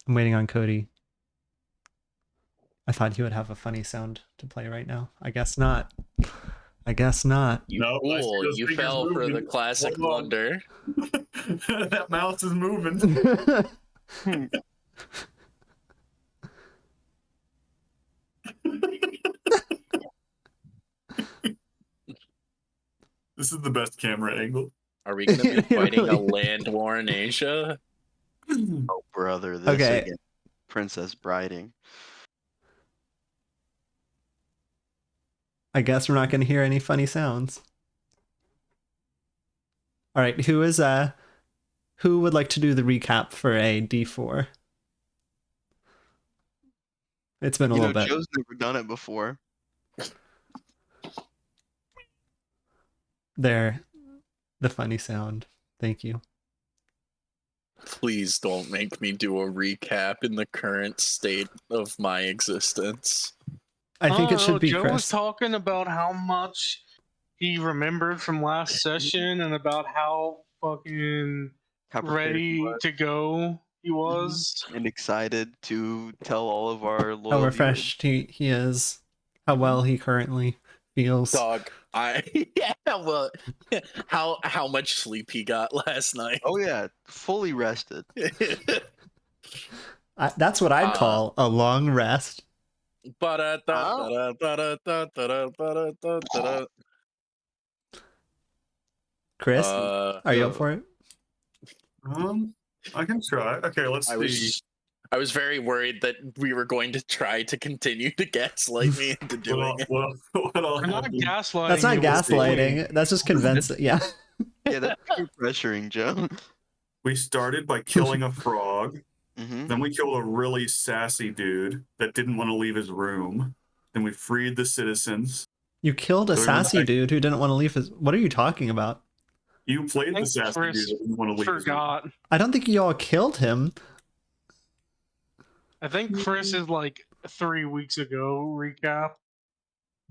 I'm waiting on Cody. I thought he would have a funny sound to play right now. I guess not. I guess not. You Nope, I see fool, those you fingers fell for the moving. classic Hold on. blunder. That mouse is moving. This is the best camera angle. Are we gonna be It fighting a really is. land war in Asia? Oh, brother, this Okay. again. Princess Briding. I guess we're not going to hear any funny sounds. All right, who would like to do the recap for a D4? It's been a little bit. Joe's never done it before. There, the funny sound. Thank you. Please don't make me do a recap in the current state of my existence. I think it should be Joe was Chris. talking about how much he remembered from last session and about how fucking How prepared he ready was to go he was. and excited to tell all of our loyal How viewers. refreshed he is. How well he currently feels. Dog, yeah, well, how much sleep he got last night. Oh yeah, fully rested. That's what I'd call a long rest. Chris, are you up for it? I can try. Okay, let's see. I was very worried that we were going to try to continue to gaslight me into doing it. What I'm not gaslighting. That's not you, we're gaslighting. That's just convincing. Yeah. Yeah, that's peer pressuring, Joe. We started by killing a frog. Mm-hmm. Then we killed a really sassy dude that didn't want to leave his room. Then we freed the citizens. You killed a sassy dude who didn't want to leave his. What are you talking about? You played the Thanks, sassy Chris. dude that didn't want to leave his room. Forgot. I don't think you all killed him. I think Chris is like 3 weeks ago recap.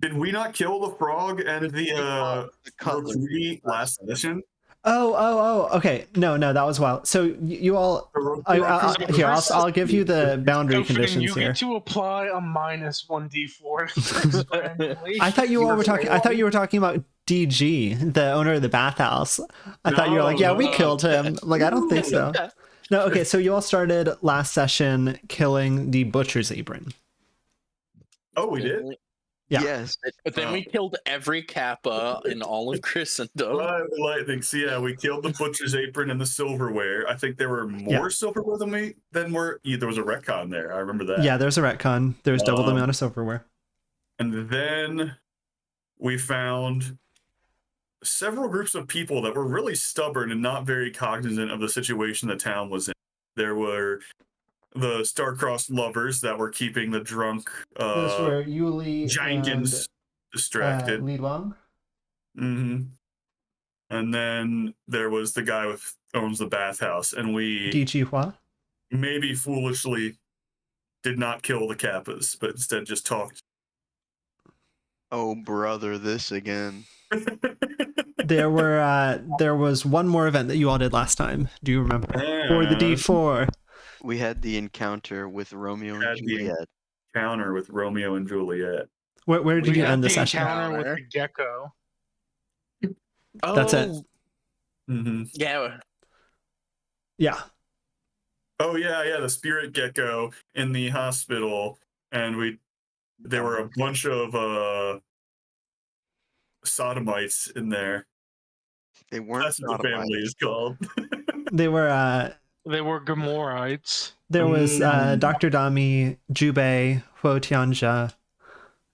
Did we not kill the frog and the cutler Rokugi last session? Oh. Okay. No, that was wild. So you all. I'll give you the boundary conditions you here. get to apply a minus 1d4. I thought you all were talking. I thought you were talking about DG, the owner of the bathhouse. I thought you were like, yeah, we killed him. Like, I don't think so. No. Okay. So you all started last session killing the butcher's apron. Oh, we did? Yeah. Yes. But then we killed every Kappa in all of Christendom. Lightning. So yeah, we killed the butcher's apron and the silverware. I think there were more silverware than there was a retcon there. I remember that. Yeah, there's a retcon. There's double the amount of silverware. And then we found several groups of people that were really stubborn and not very cognizant of the situation the town was in. There were the star-crossed lovers that were keeping the drunk Those were Yuli Jenkins distracted. Li Long. Mm-hmm. And then there was the guy with owns the bathhouse, and we Di Chi Hua. Maybe foolishly did not kill the Kappas, but instead just talked. Oh, brother, this again. There was one more event that you all did last time. Do you remember? For the D4. We had the encounter with Romeo and Juliet. Encounter with Romeo and Juliet. Where did you end the session? Encounter with the gecko. Oh, that's it. Mm-hmm. Yeah. Oh yeah, the spirit gecko in the hospital, and there were a bunch of sodomites in there. They weren't. That's what the family is called. They were Gomorrites. There was Dr. Dami, Jubei, Huo Tianjia,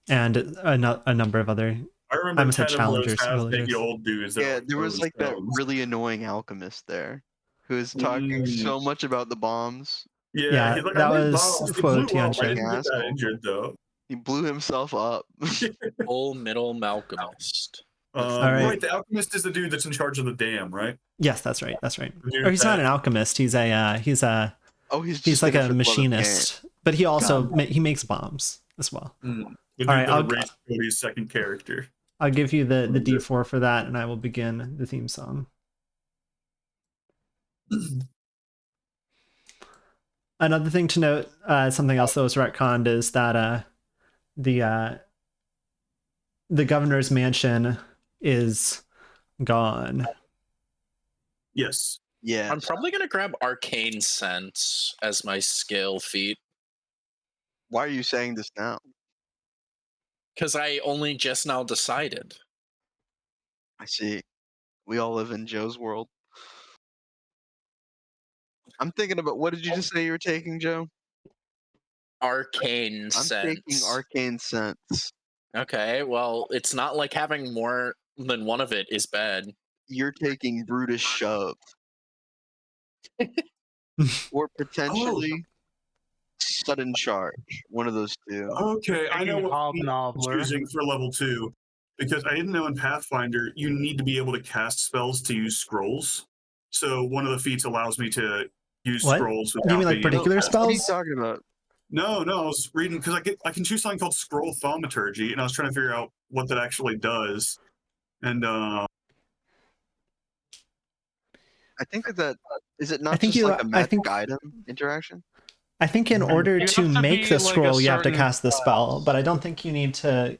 and a number of other. I remember 10 challengers. Of those old dudes. Yeah, there was like that really annoying alchemist there, who was talking so much about the bombs. Yeah, he's like, that was Huo Tianjia. He blew himself up. Full middle Malcolmist. Right, the alchemist is the dude that's in charge of the dam, right? Yes, that's right. Or he's not an alchemist. He's he's like a machinist, but he also he makes bombs as well. All right, I'll raise Cody's second character. I'll give you the D4 for that, and I will begin the theme song. Another thing to note, something else that was retconned is that the governor's mansion is gone. Yes. Yeah. I'm probably gonna grab Arcane Sense as my skill feat Why are you saying this now? because I only just now decided. I see. We all live in Joe's world. I'm thinking about what did you just say you were taking, Joe? Arcane I'm taking Sense. Arcane Sense. Okay, well, it's not like having more than one of it is bad. You're taking Brutish Shove. Or potentially Sudden Charge. One of those two. Okay, I know Taking what feat I'm Hobnobbler. choosing for level 2 because I didn't know in Pathfinder you need to be able to cast spells to use scrolls. So one of the feats allows me to use What? scrolls Do you without mean like being able particular to- What are you spells? talking about? No, I was reading because I can choose something called scroll thaumaturgy, and I was trying to figure out what that actually does. And I think that is it I not think just you. like a I magic think. item interaction? I think in order You to have to make be, the like, a scroll, you have to certain cast the spell, but I don't think you need to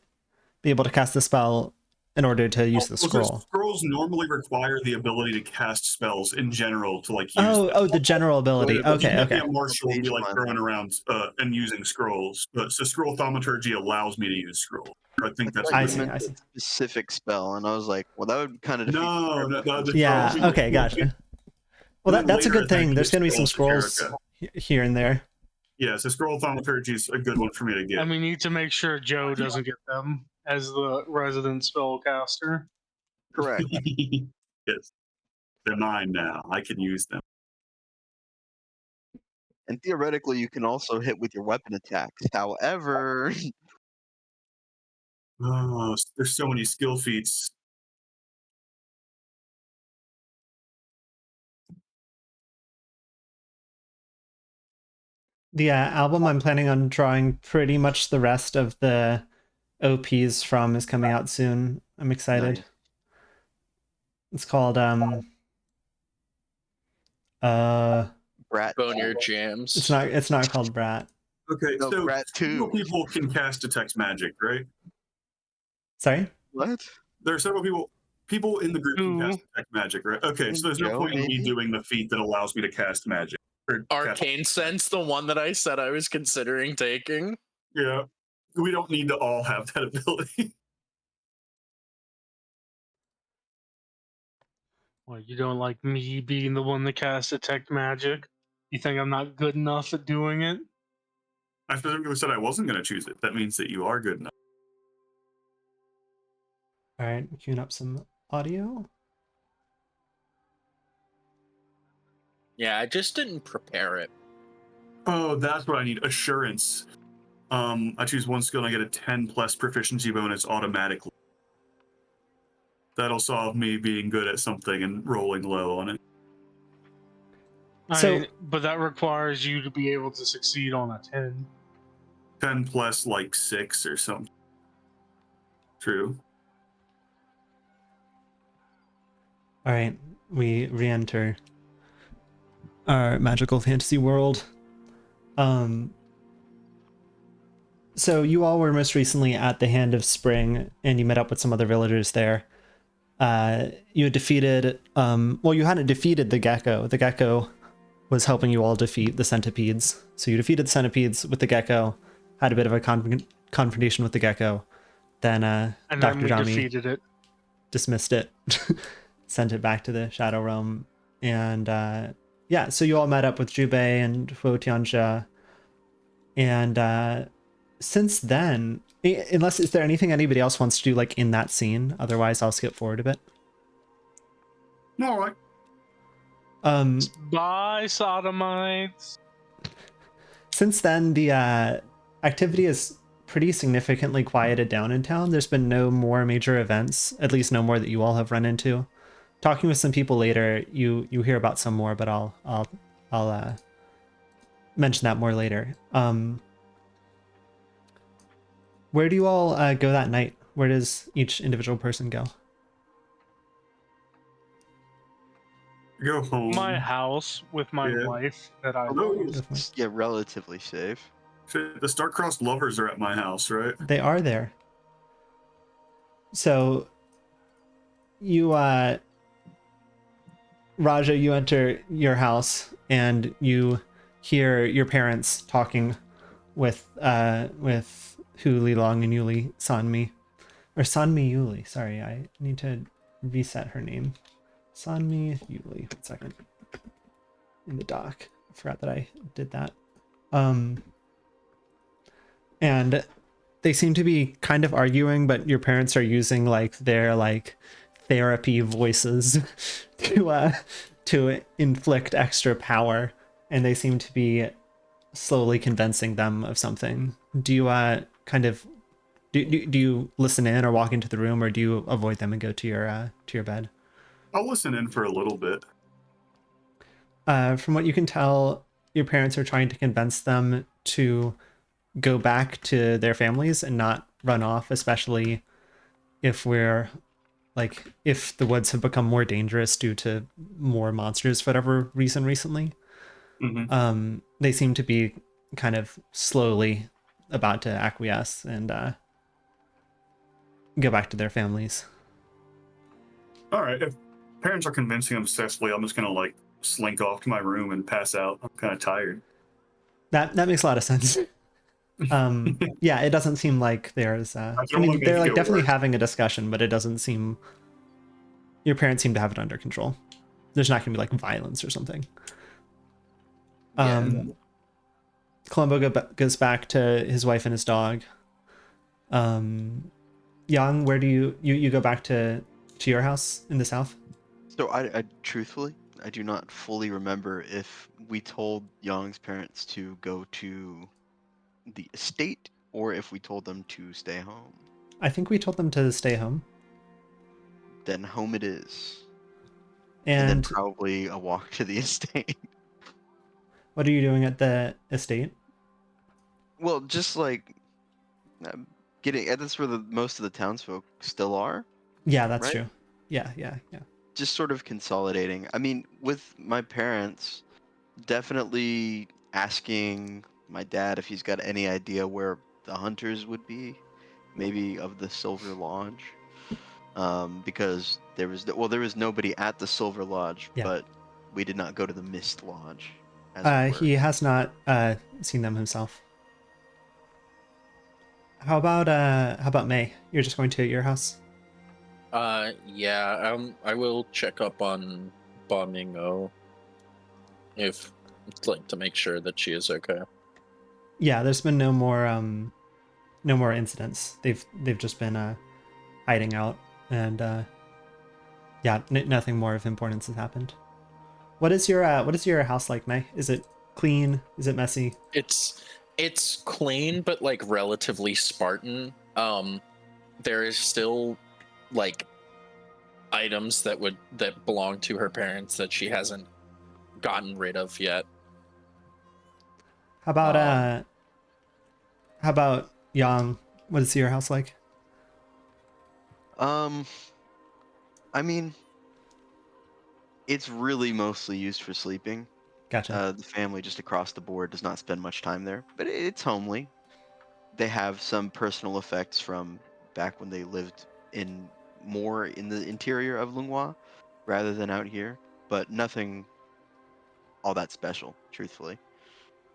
be able to cast the spell in order to use the well, so scroll. scrolls normally require the ability to cast spells in general to like use them. Oh, the general ability. You can't Okay. be a marshal and be like Mage throwing around and using scrolls. But so scroll thaumaturgy allows me to use scrolls. I think that's I a see. good I see. Specific spell, and I was like, well, that would kind of defeat No, the no, purpose no, of the the Yeah. scrolls- Okay. Gotcha. Well, And then that's a later good I think thing. There's the going to be some scrolls scrolls to here and there. Yeah, so scroll thaumaturgy is a good one for me to get. And we need to make sure Joe doesn't get them as the resident spellcaster. Correct. Yes, they're mine now. I can use them. And theoretically, you can also hit with your weapon attacks. However, Oh, there's so many skill feats. The album I'm planning on drawing pretty much the rest of the OPs from is coming out soon. I'm excited. Nice. It's called Brat. Boneyard Jams. it's not called Brat. Okay, No, so Brat 2. several people can cast detect magic, right? Sorry? What? There are several people in the group can cast Who? detect magic, right? Okay, so there's no Joe, point in me maybe? doing the feat that allows me to cast magic. Or cast- Arcane Sense, the one that I said I was considering taking. yeah, we don't need to all have that ability. Well, you don't like me being the one that casts detect magic? You think I'm not good enough at doing it? I specifically said I wasn't going to choose it. That means that you are good enough. All right, queuing up some audio. Yeah, I just didn't prepare it. Oh, that's what I need. Assurance. I choose one skill and I get a 10 plus proficiency bonus automatically. That'll solve me being good at something and rolling low on it. But that requires you to be able to succeed on a 10. 10 plus like 6 or something. True. All right, we re-enter our magical fantasy world. So you all were most recently at the Hand of Spring, and you met up with some other villagers there. You had defeated, well, you hadn't defeated the gecko. The gecko was helping you all defeat the centipedes. So you defeated the centipedes with the gecko, had a bit of a confrontation with the gecko. Then And Dr. then we Jami defeated it. dismissed it, sent it back to the Shadow Realm. And yeah, so you all met up with Jubei and Huo Tianjia. And since then, unless is there anything anybody else wants to do like in that scene? Otherwise, I'll skip forward a bit. No, all right. Bye, sodomites. Since then, the activity is pretty significantly quieted down in town. There's been no more major events, at least no more that you all have run into. Talking with some people later, you hear about some more, but I'll mention that more later. Where do you all go that night? Where does each individual person go? Go home. My house with my Yeah. wife that I Although- love. Definitely. Yeah, relatively safe. Shit, the star-crossed lovers are at my house, right? They are there. So you Raja, you enter your house and you hear your parents talking with Huli Long and Yuli Sanmi. Or Sanmi Yuli, sorry, I need to reset her name. Sanmi Yuli. 1 second. In the doc. I forgot that I did that. And they seem to be kind of arguing, but your parents are using like their like therapy voices to inflict extra power, and they seem to be slowly convincing them of something. Do you kind of do you listen in or walk into the room, or do you avoid them and go to your bed? I'll listen in for a little bit. From what you can tell, your parents are trying to convince them to go back to their families and not run off, especially if we're like if the woods have become more dangerous due to more monsters for whatever reason recently. Mm-hmm. They seem to be kind of slowly about to acquiesce and go back to their families. All right. If parents are convincing them successfully, I'm just gonna like slink off to my room and pass out. I'm kind of tired. That makes a lot of sense. Yeah, it doesn't seem like there's I don't mean, wanna they're make like it definitely worse. having a discussion, but it doesn't seem your parents seem to have it under control. There's not gonna be like violence or something. Columbo goes back to his wife and his dog. Yang, where do you go back to your house in the south? So I truthfully, I do not fully remember if we told Young's parents to go to the estate or if we told them to stay home. I think we told them to stay home. Then home it is. And then And probably a walk to the estate. what are you doing at the estate? Well, just like getting, and that's where the most of the townsfolk still are. Yeah, that's Right? true. Yeah. Just sort of consolidating. I mean, with my parents, definitely asking my dad if he's got any idea where the hunters would be, maybe of the Silver Lodge, because there was nobody at the Silver Lodge, Yeah. but we did not go to the Mist Lodge. As it were. He has not seen them himself. How about May? You're just going to your house? Yeah, I will check up on Boningo if like to make sure that she is okay. Yeah, there's been no more incidents. They've just been hiding out, and yeah, nothing more of importance has happened. What is your house like, May? Is it clean? Is it messy? It's clean but like relatively Spartan. There is still like items that belong to her parents that she hasn't gotten rid of yet. How about Yang? What is your house like? I mean, it's really mostly used for sleeping. Gotcha. The family just across the board does not spend much time there, but it's homely. They have some personal effects from back when they lived more in the interior of Lunghua rather than out here, but nothing all that special, truthfully.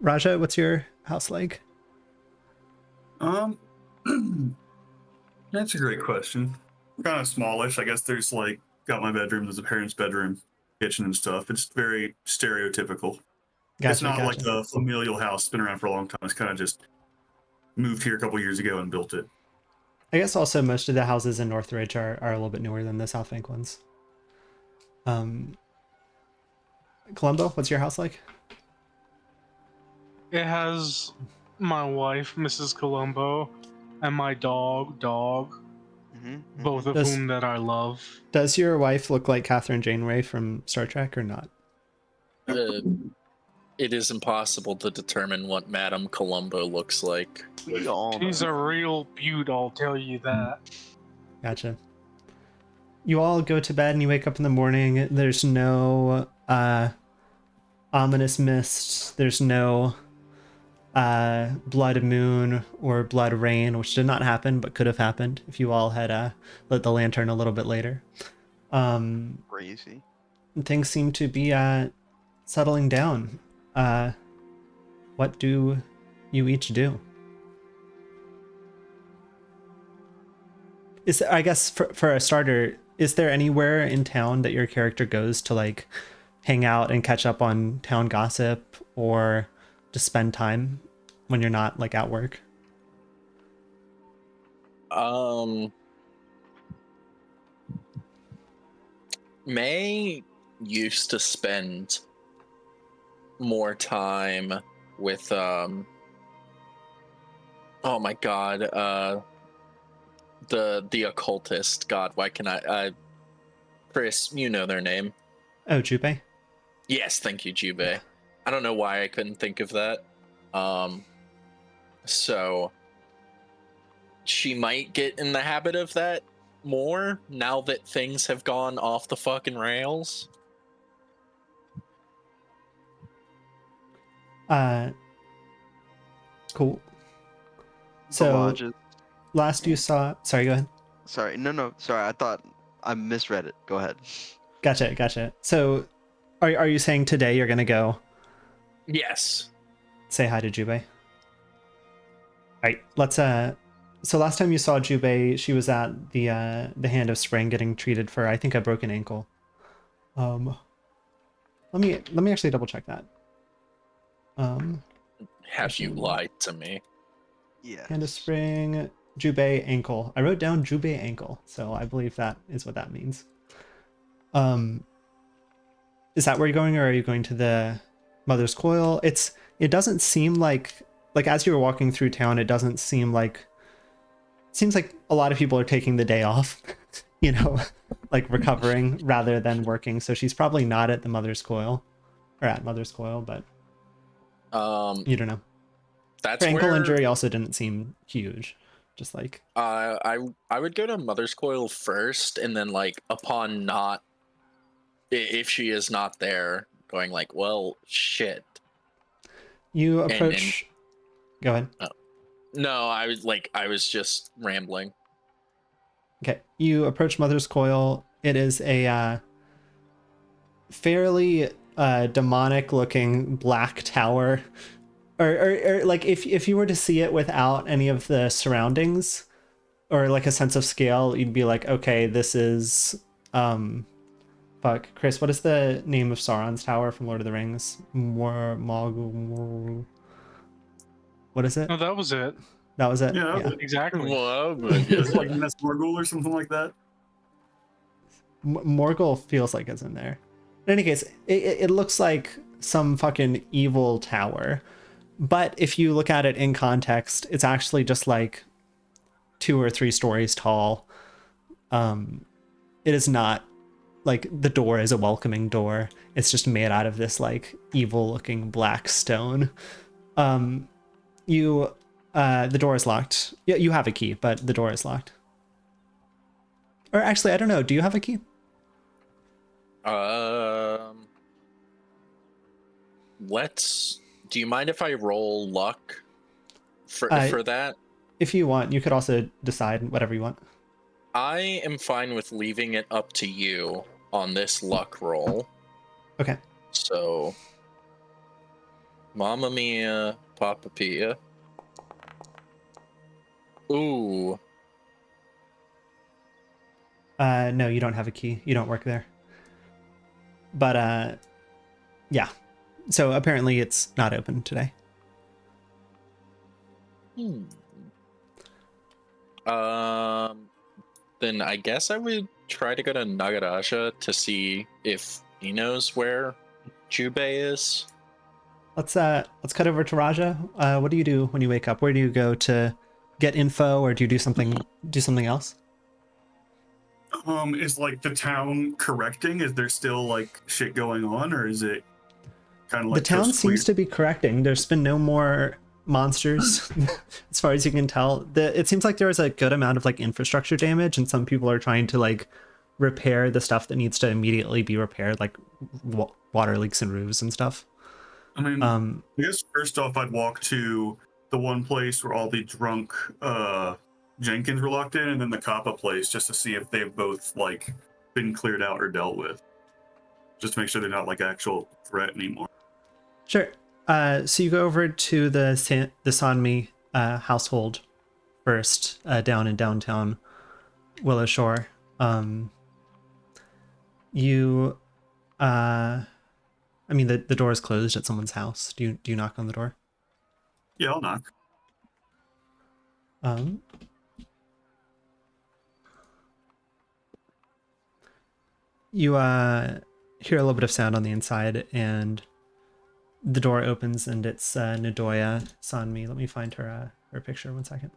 Raja, what's your house like? That's a great question. Kind of smallish. I guess there's like got my bedroom, there's a parent's bedroom, kitchen and stuff. It's very stereotypical. Gotcha. It's not Gotcha. like a familial house. It's been around for a long time. It's kind of just moved here a couple years ago and built it. I guess also most of the houses in Northridge are a little bit newer than the South Bank ones. Columbo, what's your house like? It has my wife, Mrs. Colombo, and my dog, both of whom that I love. Does your wife look like Catherine Janeway from Star Trek or not? It is impossible to determine what Madame Columbo looks like. She's a real beaut, I'll tell you that. Gotcha. you all go to bed and you wake up in the morning. There's no ominous mist. There's no blood moon or blood rain, which did not happen but could have happened if you all had lit the lantern a little bit later. Crazy. Things seem to be settling down. What do you each do? I guess for a starter, is there anywhere in town that your character goes to like hang out and catch up on town gossip or to spend time when you're not like at work? May used to spend more time with oh my god, the occultist. God, why can I Chris, you know their name. Oh, Jubei? Yes, thank you, Jubei. I don't know why I couldn't think of that. So she might get in the habit of that more now that things have gone off the fucking rails. Cool. So just... last you saw, sorry, go ahead. Sorry, no, sorry. I thought I misread it. Go ahead. Gotcha. So are you saying today you're gonna go Yes. say hi to Jubei? All right, let's so last time you saw Jubei, she was at the Hand of Spring getting treated for, I think, a broken ankle. Let me actually double check that. Have you lied to me? Yeah. Hand of Spring, Jubei ankle. I wrote down Jubei ankle, so I believe that is what that means. Is that where you're going, or are you going to the Mother's Coil? It doesn't seem like as you were walking through town, it doesn't seem like, seems like a lot of people are taking the day off, you know, like recovering rather than working. So she's probably not at the Mother's Coil, or at Mother's Coil, but you don't know. That's her ankle where injury also didn't seem huge. Just like I would go to Mother's Coil first, and then like upon not, if she is not there, going like, well, shit. You approach. Go ahead. Oh. No, I was just rambling. Okay, you approach Mother's Coil. It is a fairly demonic-looking black tower, or like if you were to see it without any of the surroundings, or like a sense of scale, you'd be like, okay, this is fuck, Chris, what is the name of Sauron's tower from Lord of the Rings? What is it? No, that was it. That was it. Yeah, Exactly. Whoa, it's like Ness Morgul or something like that. Morgul feels like it's in there. In any case, it looks like some fucking evil tower. But if you look at it in context, it's actually just like 2 or 3 stories tall. It is not like the door is a welcoming door. It's just made out of this like evil looking black stone. The door is locked. Yeah, you have a key, but the door is locked. Or actually, I don't know. Do you have a key? Do you mind if I roll luck for that? If you want, you could also decide whatever you want. I am fine with leaving it up to you on this luck roll. Okay. So, Mamma Mia, Papa Pia. Ooh. No, you don't have a key. You don't work there. But yeah. So apparently it's not open today. Then I guess I would try to go to Nagaraja to see if he knows where Jubei is. Let's cut over to Raja. What do you do when you wake up? Where do you go to get info, or do you do something else? Is like the town correcting? Is there still like shit going on, or is it kind of like the town seems to be correcting? There's been no more monsters as far as you can tell. It seems like there was a good amount of like infrastructure damage, and some people are trying to like repair the stuff that needs to immediately be repaired, like water leaks and roofs and stuff. I mean, I guess first off, I'd walk to the one place where all the drunk Jenkins were locked in, and then the Kappa place, just to see if they've both like been cleared out or dealt with, just to make sure they're not like actual threat anymore. Sure. So you go over to the Sanmi household first, down in downtown Willowshore. You, I mean, the door is closed at someone's house. Do you knock on the door? Yeah, I'll knock. You hear a little bit of sound on the inside, and the door opens, and it's Nadoya Sanmi. Let me find her picture 1 second.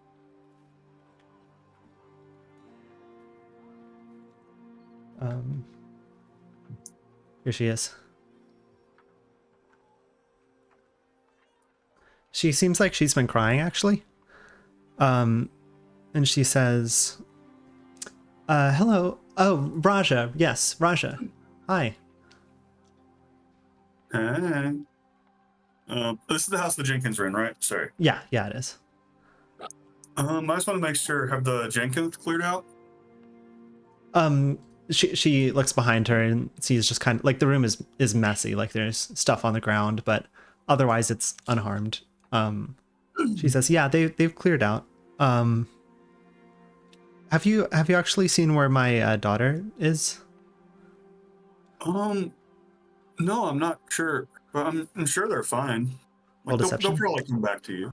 Here she is. She seems like she's been crying, actually. And she says, hello. Oh, Raja. Yes, Raja. Hi. Hey. This is the house the Jenkins are in, right? Sorry. Yeah, it is. I just want to make sure, have the Jenkins cleared out? She looks behind her and sees just kind of like the room is messy, like there's stuff on the ground, but otherwise it's unharmed. She says, yeah, they've cleared out. Have you actually seen where my daughter is? No, I'm not sure, but I'm sure they're fine. Like, they'll probably come back to you.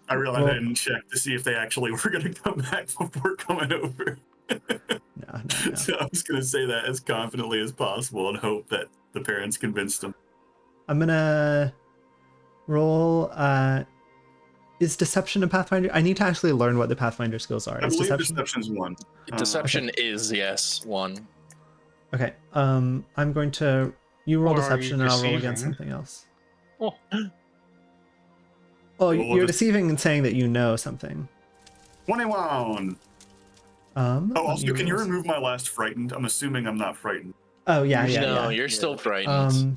I realized I didn't check to see if they actually were going to come back before coming over. No. So I was going to say that as confidently as possible and hope that the parents convinced them. I'm going to roll... is Deception a Pathfinder? I need to actually learn what the Pathfinder skills are. I believe Deception's 1. Deception is, yes, 1. Okay. I'm going to... You roll Or are Deception you and I'll roll against deceiving? something else. Oh, Oh, We'll you're just- deceiving and saying that you know something. 21! Let Also, me can you roll remove my last frightened? I'm assuming I'm not frightened. Oh, yeah. No, you're still frightened.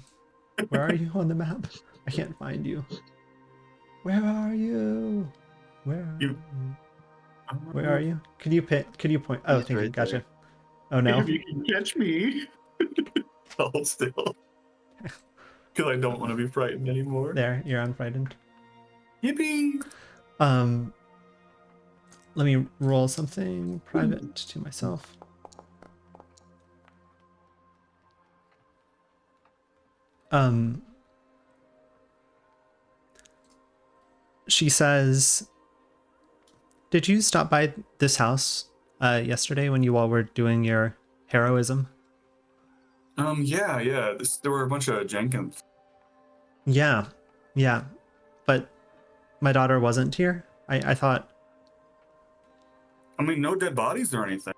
Where are you on the map? I can't find you. Where are you? Where are you? Could you point? Oh, He's thank you. right Gotcha. there. Oh no. If you can catch me. Hold still. Because I don't want to be frightened anymore. There, you're unfrightened. Yippee! Let me roll something private to myself. She says, did you stop by this house yesterday when you all were doing your heroism? Yeah. There were a bunch of Jenkins. Yeah. But my daughter wasn't here. I thought... I mean, no dead bodies or anything.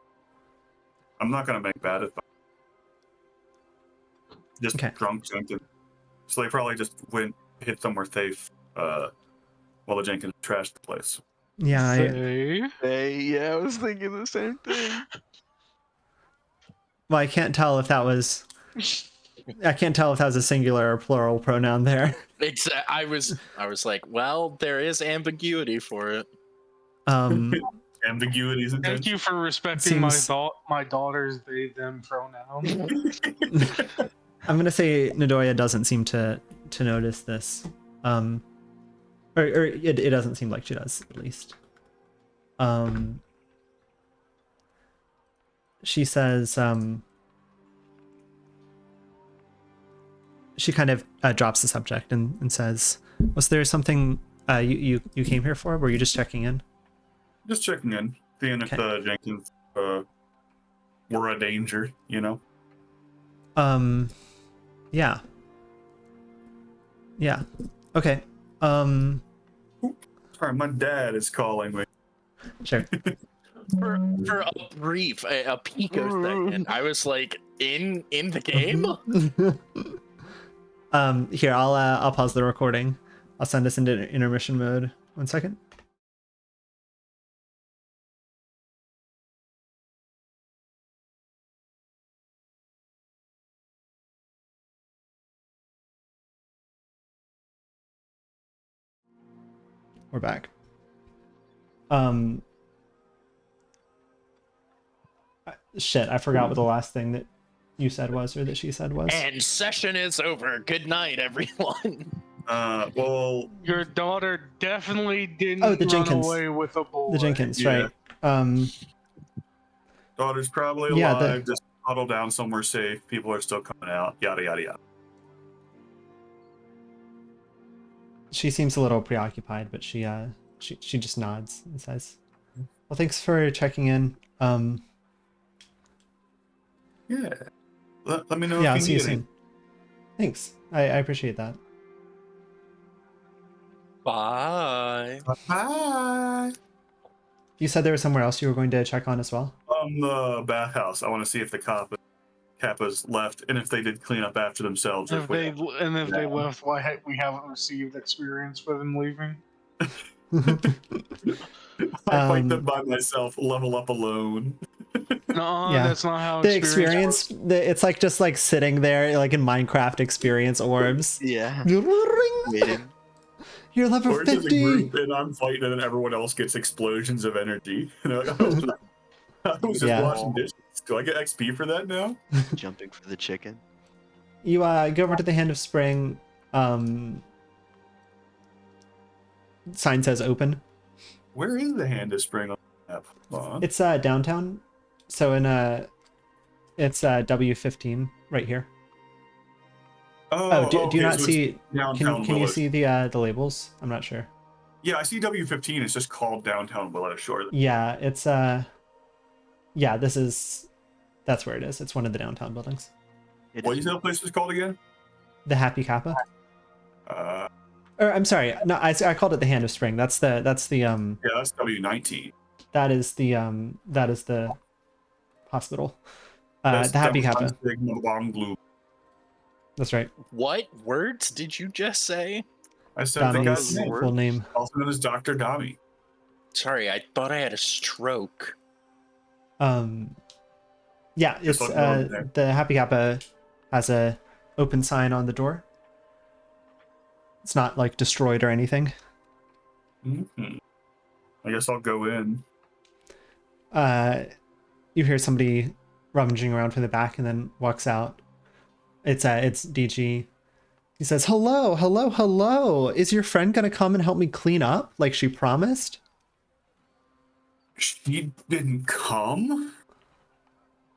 I'm not gonna make bad advice. Just Okay. drunk Jenkins. So they probably just hit somewhere safe while the Jenkins trashed the place. Yeah, Hey, yeah, I was thinking the same thing. well, I can't tell if that was a singular or plural pronoun there. I was like, well, there is ambiguity for it. Ambiguities and thank you for respecting Seems- my daughter's they them pronoun. I'm gonna say Nadoya doesn't seem to notice this, or it doesn't seem like she does, at least. She says, she kind of drops the subject and says, was there something you came here for? Were you just checking in? Just checking in, seeing if the Jenkins were a danger, you know? Yeah. Okay. Sorry, my dad is calling me. Sure. For a brief, a picosecond, I was like, in the game? Here, I'll pause the recording. I'll send us into intermission mode. 1 second. we're back. Shit, I forgot what the last thing that you said was, or that she said was. And session is over. Good night, everyone. Well, Your daughter definitely didn't Oh, the run Jenkins. away with a boy. The Jenkins, Yeah. right? daughter's probably Yeah, alive. Just huddle down somewhere safe. People are still coming out. Yada yada yada. She seems a little preoccupied, but she just nods and says, "Well, thanks for checking in. Yeah. Let me know Yeah, I'll if see you you need soon. Thanks. I appreciate that." Bye. anything. Bye. You said there was somewhere else you were going to check on as well? The bathhouse. I want to see if the Kappas left and if they did clean up after themselves. If they left, why we haven't received experience with them leaving? I fight them by myself, level up alone. No, Yeah. that's not how The experience. it's like just like sitting there like in Minecraft experience orbs. Yeah. Ring! Waiting. You're level Or it's just a 50. group and I'm fighting and then everyone else gets explosions of energy. And they're like, oh, I was just Yeah. washing dishes. Do I get XP for that now? Jumping for the chicken. You go over to the Hand of Spring. Sign says open. Where is the Hand of Spring on the map? Hold on. It's downtown. So it's W15 right here. Do you not so see? downtown Can you Willows. see the labels? I'm not sure. Yeah, I see W15. It's just called downtown Willowshore. Yeah, it's yeah, that's where it is. It's one of the downtown buildings. What you said the place was called again? The Happy Kappa. Uh, Or I'm sorry, no, I called it the Hand of Spring. That's the yeah, that's W19. that is the hospital. That's The Happy W Kappa. Banglu. That's right. What words did you just say? I said the guy's Dami's name. full name. Also known as Dr. Dami. Sorry, I thought I had a stroke. Yeah, it's Just look over there. the Happy Kappa has a open sign on the door. It's not like destroyed or anything. Mm-hmm. I guess I'll go in. You hear somebody rummaging around from the back and then walks out. It's DG. He says, "Hello, hello, hello. Is your friend gonna come and help me clean up like she promised?" She didn't come?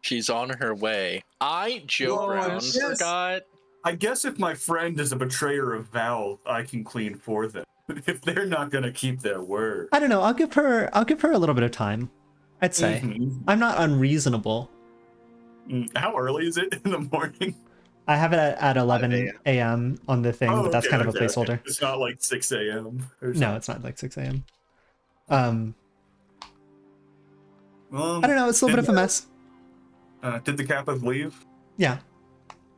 She's on her way. I joke around, forgot. I guess if my friend is a betrayer of vow, I can clean for them. If they're not gonna keep their word. I don't know. I'll give her a little bit of time. I'd say. Mhm. I'm not unreasonable. How early is it in the morning? I have it at 11 a.m. on the thing, but that's kind of a placeholder. It's not like 6 a.m. No, it's not like 6 a.m. Well, I don't know. It's a little bit of a mess. Did the Kappas leave? Yeah.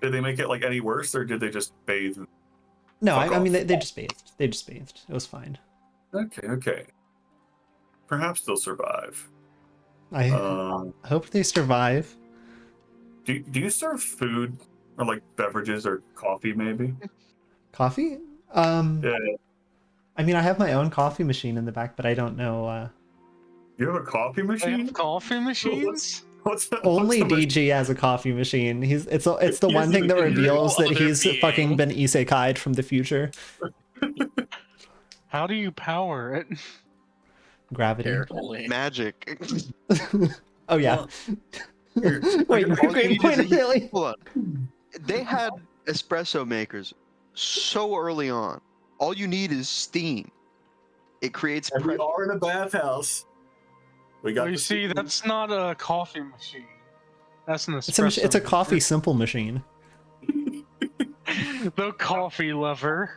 Did they make it like any worse, or did they just bathe? No, Fuck I mean off. they just bathed. They just bathed. It was fine. Okay. Perhaps they'll survive. I hope they survive. Do you serve food or like beverages or coffee maybe? Coffee? Yeah. I mean, I have my own coffee machine in the back, but I don't know. You have a coffee They machine? have coffee machines? Only what's the DG has a coffee machine. It's the He one has thing that an reveals that other he's being. fucking been isekai'd from the future. How do you power it? Gravity. Carefully. Magic. Oh yeah. Here, Wait, I can- great need point, is a- really. Hold on. They had espresso makers so early on. All you need is steam. It creates and we pressure. are in a bathhouse. We got Well, you the see, steam. that's not a coffee machine. That's an It's espresso. a coffee simple machine. The coffee lover.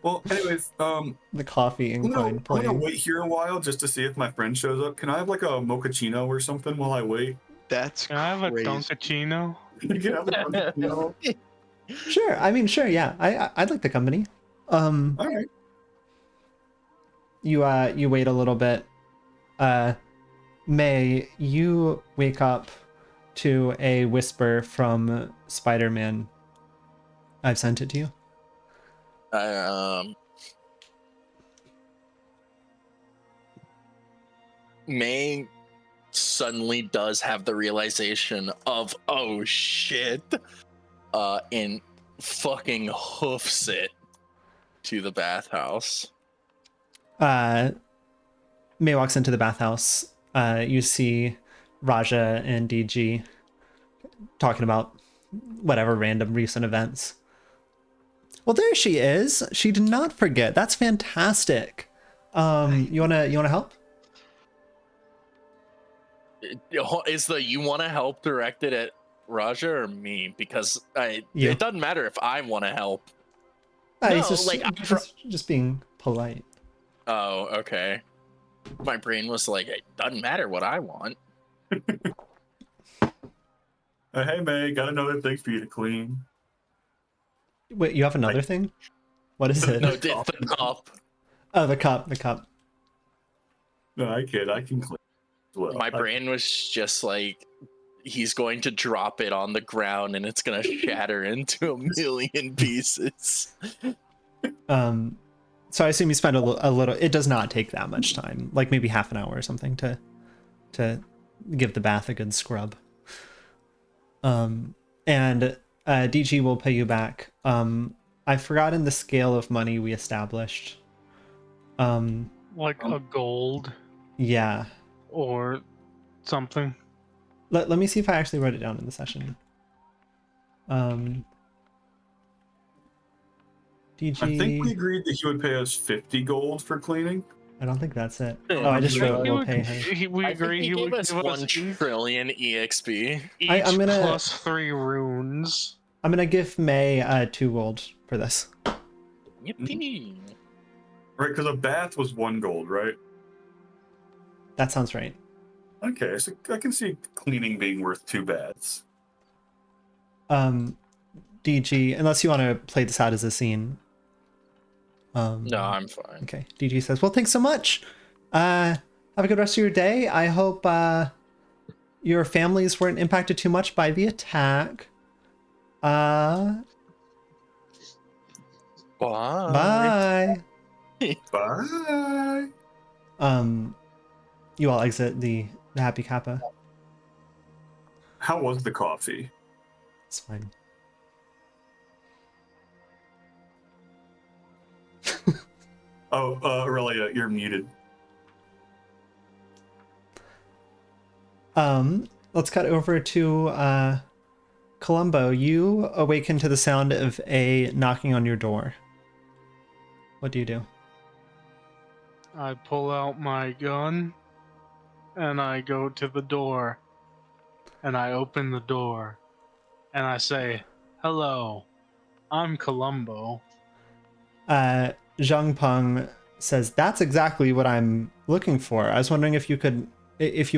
Well, anyways, The coffee I'm incline gonna playing. wait here a while just to see if my friend shows up. Can I have like a mochaccino or something while I wait? That's Can I have a crazy. Dunkachino? You can have a mochaccino. Sure. I mean, sure. Yeah. I'd like the company. All right. You wait a little bit. May, you wake up to a whisper from Spider-Man. I've sent it to you. May suddenly does have the realization of, oh shit, and fucking hoofs it to the bathhouse. May walks into the bathhouse. You see Raja and DG talking about whatever random recent events. Well, there she is. She did not forget. That's fantastic. You wanna help? Is the you want to help directed at Raja or me? Because You. it doesn't matter if I want to help. He's just being polite. Oh, okay. My brain was like, it doesn't matter what I want. Hey, May, got another thing for you to clean. Wait, you have another thing? What is it? No, it's the cup. Oh, the cup. No, I can clean as well. My brain was just like, he's going to drop it on the ground and it's going to shatter into a million pieces. So I assume you spend a little. It does not take that much time, like maybe half an hour or something to give the bath a good scrub. And DG will pay you back. I've forgotten the scale of money we established. Like a gold Yeah. or something. Let me see if I actually wrote it down in the session. DG. I think we agreed that he would pay us 50 gold for cleaning. I don't think that's it. Oh, I just wrote we'll pay her. We agreed he would gave us give 1 trillion EXP. I'm gonna plus 3 runes. I'm gonna give May 2 gold for this. Yippee. Right, because a bath was 1 gold, right? That sounds right. Okay, so I can see cleaning being worth 2 baths. DG, unless you want to play this out as a scene. No, I'm fine. Okay, DG says, well, thanks so much. Have a good rest of your day. I hope your families weren't impacted too much by the attack. Bye. Bye. Bye. You all exit the Happy Kappa. How was the coffee? It's fine. Oh, Aurelia, you're muted. Let's cut over to Columbo. You awaken to the sound of a knocking on your door. What do you do? I pull out my gun and I go to the door and I open the door and I say, "Hello, I'm Columbo." Zhang Peng says, that's exactly what I'm looking for. I was wondering if you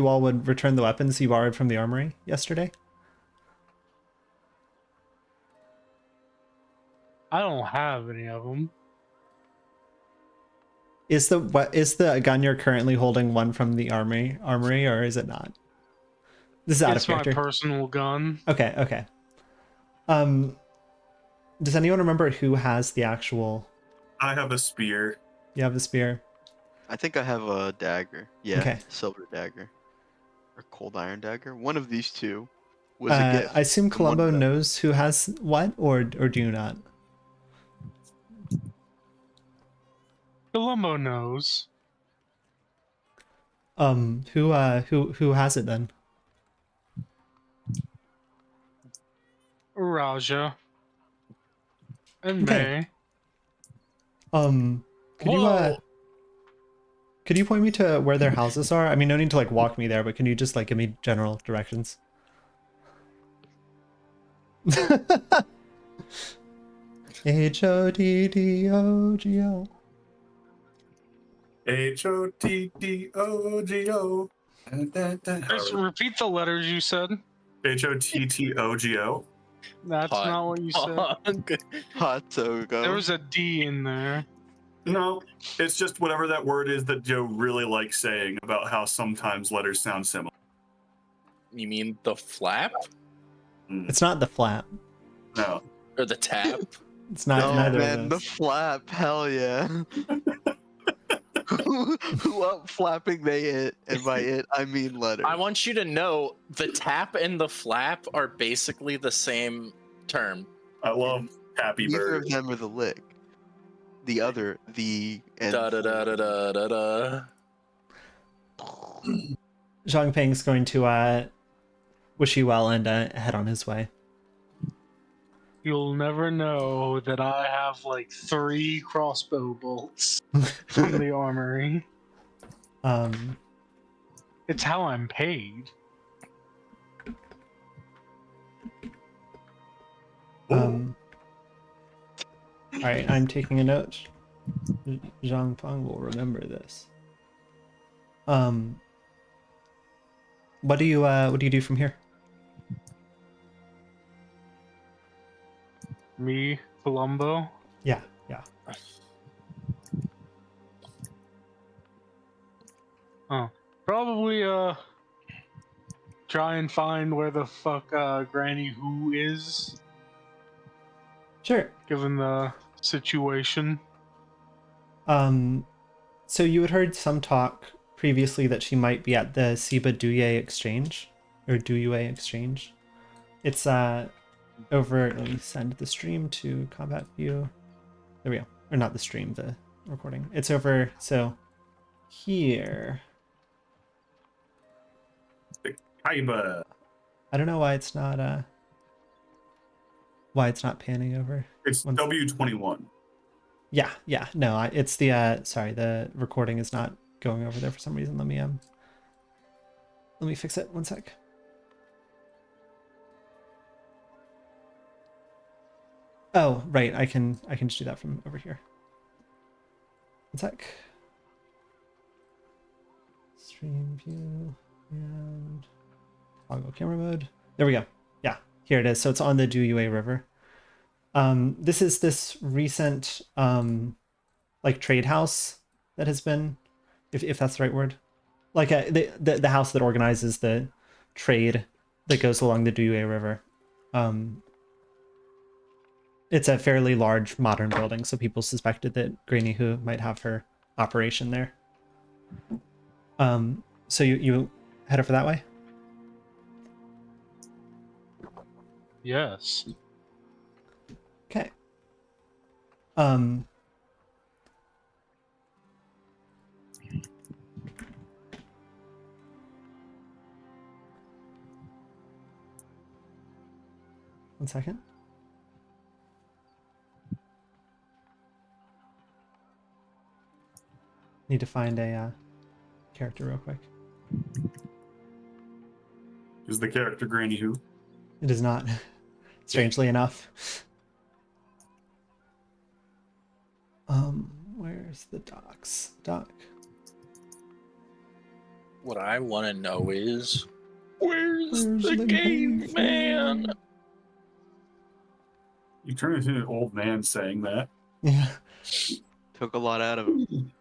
all would return the weapons you borrowed from the armory yesterday. I don't have any of them. Is the gun you're currently holding one from the armory, or is it not? This is out of character. It's my personal gun. Okay. Does anyone remember who has the actual? I have a spear. You have the spear. I think I have a dagger. Yeah, Okay. silver dagger. Or cold iron dagger. One of these two was a gift. I assume from one Columbo of them. knows who has what, or do you not? Columbo knows. Who has it then? Raja. And Okay. May. Could you point me to where their houses are? I mean, no need to like walk me there, but can you just like give me general directions? HOTDOGO. HOTTOGO. Just repeat the letters you said. HOTTOGO. That's not what you said. Hot Togo. There was a D in there. No, it's just whatever that word is that Joe really likes saying about how sometimes letters sound similar. You mean the flap? It's not the flap. No. Or the tap? It's not Oh neither man, of the those. flap. Hell yeah. Who up flapping they it, and by it I mean letters. I want you to know the tap and the flap are basically the same term. I love Happy Neither Bird. of them are the lick. The other, the and Da da da da da da da. Zhang Peng's going to wish you well and head on his way. You'll never know that I have like 3 crossbow bolts from the armory. It's how I'm paid. All right, I'm taking a note. Zhang Peng will remember this. What do you do from here? Me, Columbo. Yeah. Probably try and find where the fuck Granny Who is, Sure. given the situation. So you had heard some talk previously that she might be at the Siba Duyue exchange, or Duyue exchange. It's over. Let me send the stream to combat view. There we go. Or not the stream, the recording. It's over. So here. Kaiba. I don't know why it's not panning over. It's W21. Yeah. No, it's the sorry, the recording is not going over there for some reason. Let me fix it. One sec. Oh, right. I can just do that from over here. One sec. Stream view and toggle camera mode. There we go. Yeah, here it is. So it's on the Duyue River. This is this recent like trade house that has been, if that's the right word, like the house that organizes the trade that goes along the Duyue River. It's a fairly large modern building, so people suspected that Granny Hu might have her operation there. So you headed for that way? Yes. Okay. One second. Need to find a character real quick. Is the character Granny Who? It is not, strangely enough. Where's the docs? Doc. What I want to know is, where's the game man? You turn into an old man saying that. Yeah. took a lot out of him.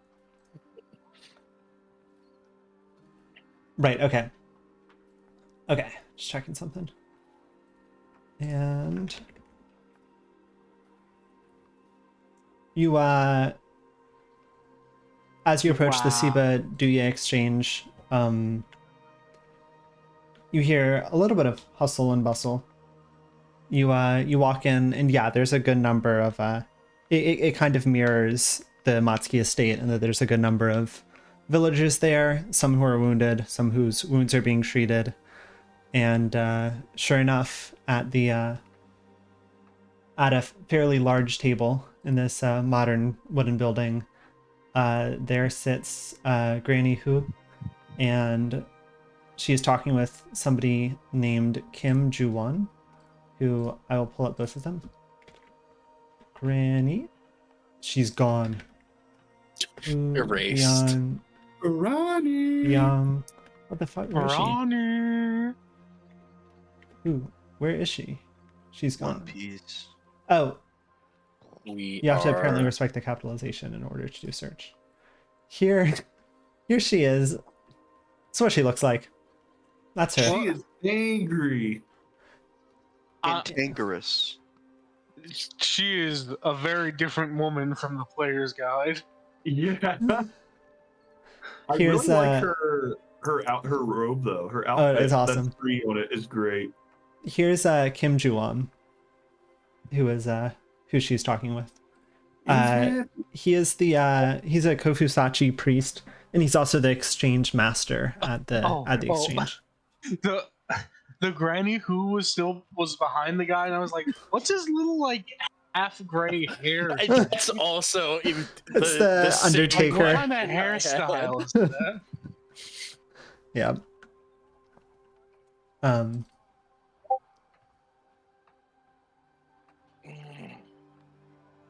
Right, okay. Okay, just checking something. And you as you approach the Siba Duyue exchange, you hear a little bit of hustle and bustle. You walk in, and yeah, there's a good number of it kind of mirrors the Matsuki estate, and that there's a good number of villagers there, some who are wounded, some whose wounds are being treated. And sure enough, at a fairly large table in this modern wooden building, there sits Granny Hu, and she is talking with somebody named Kim Ju-won, who I will pull up both of them. Granny, she's gone. Erased. Ronnie. Young. What the fuck? Where is she? Ronnie. Ooh, where is she? She's gone. One Piece. Oh, We you have to apparently are- respect the capitalization in order to do search. Here she is. That's what she looks like. That's her. She is angry. Cantankerous. She is a very different woman from the player's guide. Yeah. I Here's really like her robe though. Her outfit, it's awesome. that tree on it is great. Here's Kim Ju-won, who she's talking with. He is he's a Kofusachi priest, and he's also the exchange master at the exchange. The granny who was behind the guy, and I was like, "What's his little like half gray hair?" It's also It's the Undertaker. What kind of hairstyle is that? Yeah.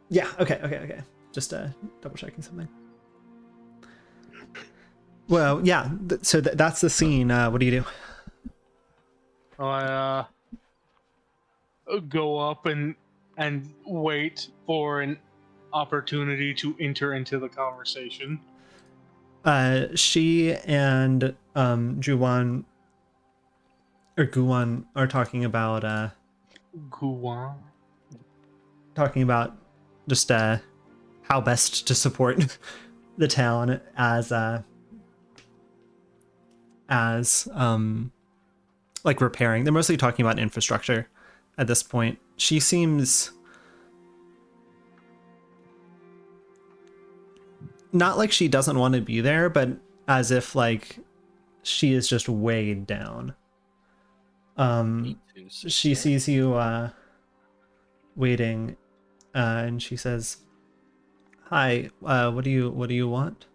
Yeah. Okay. Just double checking something. Well, yeah. So that's the scene. What do you do? I go up and wait for an opportunity to enter into the conversation. She and Guwon are talking about just how best to support the town as like repairing. They're mostly talking about infrastructure at this point. She seems not like she doesn't want to be there, but as if like she is just weighed down. She sees you waiting, and she says, "Hi, what do you want?"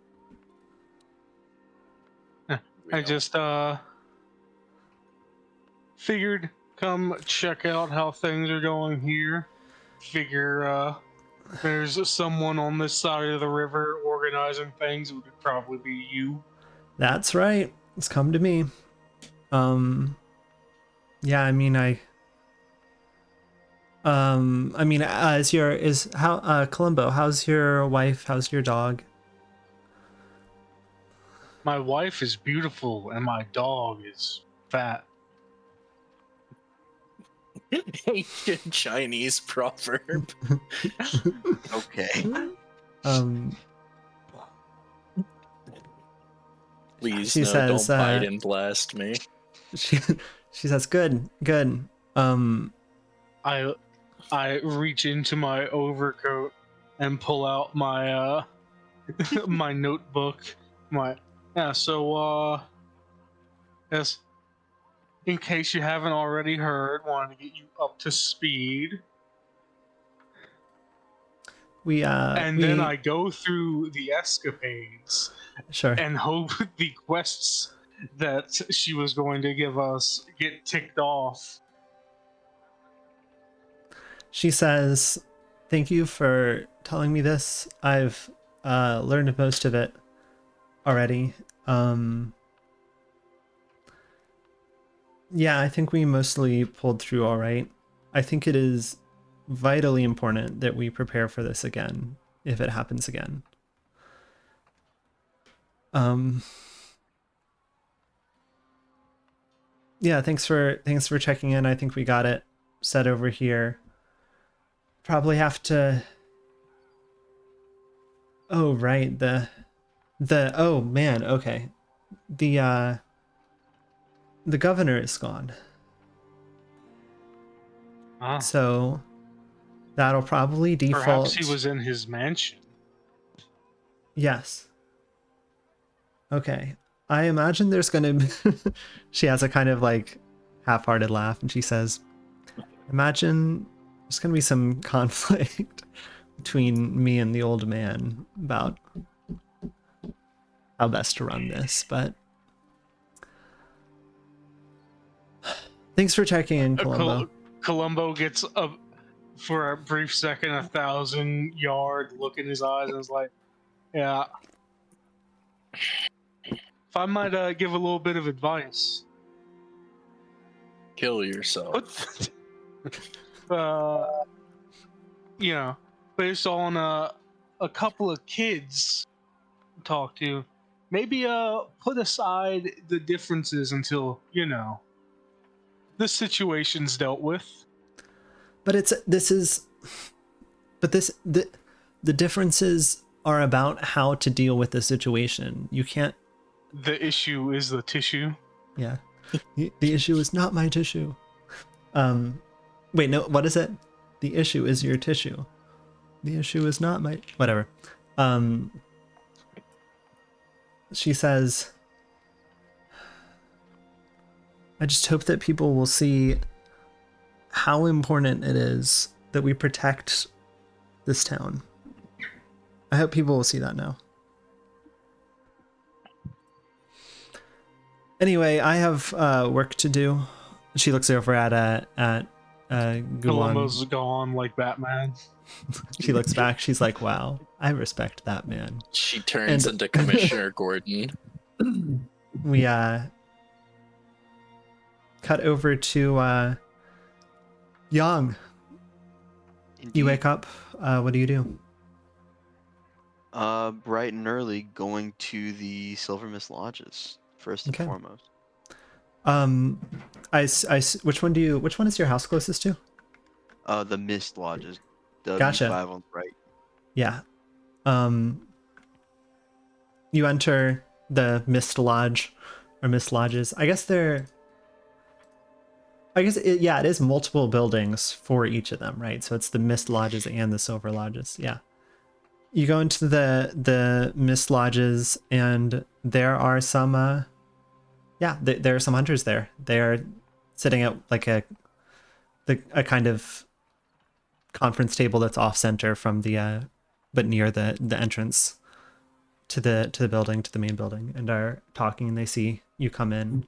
I just figured come check out how things are going here. Figure there's someone on this side of the river organizing things. It would probably be you. That's right. It's come to me. Yeah, I mean, Columbo, how's your wife? How's your dog? My wife is beautiful and my dog is fat. Ancient Chinese proverb. Okay. Please, she says, don't bite and blast me. She says, good. I reach into my overcoat and pull out my my notebook. Yes. In case you haven't already heard, wanted to get you up to speed. Then I go through the escapades. Sure. And hope the quests that she was going to give us get ticked off. She says, thank you for telling me this. I've learned most of it already. Yeah, I think we mostly pulled through all right. I think it is vitally important that we prepare for this again, if it happens again. Yeah, thanks for checking in. I think we got it set over here. Probably have to. Oh right, oh man, okay. The governor is gone. So that'll probably default. Perhaps he was in his mansion. Yes. Okay. I imagine there's gonna be she has a kind of like half-hearted laugh and she says, imagine there's gonna be some conflict between me and the old man about how best to run this, but thanks for checking in, Columbo. Columbo gets up for a brief second, 1,000-yard look in his eyes and is like, yeah. If I might give a little bit of advice. Kill yourself. Based on a couple of kids to talk to, maybe put aside the differences until, the situation's dealt with. But the differences are about how to deal with the situation. You can't. The issue is the tissue. Yeah. The issue is not my tissue. Wait, no, what is it? The issue is your tissue. The issue is not my... Whatever. She says, I just hope that people will see how important it is that we protect this town. I hope people will see that now. Anyway, I have work to do. She looks over at Columbo's Guan. gone like Batman. She looks back. She's like, "Wow, I respect that man." She turns into Commissioner Gordon. We cut over to Yang. Indeed. You wake up. What do you do? Bright and early, going to the Silver Mist Lodges first and Okay. foremost. Which one is your house closest to? The Mist Lodges. Gotcha. W5 on the right. Yeah. You enter the Mist Lodge or Mist Lodges. I guess it is multiple buildings for each of them, right? So it's the Mist Lodges and the Silver Lodges. Yeah. You go into the Mist Lodges, and there are some there are some hunters there. They are sitting at like a kind of conference table that's off center from the but near the entrance to the building, to the main building, and are talking, and they see you come in.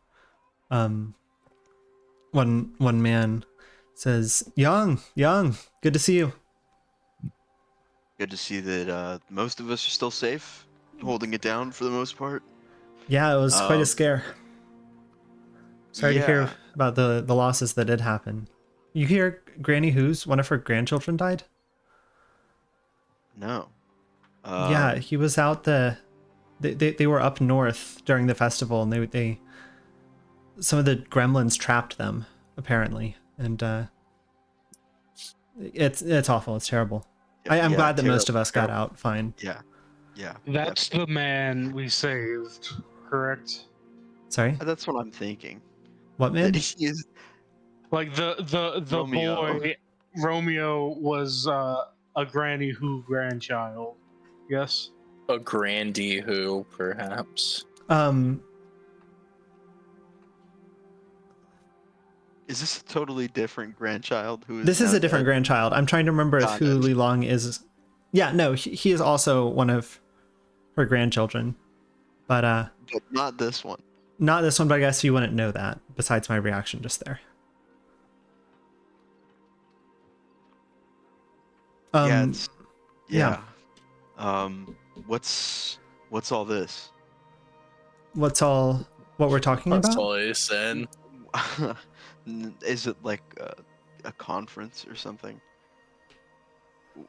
One man says, Young, good to see you. Good to see that most of us are still safe, holding it down for the most part. Yeah, it was quite a scare. Sorry to hear about the losses that did happen. You hear Granny Who's one of her grandchildren died? No. Yeah, he was out they were up north during the festival, and they some of the gremlins trapped them, apparently, and it's awful. It's terrible. I'm glad that most of us got out fine. Yeah. That's the man we saved, correct? Sorry, That's what I'm thinking. what man? That he is Like the Romeo. boy Romeo was a Granny Who grandchild. Yes. A Grandy Who, perhaps. Is this a totally different grandchild who is This is now a different dead? grandchild. I'm trying to remember if Got it. Hu Li Long is. Yeah, no, he is also one of her grandchildren, but But not this one. not this one. But I guess you wouldn't know that. Besides my reaction just there. Yeah. What's all this? What we're talking That's about? all I said. Is it like a conference or something?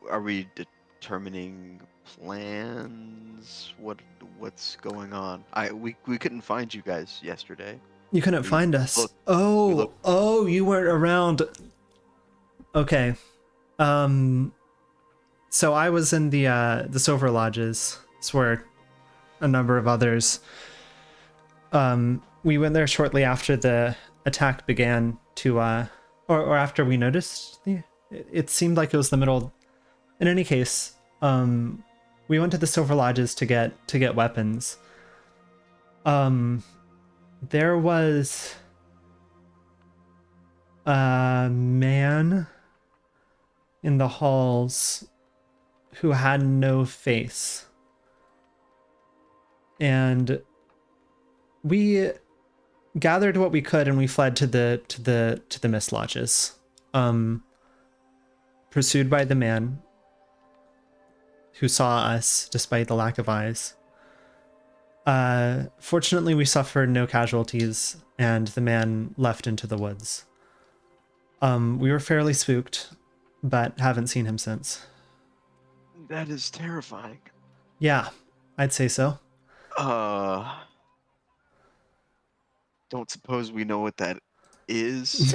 Are we determining plans? What's going on? We couldn't find you guys yesterday. You couldn't find us. looked- Oh, you weren't around. Okay. So I was in the Silver Lodges. It's where a number of others. We went there shortly after the attack began to or after we noticed it seemed like it was the middle. In any case, we went to the Silver Lodges to get weapons. There was a man in the halls who had no face, and we gathered what we could, and we fled to the Mist Lodges, pursued by the man who saw us despite the lack of eyes. Fortunately, we suffered no casualties, and the man left into the woods. We were fairly spooked, but haven't seen him since. That is terrifying. Yeah, I'd say so. Don't suppose we know what that is?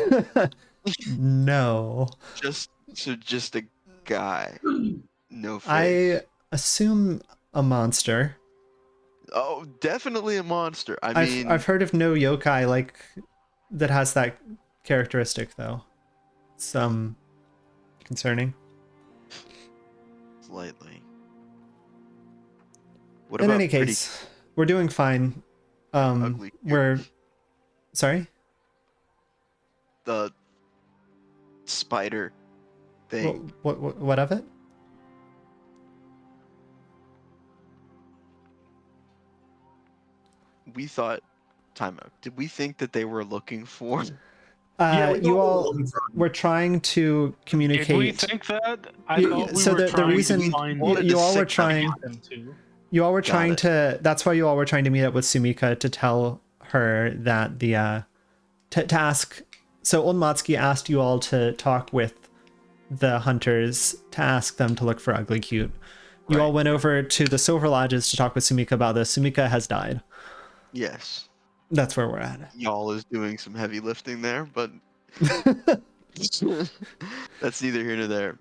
No. Just a guy. No face. assume a monster. Oh, definitely a monster. I've heard of no yokai like that has that characteristic though. Some concerning. Slightly. What In about any pretty case, we're doing fine. ugly? We're sorry. The spider thing. What of it? We thought, time out. Did we think that they were looking for? Yeah, we You thought all we were looking for- were trying to communicate. Did we think that? I You- thought we so were the trying reason to find wanted you to all were sick trying them too. you all were Got trying it. to that's why you all were trying to meet up with Sumika to tell her that the to ask. So Old Matsuki asked you all to talk with the hunters to ask them to look for Ugly Cute. You all Right. went over to the Silver Lodges to talk with Sumika about this. Sumika has died. Yes. That's where we're at. Y'all is doing some heavy lifting there, but that's neither here nor there.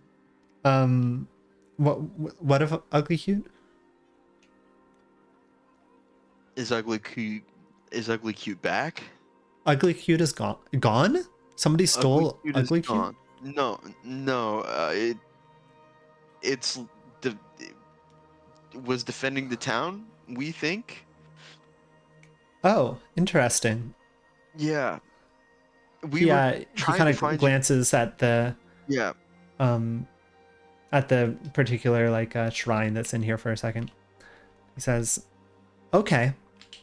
What of Ugly Cute? Is ugly cute back? Ugly Cute is gone. Gone? Somebody stole Cute Ugly is Cute? gone. No. It's it was defending the town. We think. Oh, interesting. Yeah. We He were trying kind to of find. glances at the Yeah. at the particular shrine that's in here for a second. He says, "Okay,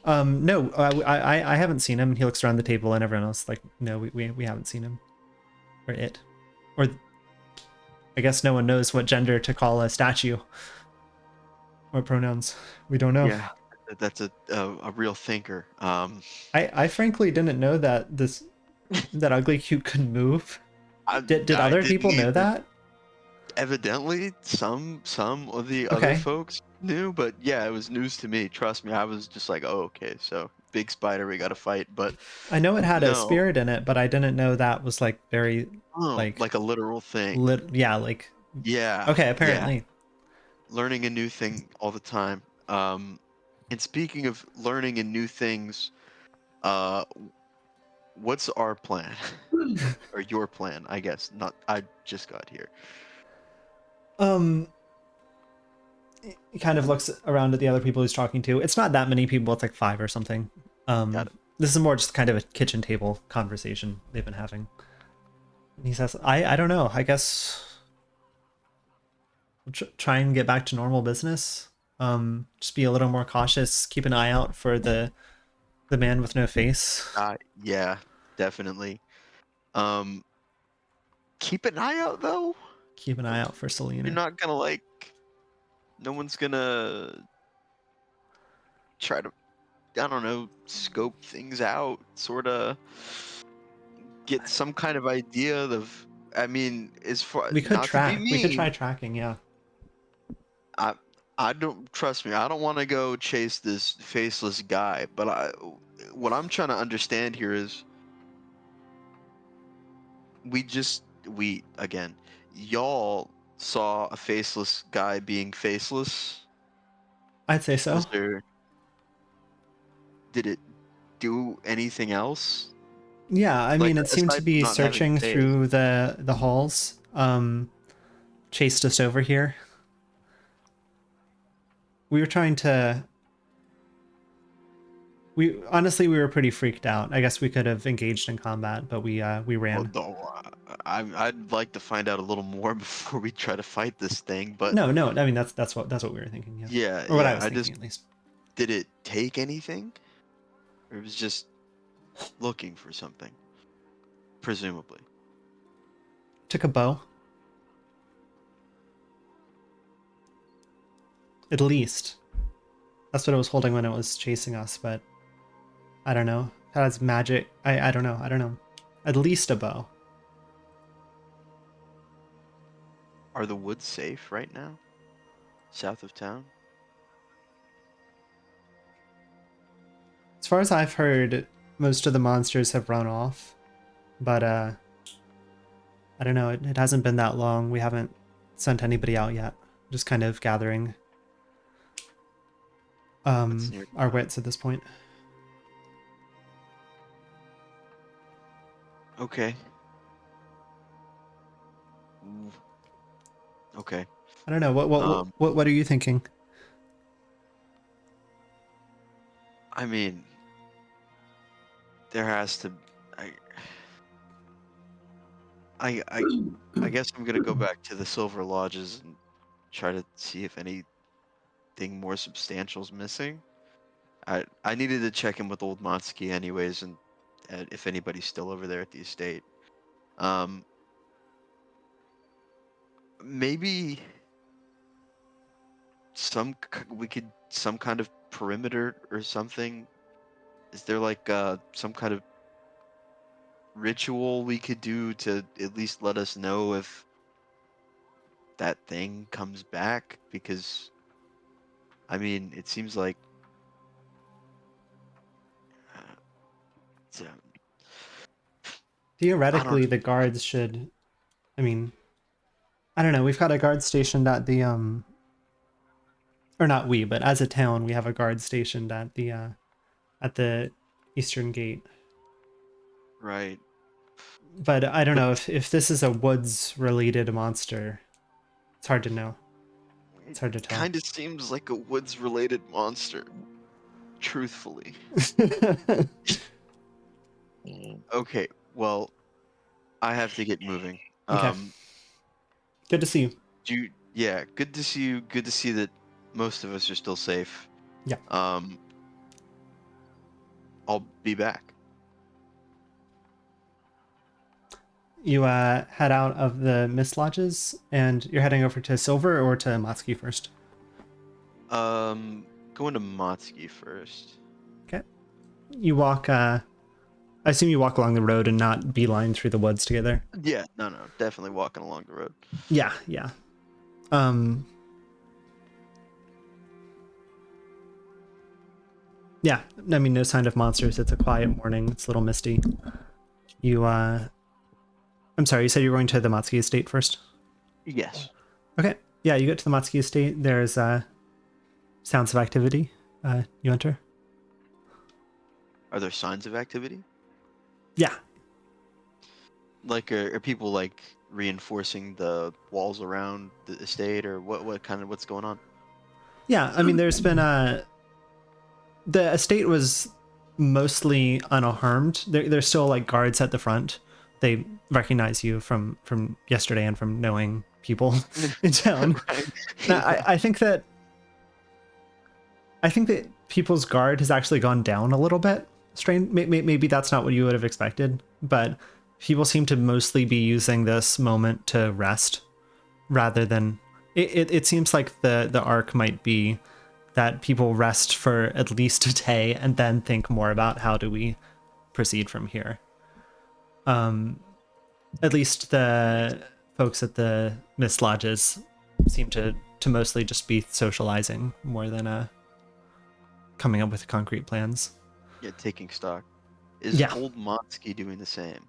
no, I haven't seen him." He looks around the table and everyone else like, "No, we haven't seen him, or it, or I guess no one knows what gender to call a statue or pronouns. We don't know." Yeah. That's a real thinker. I frankly didn't know that that Ugly Cute could move. Did I other didn't people know either. that? Evidently, some of the Okay. other folks knew, but yeah, it was news to me. Trust me, I was just like, "Oh, okay, so big spider, we got to fight." But I know it had a no, spirit in it, but I didn't know that was like very like a literal thing. yeah, like Yeah, okay, yeah. apparently. Learning a new thing all the time. And speaking of learning and new things, uh, what's our plan or your plan? I guess not. I just got here. He kind of looks around at the other people he's talking to. It's not that many people, it's like 5 or something. Got it. This is more just kind of a kitchen table conversation they've been having. And he says, I don't know, I guess we'll try and get back to normal business. Just be a little more cautious, keep an eye out for the man with no face. Yeah, definitely. Keep an eye out though. Keep an eye out for Selena. You're not gonna no one's gonna try to, I don't know, scope things out, sort of get some kind of idea of. I mean, as far We could not track. to be We could mean, try tracking, yeah. I don't trust me. I don't want to go chase this faceless guy. But what I'm trying to understand here is, we again, y'all saw a faceless guy being faceless. I'd say so. Did it do anything else? Yeah, I mean, it seemed aside to from be not having searching face. through the halls. Chased us over here. We were trying to. We were pretty freaked out. I guess we could have engaged in combat, but we ran. Well, no, I'd like to find out a little more before we try to fight this thing. But No, I mean that's what we were thinking. Yeah, yeah, or what I yeah. was thinking at least. Did it take anything, or it was just looking for something? Presumably. Took a bow. At least. That's what it was holding when it was chasing us, but I don't know. It has magic. I don't know. At least a bow. Are the woods safe right now? South of town? As far as I've heard, most of the monsters have run off. But I don't know, it hasn't been that long. We haven't sent anybody out yet. Just kind of gathering our wits at this point. Okay. Ooh. Okay. I don't know. What are you thinking? I mean, there has to. I, I, I guess I'm gonna go back to the Silver Lodges and try to see if anything more substantial is missing. I needed to check in with old Motsky anyways, and if anybody's still over there at the estate. Um, maybe we could some kind of perimeter or something. Is there like some kind of ritual we could do to at least let us know if that thing comes back? Because I mean, it seems like uh, Theoretically, the guards should. I mean, I don't know. We've got a guard stationed at the or not we, but as a town, we have a guard stationed at the eastern gate. right. But I don't know if this is a woods related monster. It's hard to know. It's hard to tell. Kind of seems like a woods related monster. Truthfully. Okay, well, I have to get moving. Okay. Good to see you. Yeah, good to see you. Good to see that most of us are still safe. Yeah. I'll be back. You head out of the mist lodges, and you're heading over to Silver or to Motsky first? Going to Motsky first. Okay. You walk. I assume you walk along the road and not beeline through the woods together. Yeah, no, definitely walking along the road. Yeah. Yeah, I mean, no sign of monsters. It's a quiet morning. It's a little misty. I'm sorry, you said you were going to the Motsky estate first? Yes. Okay. Yeah, you get to the Motsky estate. There's sounds of activity. You enter. Are there signs of activity? Yeah. Like, are people like reinforcing the walls around the estate, or what's going on? Yeah, I mean, there's been the estate was mostly unharmed. There's still like guards at the front. They recognize you from yesterday and from knowing people in town. Right. Now, I think that people's guard has actually gone down a little bit. Strange. Maybe that's not what you would have expected, but people seem to mostly be using this moment to rest rather than it seems like the arc might be that people rest for at least a day and then think more about how do we proceed from here. At least the folks at the mist lodges seem to mostly just be socializing more than coming up with concrete plans. Yeah, taking stock. Is Yeah. old Motsky doing the same?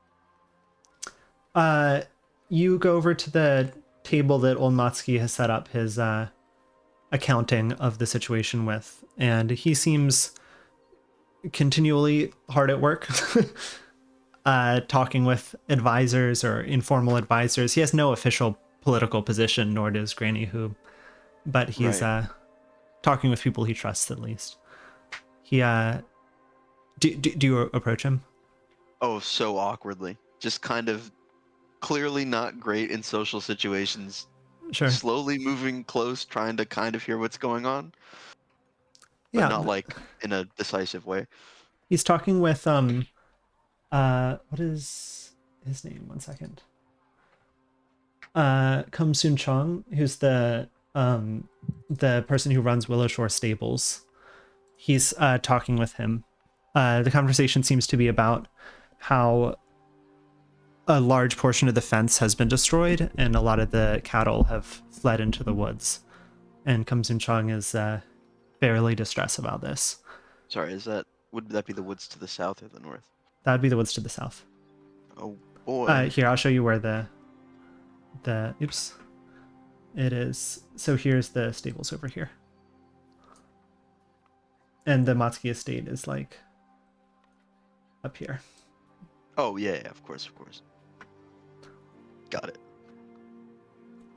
You go over to the table that old Motsky has set up his accounting of the situation with, and he seems continually hard at work. Talking with advisors or informal advisors. He has no official political position, nor does Granny Who, but he's Right. Talking with people he trusts at least. He do you approach him? Oh, so awkwardly. Just kind of clearly not great in social situations. Sure. Slowly moving close, trying to kind of hear what's going on, but Yeah. not like in a decisive way. He's talking with what is his name? One second. Kum Soon Chong, who's the person who runs Willowshore Stables. He's talking with him. The conversation seems to be about how a large portion of the fence has been destroyed and a lot of the cattle have fled into the woods. And Kum Soon Chong is fairly distressed about this. Sorry, would that be the woods to the south or the north? That would be the woods to the south. Oh boy. Here, I'll show you where the oops. It is. So here's the stables over here. And the Matsuki estate is like up here. Oh yeah, yeah, of course, of course. Got it.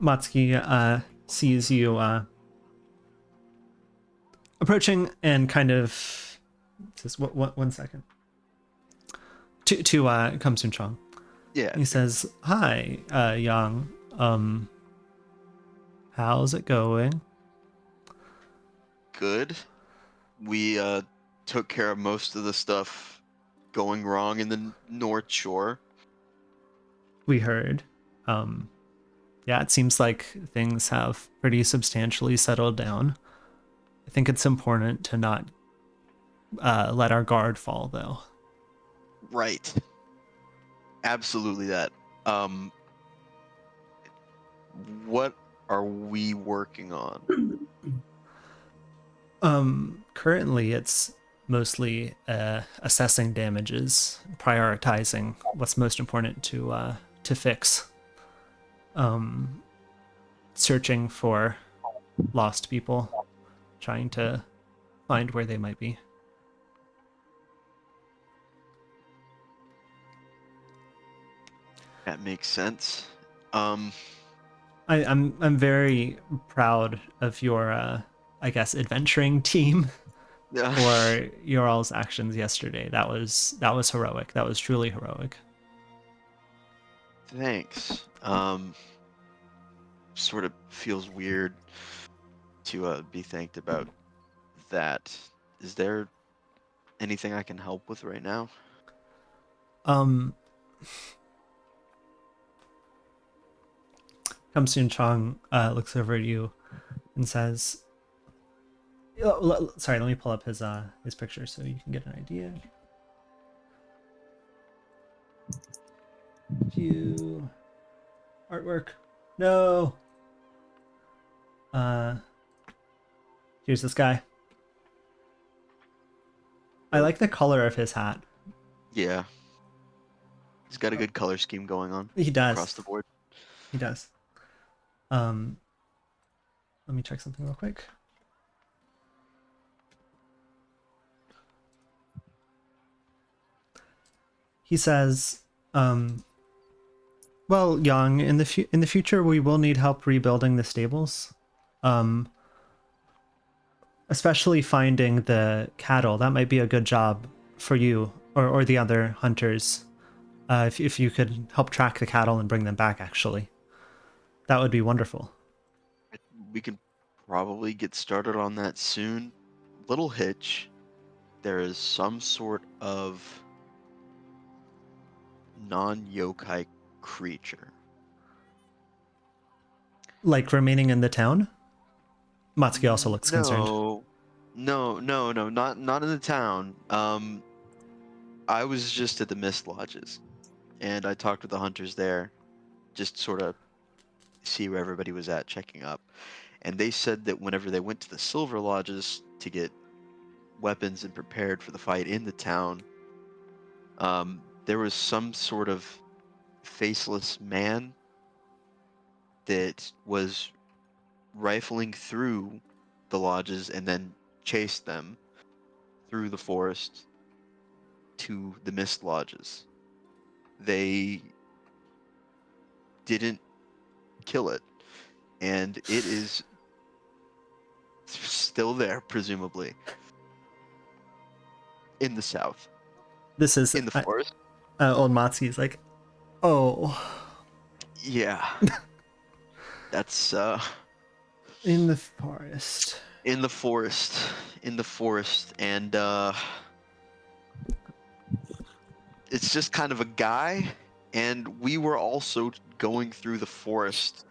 Matsuki sees you approaching and kind of says, one second. To Kamsun Chong. Yeah. He says, "Hi, Yang. How's it going?" Good. We took care of most of the stuff going wrong in the North Shore. We heard. Yeah, it seems like things have pretty substantially settled down. I think it's important to not let our guard fall, though. Right. Absolutely that. What are we working on? Currently it's mostly assessing damages, prioritizing what's most important to fix. Searching for lost people, trying to find where they might be. That makes sense. I'm very proud of your I guess adventuring team for your all's actions yesterday. That was heroic. That was truly heroic. Thanks. Sort of feels weird to be thanked about that. Is there anything I can help with right now? Kamsun Chong looks over at you and says, sorry, let me pull up his picture so you can get an idea. View artwork. No. Here's this guy. I like the color of his hat. Yeah. He's got a good color scheme going on. He does. Across the board. He does. Let me check something real quick. He says, well, Yang, in the future we will need help rebuilding the stables. Especially finding the cattle. That might be a good job for you or the other hunters. If you could help track the cattle and bring them back, actually. That would be wonderful. We can probably get started on that soon. Little hitch. There is some sort of non-yokai creature. Like remaining in the town? Matsuki also looks concerned. No, not in the town. I was just at the Mist Lodges, and I talked with the hunters there, just sort of see where everybody was at, checking up. And they said that whenever they went to the Silver Lodges to get weapons and prepared for the fight in the town, there was some sort of faceless man that was rifling through the lodges and then chased them through the forest to the Mist Lodges. They didn't kill it, and it is still there, presumably, in the south. This is In the forest? old Matsuki's like, oh. Yeah. That's in the forest. In the forest, and it's just kind of a guy, and we were also going through the forest,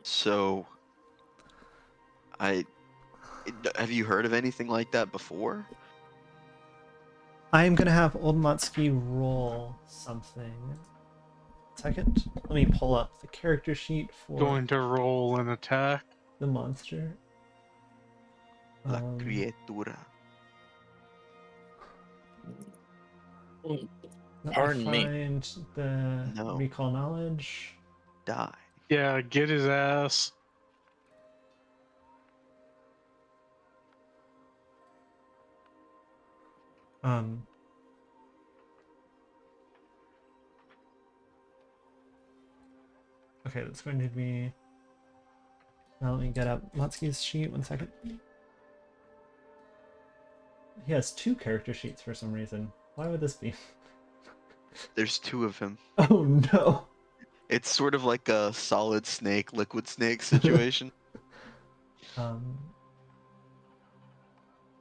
so have you heard of anything like that before? I'm gonna have old Matsuki roll something. Second, let me pull up the character sheet for Going to roll an attack. the monster. La criatura. Pardon me. Find the No. recall knowledge. Die. Yeah, get his ass. Um. Okay, that's going to be. Now let me get up Matsky's sheet. 1 second. He has 2 character sheets for some reason. Why would this be? There's 2 of him. Oh no. It's sort of like a solid snake, liquid snake situation. Um.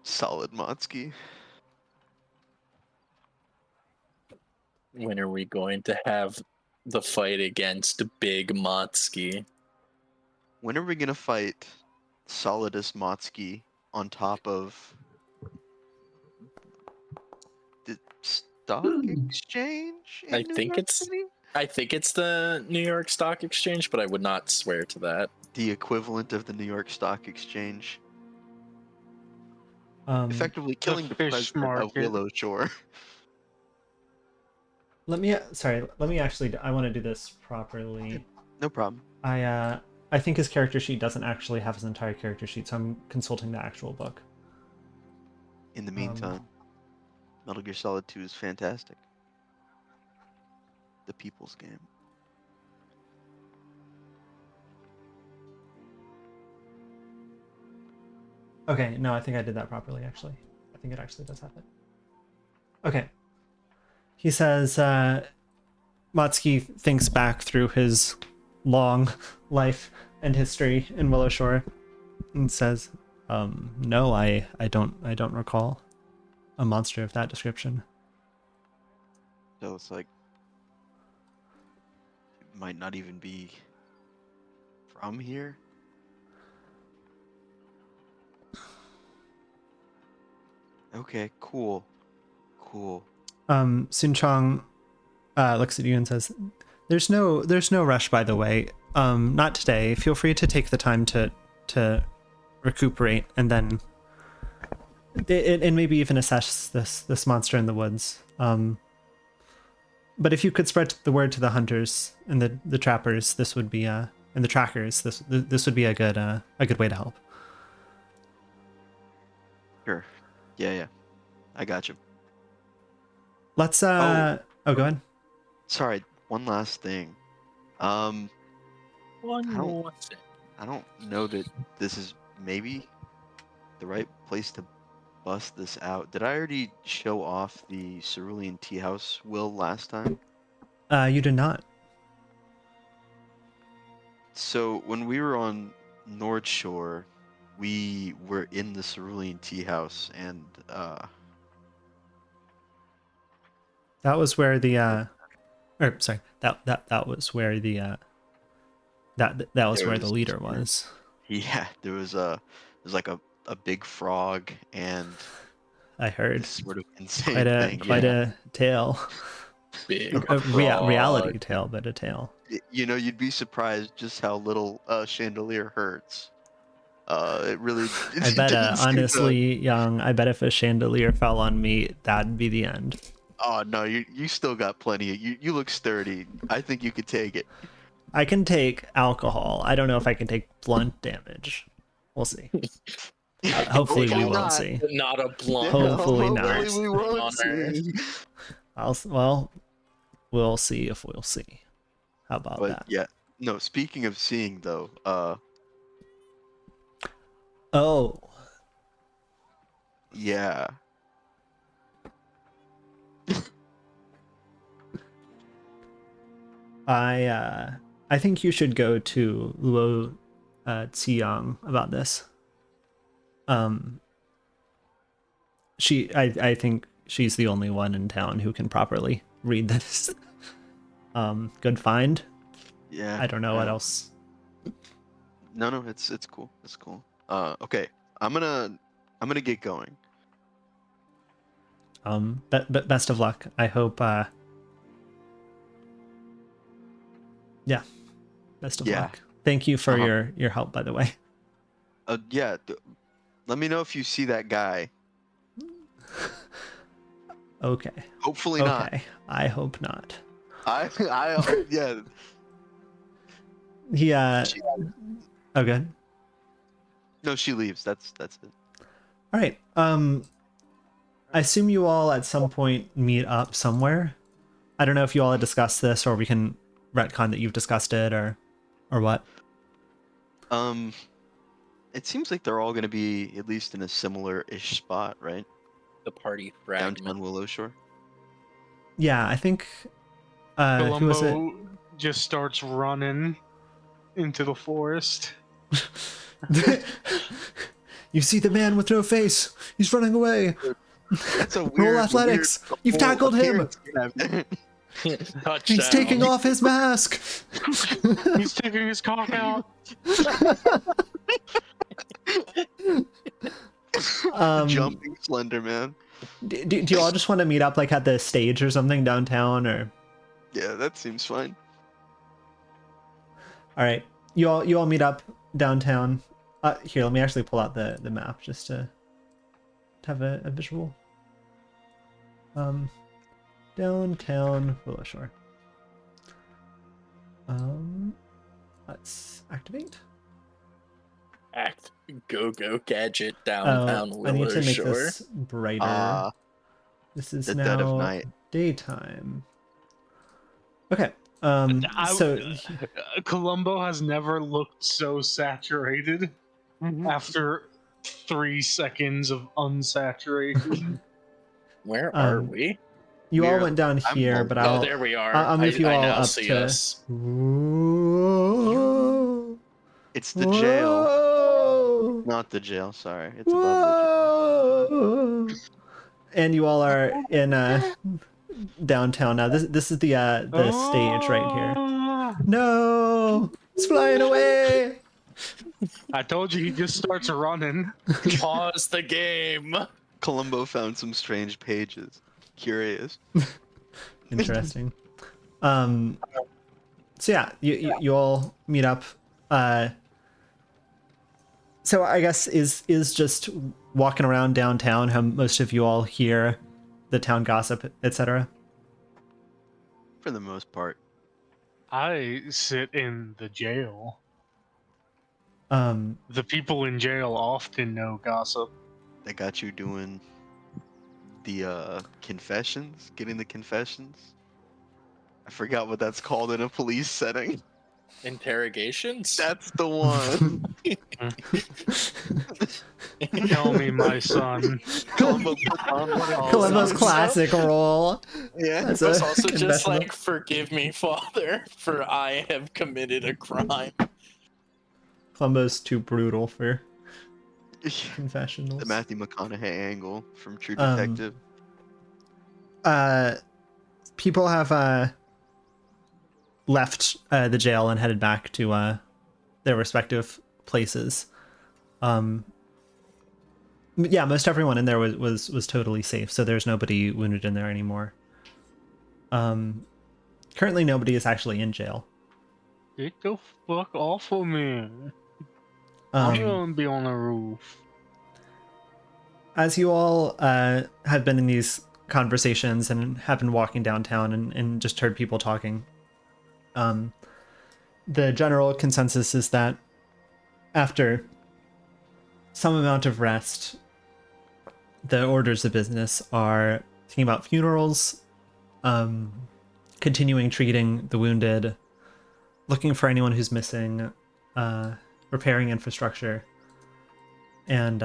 Solid Motsky. When are we going to have the fight against Big Motsky? When are we gonna fight Solidus Motsky on top of the stock exchange in I New think York it's City? I think it's the New York Stock Exchange, but I would not swear to that. The equivalent of the New York Stock Exchange. Um. Effectively killing the fish president of market. Willowshore. Let me. Sorry. Let me actually. I want to do this properly. No problem. I think his character sheet doesn't actually have his entire character sheet, so I'm consulting the actual book. In the meantime, Metal Gear Solid 2 is fantastic. The people's game. Okay, no, I think I did that properly, actually. I think it actually does have it. Okay. He says, Motsky thinks back through his long life and history in Willowshore and says, no, I don't recall a monster of that description. So it's like it might not even be from here. Okay, cool. Cool. Sun Chong looks at you and says, there's no rush, by the way. Not today. Feel free to take the time to recuperate and then and maybe even assess this monster in the woods. But if you could spread the word to the hunters and the trappers, this would be and the trackers, this would be a good way to help. Sure. Yeah. I got you. Let's oh, go ahead. Sorry, one last thing. One I don't- more thing. I don't know that this is maybe the right place to bust this out. Did I already show off the Cerulean Tea House will last time? You did not. So when we were on Nord Shore, we were in the Cerulean Tea House, and That was where the or sorry, that was where the that was where the leader was. Yeah, there was like a big frog and I heard this sort of insane thing. quite a tale. Big A reality frog. tale, but a tale. You know, you'd be surprised just how little chandelier hurts. It really. I bet, honestly, Young, I bet if a chandelier fell on me, that'd be the end. Oh no, you still got plenty. You look sturdy. I think you could take it. I can take alcohol. I don't know if I can take blunt damage. We'll see. Hopefully we won't see. Not a blunt. Hopefully not. Hopefully we won't Honor. see. Well, we'll see if we'll see. How about But that? yeah, no. Speaking of seeing though, Oh, yeah. I think you should go to Luo Xiang about this. I think she's the only one in town who can properly read this. Good find. Yeah. I don't know what else. No, it's cool. It's cool. Okay. I'm gonna get going. Best of luck. I hope. Yeah. Best of luck. Thank you for your help, by the way. Yeah. Let me know if you see that guy. Okay. Hopefully not. Okay. I hope not. I yeah. He oh, good. No, she leaves. That's it. All right. I assume you all at some point meet up somewhere. I don't know if you all had discussed this, or we can retcon that you've discussed it, or what. It seems like they're all going to be at least in a similar-ish spot, right? The party fragment. Downtown Willowshore. Yeah, I think. Who was it? Columbo just starts running into the forest. You see the man with no face. He's running away. That's a weird. Roll athletics. You've weird tackled him. appearance. He's taking off his mask. He's taking his cock out. Jumping Slender Man. Do you all just want to meet up like at the stage or something downtown, or? Yeah, that seems fine. All right, you all meet up downtown. Here, let me actually pull out the map just to have a visual. Downtown Willowshore. Let's activate. Go gadget downtown I need to make Willowshore. this brighter. This is the now dead of night. daytime. Okay. Columbo has never looked so saturated after 3 seconds of unsaturation. Where are we? You all We're- went down I'm here, going- but Oh, there we are. I'll move you I all now up see to. us. Whoa. It's the jail. Whoa. Not the jail, sorry. It's above the jail. Whoa. And you all are in downtown now. This is the stage right here. No, it's flying away. I told you he just starts running. Pause the game. Columbo found some strange pages. Curious. Interesting. So yeah, you all meet up. So I guess is just walking around downtown how most of you all hear the town gossip, etc. For the most part. I sit in the jail. Um, The people in jail often know gossip. They got you doing the confessions? Getting the confessions? I forgot what that's called in a police setting. Interrogations? That's the one. Tell me, my son. Columbo puts on one of those. Columbo's so- classic role. Yeah. That's It was a also just investment. like, forgive me, Father, for I have committed a crime. Columbo's too brutal for confessionals. The Matthew McConaughey angle from True Um, Detective. People have left the jail and headed back to their respective places. Yeah, most everyone in there was totally safe, so there's nobody wounded in there anymore. Currently nobody is actually in jail. Get the fuck off of me. I'm Um, gonna be on the roof. as you all have been in these conversations and have been walking downtown and just heard people talking, the general consensus is that after some amount of rest, the orders of business are thinking about funerals, continuing treating the wounded, looking for anyone who's missing, repairing infrastructure, and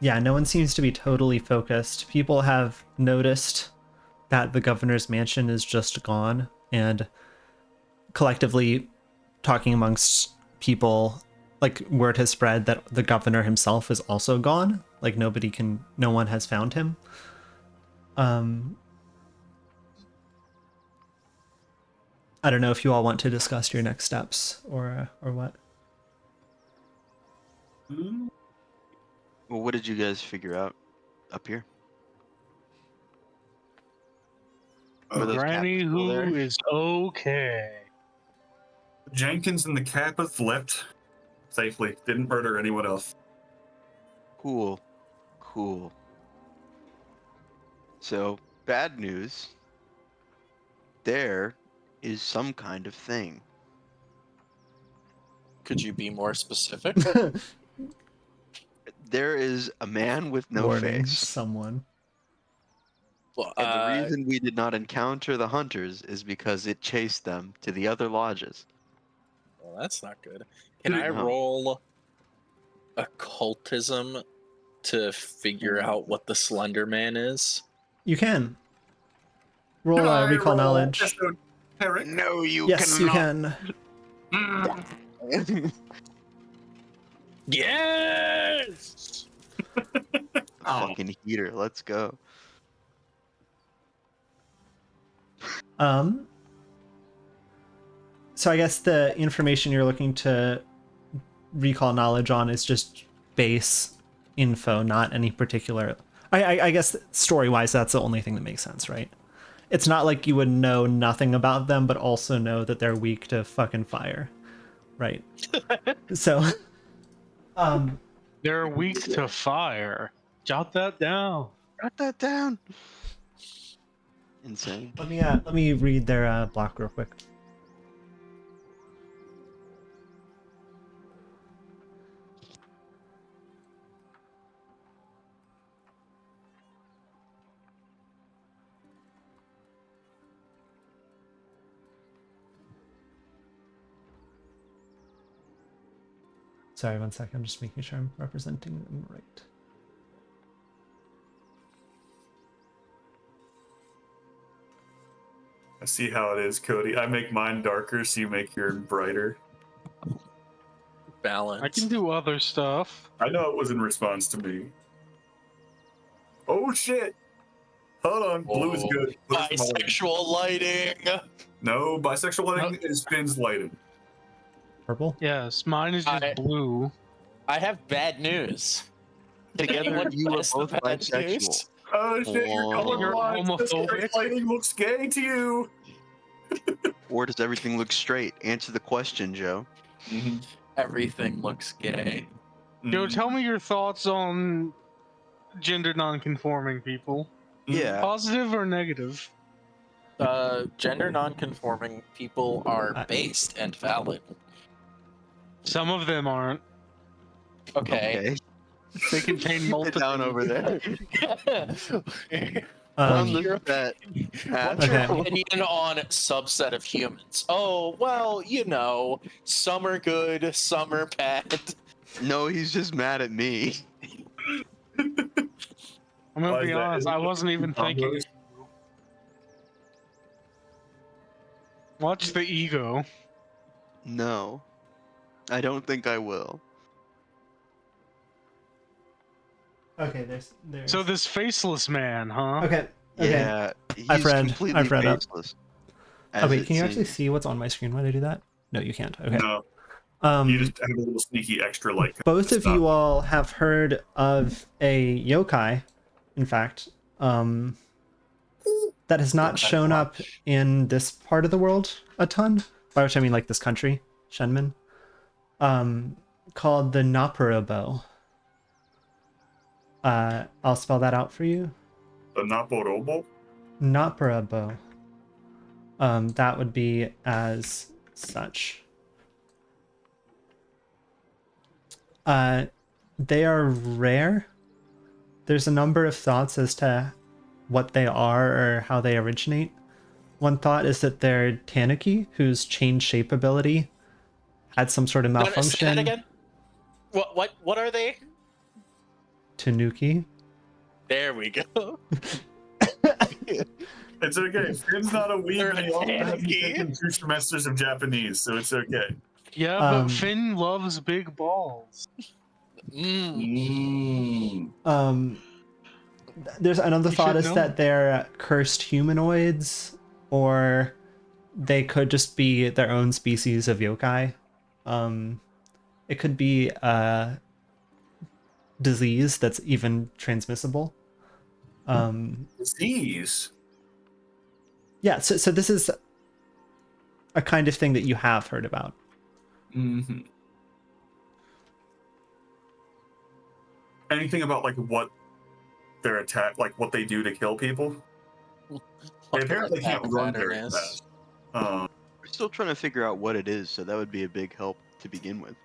yeah, no one seems to be totally focused. People have noticed that the governor's mansion is just gone, and collectively talking amongst people, like, word has spread that the governor himself is also gone. Like, no one has found him. I don't know if you all want to discuss your next steps or what. Well, what did you guys figure out up here? Were those Granny captains still who there? is okay. Jenkins and the Kappas left safely. Didn't murder anyone else. Cool. Cool. So, bad news. There is some kind of thing. Could you be more specific? there is a man with no Warning face. someone. Well, And the reason we did not encounter the hunters is because it chased them to the other lodges. well, that's not good. Can I No. roll occultism to figure out what the Slender Man is? You can roll Can I recall roll knowledge. esoteric? No, you Yes, you can. Yes. Fucking heater, let's go. So I guess the information you're looking to recall knowledge on is just base info, not any particular. I guess story-wise, that's the only thing that makes sense, right? It's not like you would know nothing about them, but also know that they're weak to fucking fire, right? So, They're weak to fire. Jot that down. Write that down. Insane. let me read their block real quick. Sorry, one second. I'm just making sure I'm representing them right. I see how it is, Cody. I make mine darker, so you make yours brighter. Balance. I can do other stuff. I know it was in response to me. Oh shit! Hold on, blue is good. Blue is lighting. Bisexual lighting. No, bisexual lighting is Finn's lighting. Purple? Yes, mine is just blue. I have bad news. Together, you are guess the both bad bisexual. news? Oh shit, you're Whoa. You're colorblind. This homophobic? lighting looks gay to you. Or does everything look straight? Answer the question, Joe. Everything looks gay. Joe, tell me your thoughts on gender non-conforming people. Yeah. Positive or negative? Gender non-conforming people are based and valid. Some of them aren't. Okay. They contain Keep it multiple. down over there. Um, Your That What's your Okay. opinion on subset of humans? Oh, well, you know, some are good, some are bad. No, he's just mad at me. I'm gonna Why be is that? honest, Is it I wasn't even thinking. combos? Watch the ego. No. I don't think I will. Okay, there's. So this faceless man, huh? Okay. Yeah, he's I've read completely up. faceless. Oh as wait, it can you actually seems. see what's on my screen when I do that? No, you can't. Okay. No, you just have a little sneaky extra like. Both of stuff. you all have heard of a yokai, in fact, that has not shown up in this part of the world a ton, by which I mean like this country, Shenmin, called the Naparabo. I'll spell that out for you. The Naporobo. Naparabo. That would be as such. They are rare. There's a number of thoughts as to what they are or how they originate. One thought is that they're tanuki, whose change shape ability had some sort of Say that malfunction. again? What are they? Tanuki. There we go. It's okay. Finn's not a weeb, and he also hasn't Tanuki. taken 2 semesters of Japanese, so it's okay. Yeah, but Finn loves big balls. There's another You thought should is know. that they're cursed humanoids, or they could just be their own species of yokai. It could be a disease that's even transmissible. Disease. Yeah, so this is a kind of thing that you have heard about. Mm-hmm. Anything about like what their attack, like what they do to kill people? They apparently can't run very fast. We're still trying to figure out what it is, so that would be a big help to begin with.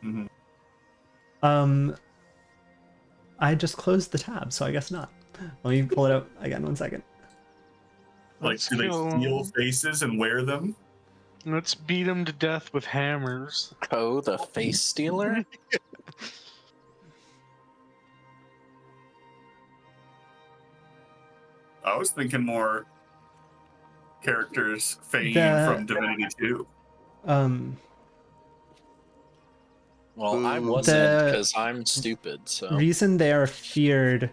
Mm-hmm. I just closed the tab, so I guess not. Let me pull it up again 1 second. Like, Let's do they kill steal 'em. faces and wear them? Let's beat him to death with hammers. Poe the face stealer? I was thinking more characters Fane The- from Divinity 2. Well, I Boo. wasn't because I'm stupid, so. Reason they are feared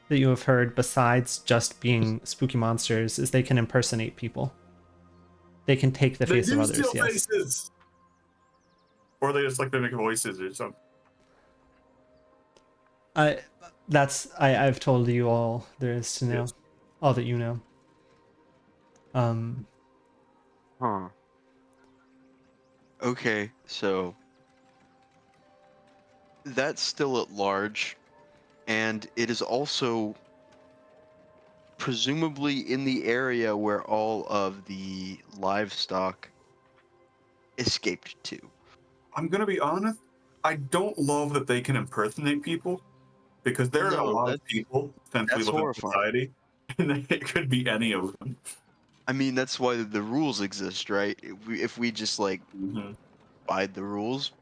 that you have heard, besides just being spooky monsters, is they can impersonate people. They can take the They face of do others, steal yes. faces! Or they just like mimic voices or something. I've told you all there is to know. Yes. All that you know. Huh. Okay, so that's still at large, and it is also presumably in the area where all of the livestock escaped to. I'm gonna be honest, I don't love that they can impersonate people, because there are a No, lot of that's- people since we that's live in horrifying. society, and it could be any of them. I mean, that's why the rules exist, right? If we just like Mm-hmm. abide the rules,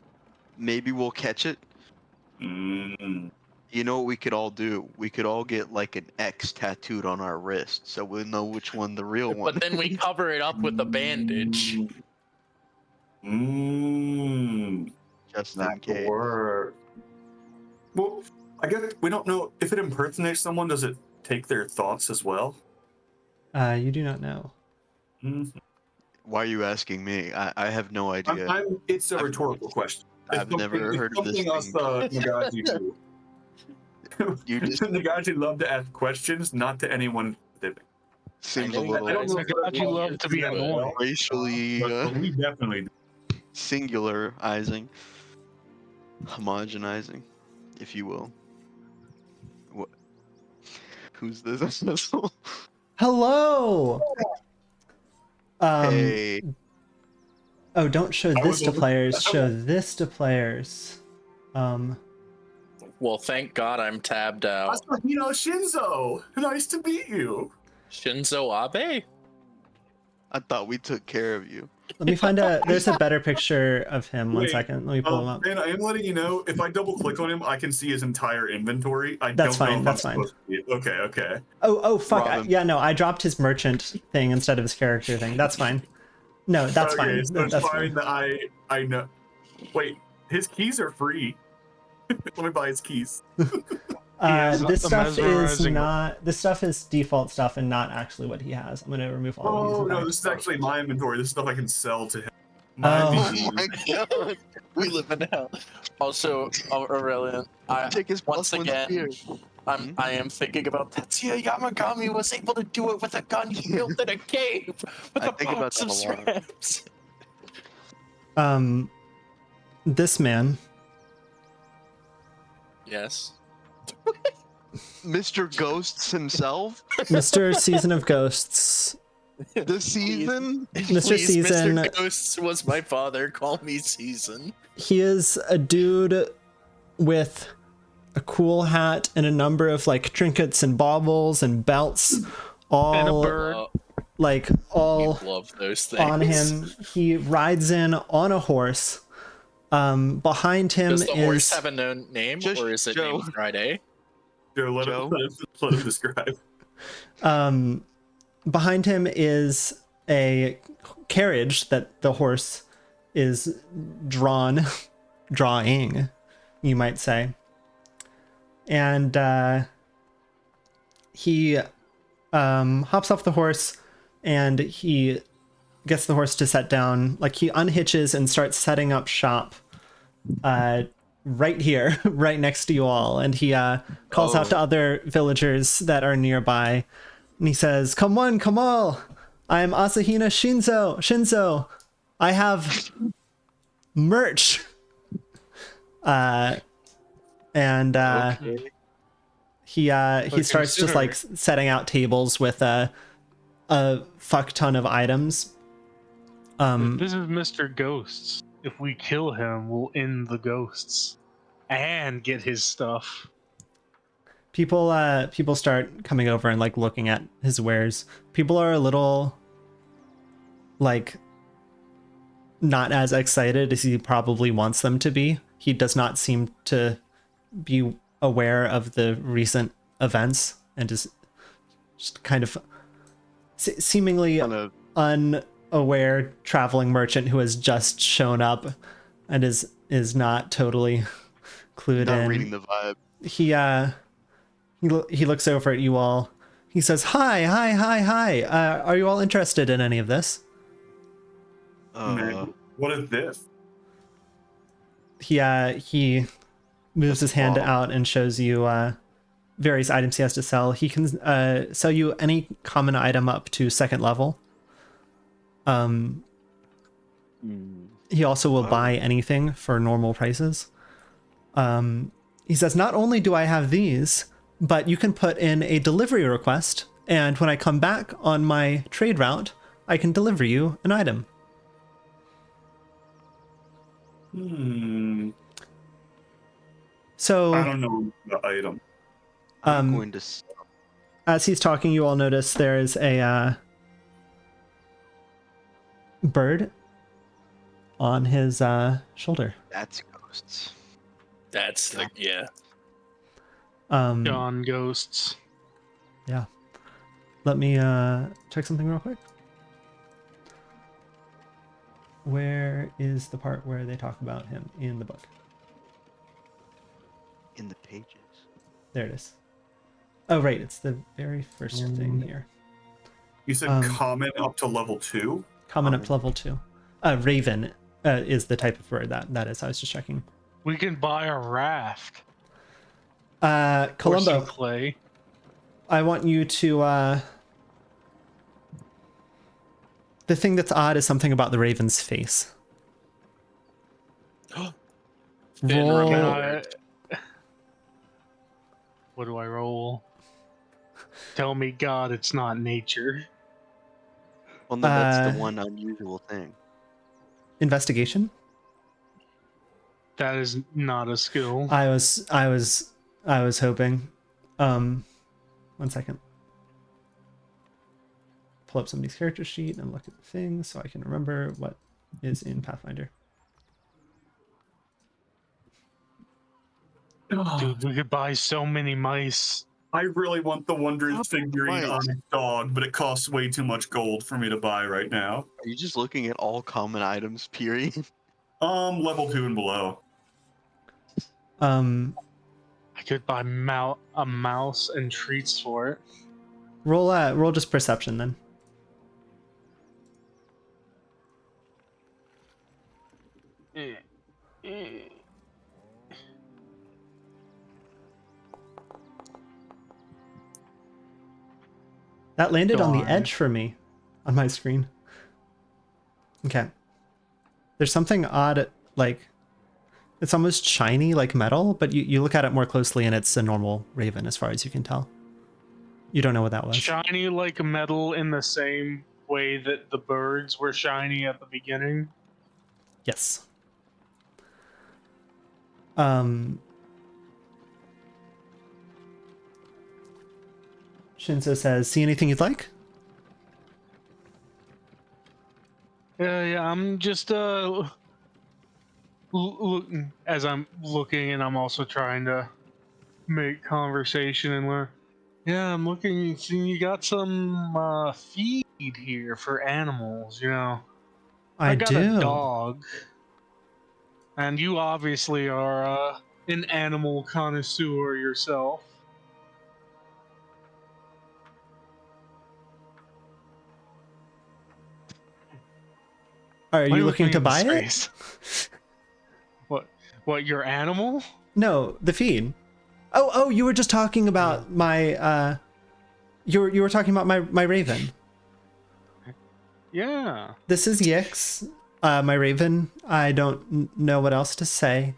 maybe we'll catch it. Mm. You know what we could all do? We could all get like an X tattooed on our wrist, so we'll know which one the real one. But then we cover it up with a bandage. Just in That could case. work. Well, I guess we don't know if it impersonates someone. Does it take their thoughts as well? You do not know. Mm-hmm. Why are you asking me? I have no idea. It's a I've- retaurical question. I've never heard of this something us thing. Nagaji do. You just Nagaji love to ask questions, not to anyone specific. seems a know you little I don't know if Nagaji everyone love is to be that annoying. well, racially but we definitely do. singularizing, homogenizing, if you will. What? Who's this? Hello! Hey, Oh, don't show I this was to over- players. Show this to players. Well, thank God I'm tabbed out. Shinzo, nice to meet you. Shinzo Abe? I thought we took care of you. Let me find there's a better picture of him. One Wait, second. Let me pull him up. And I am letting you know, if I double click on him, I can see his entire inventory. I That's don't know fine, if that's I'm fine. supposed to see it. Okay. Oh, fuck. Rob him. Yeah, no, I dropped his merchant thing instead of his character thing. That's fine. No, that's okay, fine. so it's That's fine that I know. Wait, his keys are free. Let me buy his keys. has This a stuff is mesmerizing- not. This stuff is default stuff and not actually what he has. I'm gonna remove all of these. Oh in no, fact. this is actually my inventory. This is stuff I can sell to him. Oh. Oh my god! We live in hell. Also, Aurelian, I Take his once plus one again, spear. I am thinking about Tetsuya Yamagami was able to do it with a gun he built in a cave with I a think about box of that a lot. straps. This man. Yes. Mr. Ghosts himself. Mr. Season of Ghosts. The season. Mr. Please, Season. Mr. Ghosts was my father. Call me Season. He is a dude with a cool hat and a number of like trinkets and baubles and belts, all And a bird. like You all love those things. on him. He rides in on a horse. Behind him Does the horse is have a known name, Just or is it Joe. named Friday? Joe, let him describe. behind him is a carriage that the horse is drawing, you might say. And he hops off the horse and he gets the horse to set down. Like he unhitches and starts setting up shop right here, right next to you all. And he calls out to other villagers that are nearby. And he says, "Come one, come all. I am Asahina Shinzo. I have merch." He starts just like setting out tables with a fuck ton of items. This is Mr. Ghosts. If we kill him, we'll end the ghosts and get his stuff. people start coming over and like looking at his wares. People are a little like not as excited as he probably wants them to be. He does not seem to be aware of the recent events and is just kind of seemingly unaware traveling merchant who has just shown up and is not totally clued Not in. reading the vibe. He looks over at you all. He says, hi. Are you all interested in any of this? Man, what is this? He moves his hand bomb. out and shows you various items he has to sell. He can sell you any common item up to 2nd level. He also will buy anything for normal prices. He says, not only do I have these, but you can put in a delivery request, and when I come back on my trade route, I can deliver you an item. So I don't know the item. I'm going to sell. as he's talking, you all notice there is a bird on his shoulder. That's ghosts. That's the yeah. Gone ghosts. Yeah. Let me check something real quick. Where is the part where they talk about him in the book? In the pages. There it is. Oh, right. It's the very first thing here. You said common up to level 2? Common up to level 2. Raven is the type of bird that is. I was just checking. We can buy a raft. Or Columbo, some clay. I want you to... the thing that's odd is something about the Raven's face. Been Roll... remembered. What do I roll? Tell me, God, it's not nature. Well, no, that's the one unusual thing. Investigation? That is not a skill. I was hoping. 1 second. Pull up somebody's character sheet and look at the things so I can remember what is in Pathfinder. Dude, we could buy so many mice. I really want the Wondrous figurine mice. on a dog, but it costs way too much gold for me to buy right now. Are you just looking at all common items, period? Level 2 and below. I could buy a mouse and treats for it. Roll just perception then. That landed on the edge for me on my screen. Okay. There's something odd, like it's almost shiny like metal, but you look at it more closely and it's a normal raven as far as you can tell. You don't know what that was. Shiny like metal in the same way that the birds were shiny at the beginning. Yes. Shinzo says, see anything you'd like? Yeah, I'm just looking as I'm looking, and I'm also trying to make conversation and learn. Yeah, I'm looking. See, you got some feed here for animals. You know, I got a dog, and you obviously are an animal connoisseur yourself. Are you looking to buy it? What, your animal? No, the feed. Oh, you were just talking about my you were talking about my raven. Yeah. This is Yix, my raven. I don't know what else to say.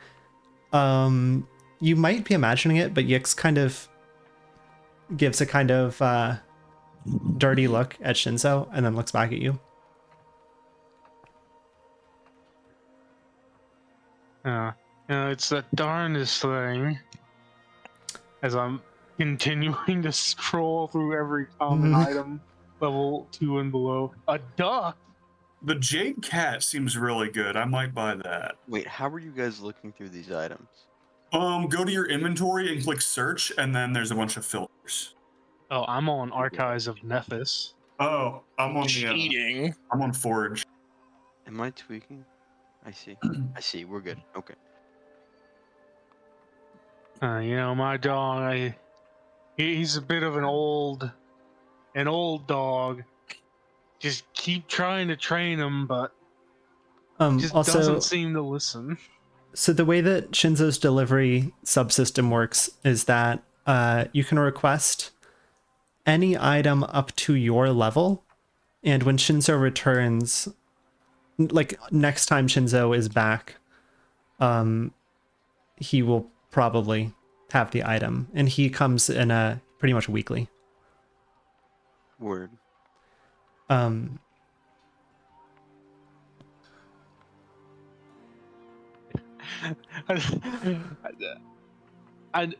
You might be imagining it, but Yix kind of gives a kind of dirty look at Shinzo and then looks back at you. It's the darndest thing. As I'm continuing to scroll through every common item, level 2 and below. A duck? The Jade Cat seems really good. I might buy that. Wait, how are you guys looking through these items? Go to your inventory and click search, and then there's a bunch of filters. Oh, I'm on Archives of Nephis. Oh, I'm on the Cheating. I'm on Forge. Am I tweaking? I see. I see. We're good. Okay. My dog, he's a bit of an old dog. Just keep trying to train him, but just Also, doesn't seem to listen. so the way that Shinzo's delivery subsystem works is that you can request any item up to your level, and when Shinzo returns, like next time Shinzo is back, he will probably have the item, and he comes in pretty much weekly. Word.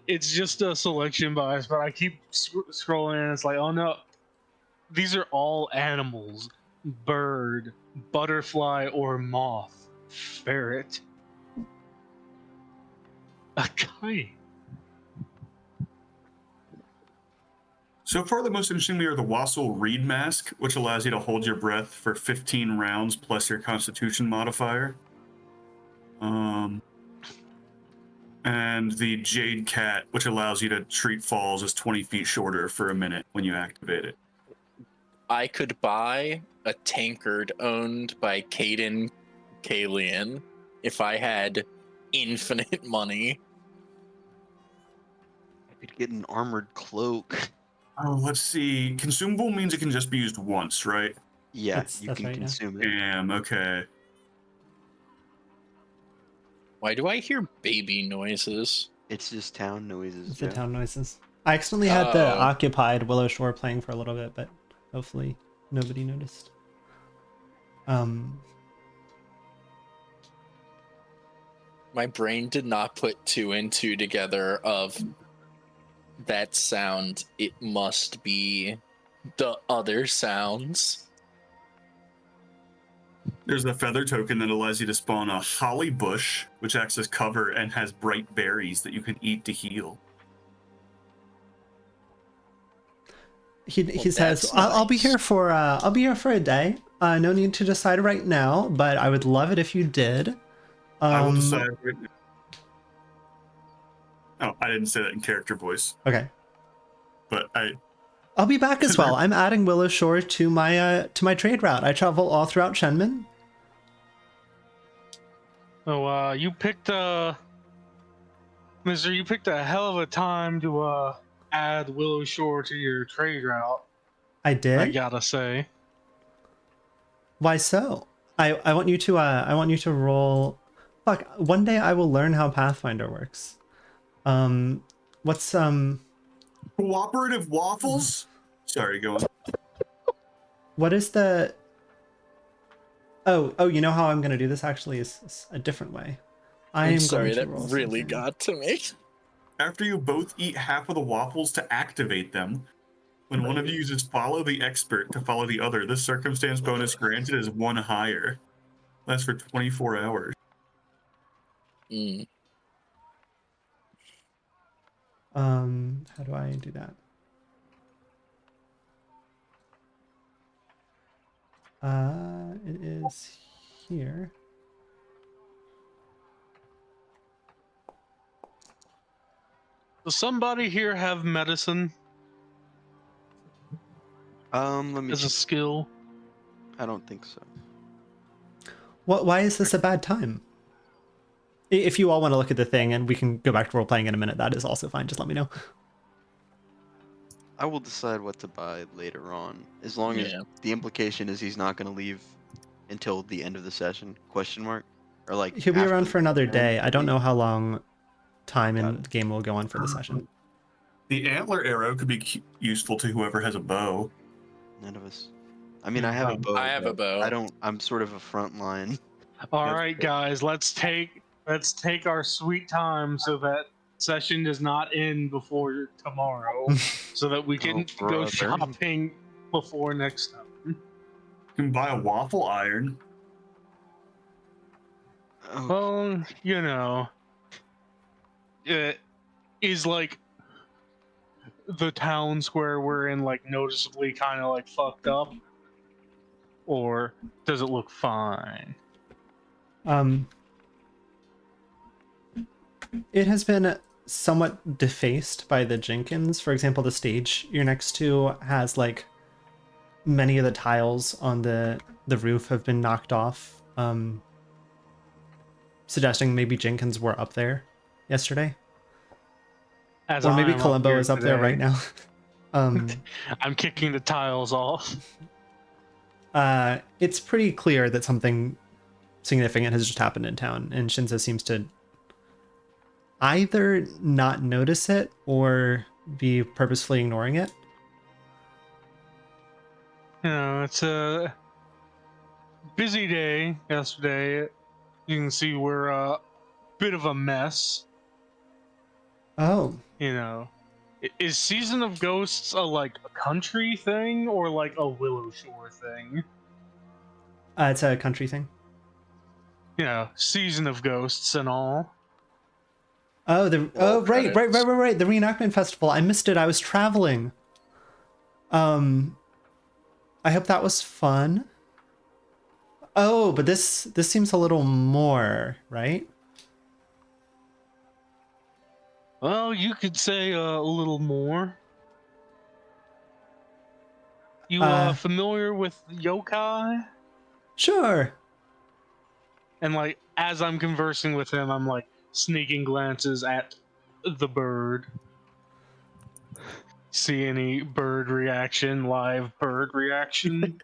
It's just a selection bias, but I keep scrolling and it's like, oh no, these are all animals: bird, butterfly, or moth, ferret, a kite. So far, the most interesting are the Wassail Reed Mask, which allows you to hold your breath for 15 rounds plus your Constitution modifier. And the Jade Cat, which allows you to treat falls as 20 feet shorter for a minute when you activate it. I could buy a tankard owned by Caden Kalian if I had infinite money. I could get an armored cloak. Oh, let's see. Consumable means it can just be used once, right? Yeah, That's you can right, yeah. consume it. Damn, okay. Why do I hear baby noises? It's just town noises. It's the Joe. town noises. I accidentally had the Oh. occupied Willowshore playing for a little bit, but hopefully nobody noticed. My brain did not put 2 and 2 together of that sound. It must be the other sounds. There's the feather token that allows you to spawn a holly bush, which acts as cover and has bright berries that you can eat to heal. He Well, says, that's I'll be nice. here for a day. No need to decide right now, but I would love it if you did. I will decide. Oh, I didn't say that in character voice, Okay. but I'll be back as well. I'm adding Willowshore to my trade route. I travel all throughout Shenmue. So, you picked Mister, you picked a hell of a time to add Willowshore to your trade route. I did. I gotta say. Why so? I want you to roll. Fuck. One day I will learn how Pathfinder works. What's cooperative waffles. Sorry, go on. what is the? Oh, you know how I'm gonna do this actually is a different way. I'm sorry, going to that roll really something. got to me. After you both eat half of the waffles to activate them, when one of you uses follow the expert to follow the other, this circumstance bonus granted is 1 higher. That's for 24 hours. Mm. How do I do that? It is here. Does somebody here have medicine Let me. as a skill? I don't think so. Why is this a bad time? If you all want to look at the thing, and we can go back to role playing in a minute, that is also fine. Just let me know. I will decide what to buy later on, as long as Yeah. the implication is he's not going to leave until the end of the session? Question mark? Or like He'll be after around the for another end, day. I don't maybe? know how long time Got in it. the game will go on for the session. The antler arrow could be useful to whoever has a bow. None of us. I mean, I have a bow. I have a but bow. I don't. I'm sort of a front line. All That's right, fair. guys, let's take our sweet time so that session does not end before tomorrow, so that we can go brother. shopping before next time. You can buy a waffle iron. Oh, Well, you know, is like the town square we're in like noticeably kind of like fucked up, or does it look fine? It has been somewhat defaced by the Jenkins. For example, the stage you're next to has like many of the tiles on the roof have been knocked off, suggesting maybe Jenkins were up there yesterday, As or maybe I'm Columbo here is up there today, right now. I'm kicking the tiles off. It's pretty clear that something significant has just happened in town, and Shinzo seems to either not notice it or be purposefully ignoring it. You know, it's a busy day yesterday. You can see we're a bit of a mess. Oh, You know, is Season of Ghosts like a country thing or like a Willowshore thing? it's a country thing. You know, Season of Ghosts and all. Oh, Roll right. The reenactment festival. I missed it. I was traveling. I hope that was fun. Oh, but this seems a little more, right? Well, you could say a little more. You familiar with yokai? Sure. And like as I'm conversing with him, I'm like sneaking glances at the bird. See any bird reaction, live bird reaction?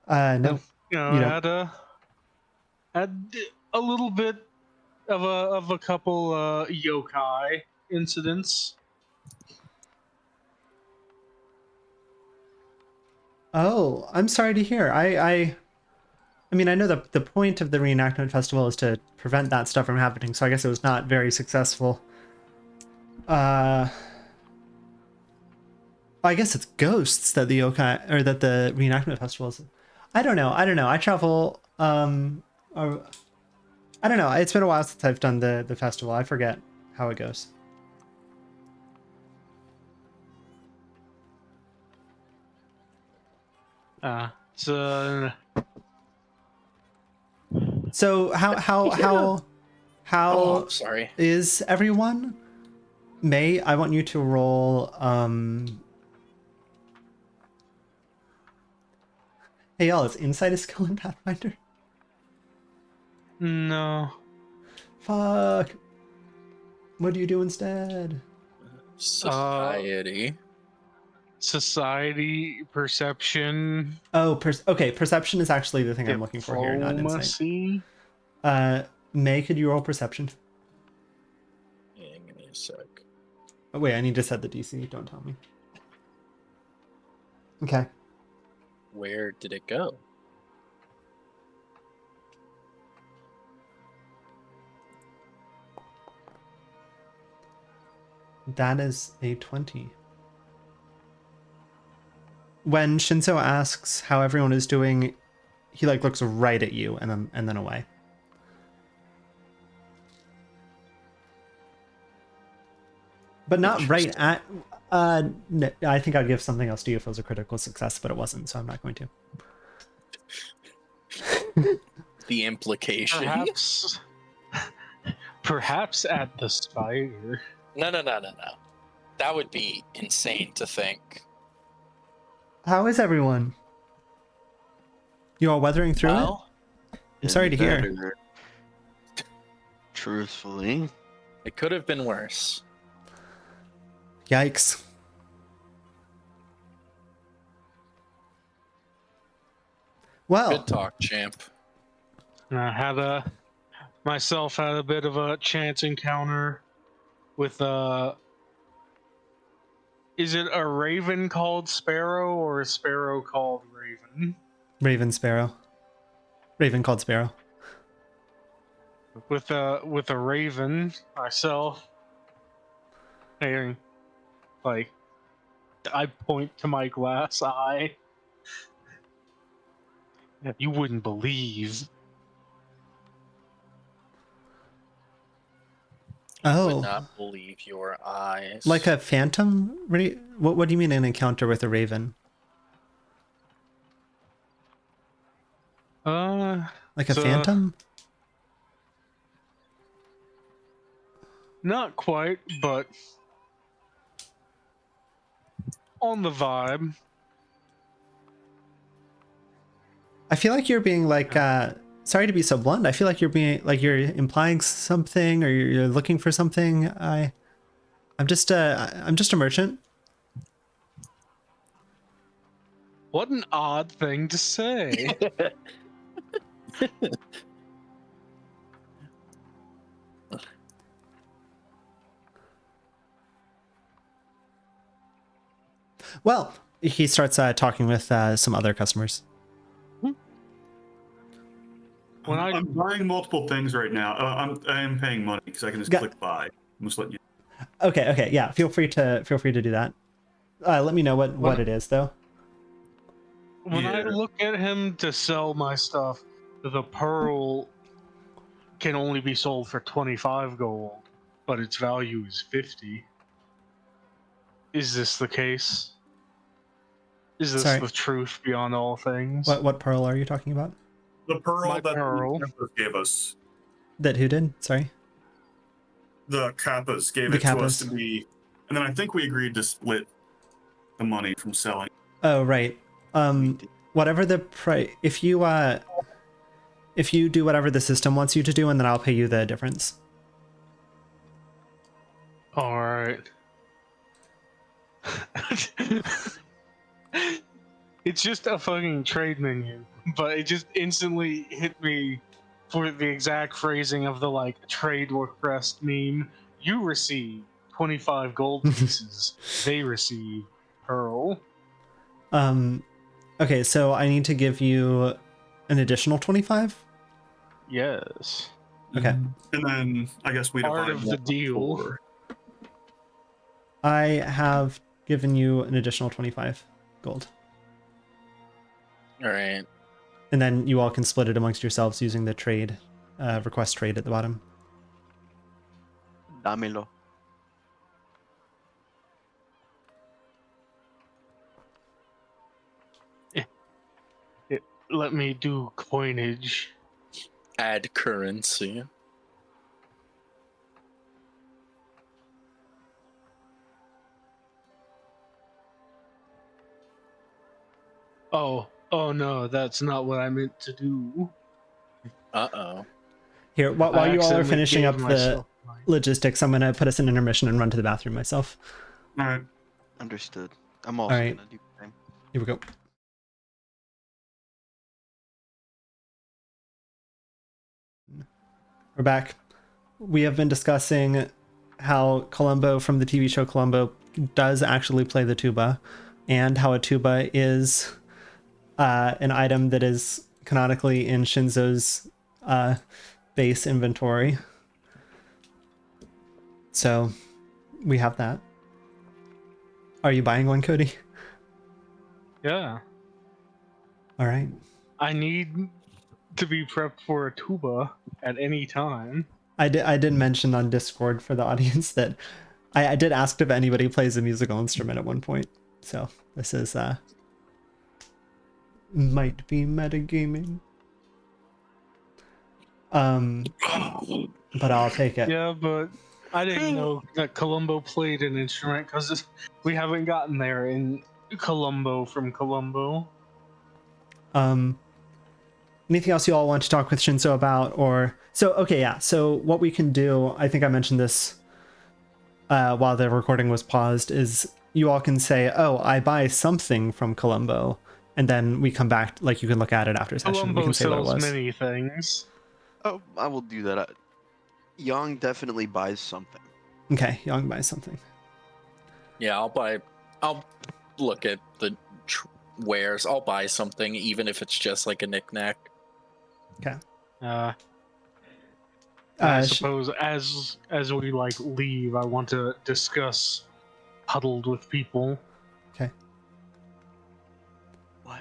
No. You know, You I don't. had a little bit of a couple yokai incidents. Oh, I'm sorry to hear. I mean, I know the point of the reenactment festival is to prevent that stuff from happening, so I guess it was not very successful. I guess it's ghosts that the yokai or that the reenactment festival is. I don't know. I travel. Or, I don't know. It's been a while since I've done the festival. I forget how it goes. So So how Oh, sorry. is everyone? May, I want you to roll. Hey y'all, is insight a skill in Pathfinder? no. Fuck. What do you do instead? Society. Society, perception, Oh, okay. Perception is actually the thing I'm looking for here, not insight. diplomacy. May, could you roll perception? Yeah, give me a sec. Oh, wait, I need to set the DC. Don't tell me. Okay. Where did it go? That is a 20. When Shinzo asks how everyone is doing, he like looks right at you and then away. But not right at. No, I think I'd give something else to you if it was a critical success, but it wasn't, so I'm not going to. The implication. Perhaps at the spider. No. That would be insane to think. How is everyone? You all weathering through it? I'm sorry to hear. better. Truthfully. It could have been worse. Yikes. Well, Good talk, champ. I had myself had a bit of a chance encounter with is it a raven called Sparrow or a sparrow called Raven? Raven Sparrow. Raven called Sparrow. with a raven myself. And like, I point to my glass eye. You wouldn't believe. I would Oh, not believe your eyes. like a phantom? What do you mean an encounter with a raven? Like a So, phantom? not quite, but on the vibe. I feel like you're being like, sorry to be so blunt. I feel like you're being like you're implying something or you're looking for something. I'm just a merchant. What an odd thing to say. Well, he starts talking with some other customers. When I'm buying multiple things right now. I am paying money because I can just click buy. I'm just letting you. Okay, yeah. Feel free to do that. Let me know what it is though. When I look at him to sell my stuff, the pearl can only be sold for 25 gold, but its value is 50. Is this the case? Is this Sorry. the truth beyond all things? What pearl are you talking about? The pearl My that pearl. the Kappas gave us. That who did? Sorry. The Kappas gave The it to us Kappas. to be, and then I think we agreed to split the money from selling. Oh right. Whatever the price. If you do whatever the system wants you to do, and then I'll pay you the difference. All right. It's just a fucking trade menu, but it just instantly hit me for the exact phrasing of the like trade request meme. You receive 25 gold pieces. They receive pearl. Okay, so I need to give you an additional 25. Yes. Okay. And then I guess we Part divide of the deal. 4. I have given you an additional 25 gold. All right. And then you all can split it amongst yourselves using the trade request trade at the bottom. Dámelo. Let me do coinage. Add currency. Oh no, that's not what I meant to do. Uh-oh. Here, while I you all are accidentally finishing gave up the myself mine. logistics, I'm going to put us in intermission and run to the bathroom myself. All right. Understood. I'm also right. gonna do the same. Here we go. We're back. We have been discussing how Columbo from the TV show Columbo does actually play the tuba, and how a tuba is an item that is canonically in Shinzo's base inventory. So we have that. Are you buying one, Cody? Yeah. All right. I need to be prepped for a tuba at any time. I did mention on Discord for the audience that I did ask if anybody plays a musical instrument at one point. So this is might be metagaming. But I'll take it. Yeah, but I didn't know that Columbo played an instrument because we haven't gotten there in Columbo from Columbo. Anything else you all want to talk with Shinzo about? Or so okay, yeah. So what we can do, I think I mentioned this while the recording was paused, is you all can say, "Oh, I buy something from Columbo," and then we come back. Like you can look at it after session. Columbo We can say what it sells was. many things. Oh, I will do that. Young definitely buys something. Okay, Young buys something. Yeah, I'll look at the wares. I'll buy something, even if it's just like a knickknack. Okay. I Uh, suppose as we like leave, I want to discuss huddled with people. Okay. What?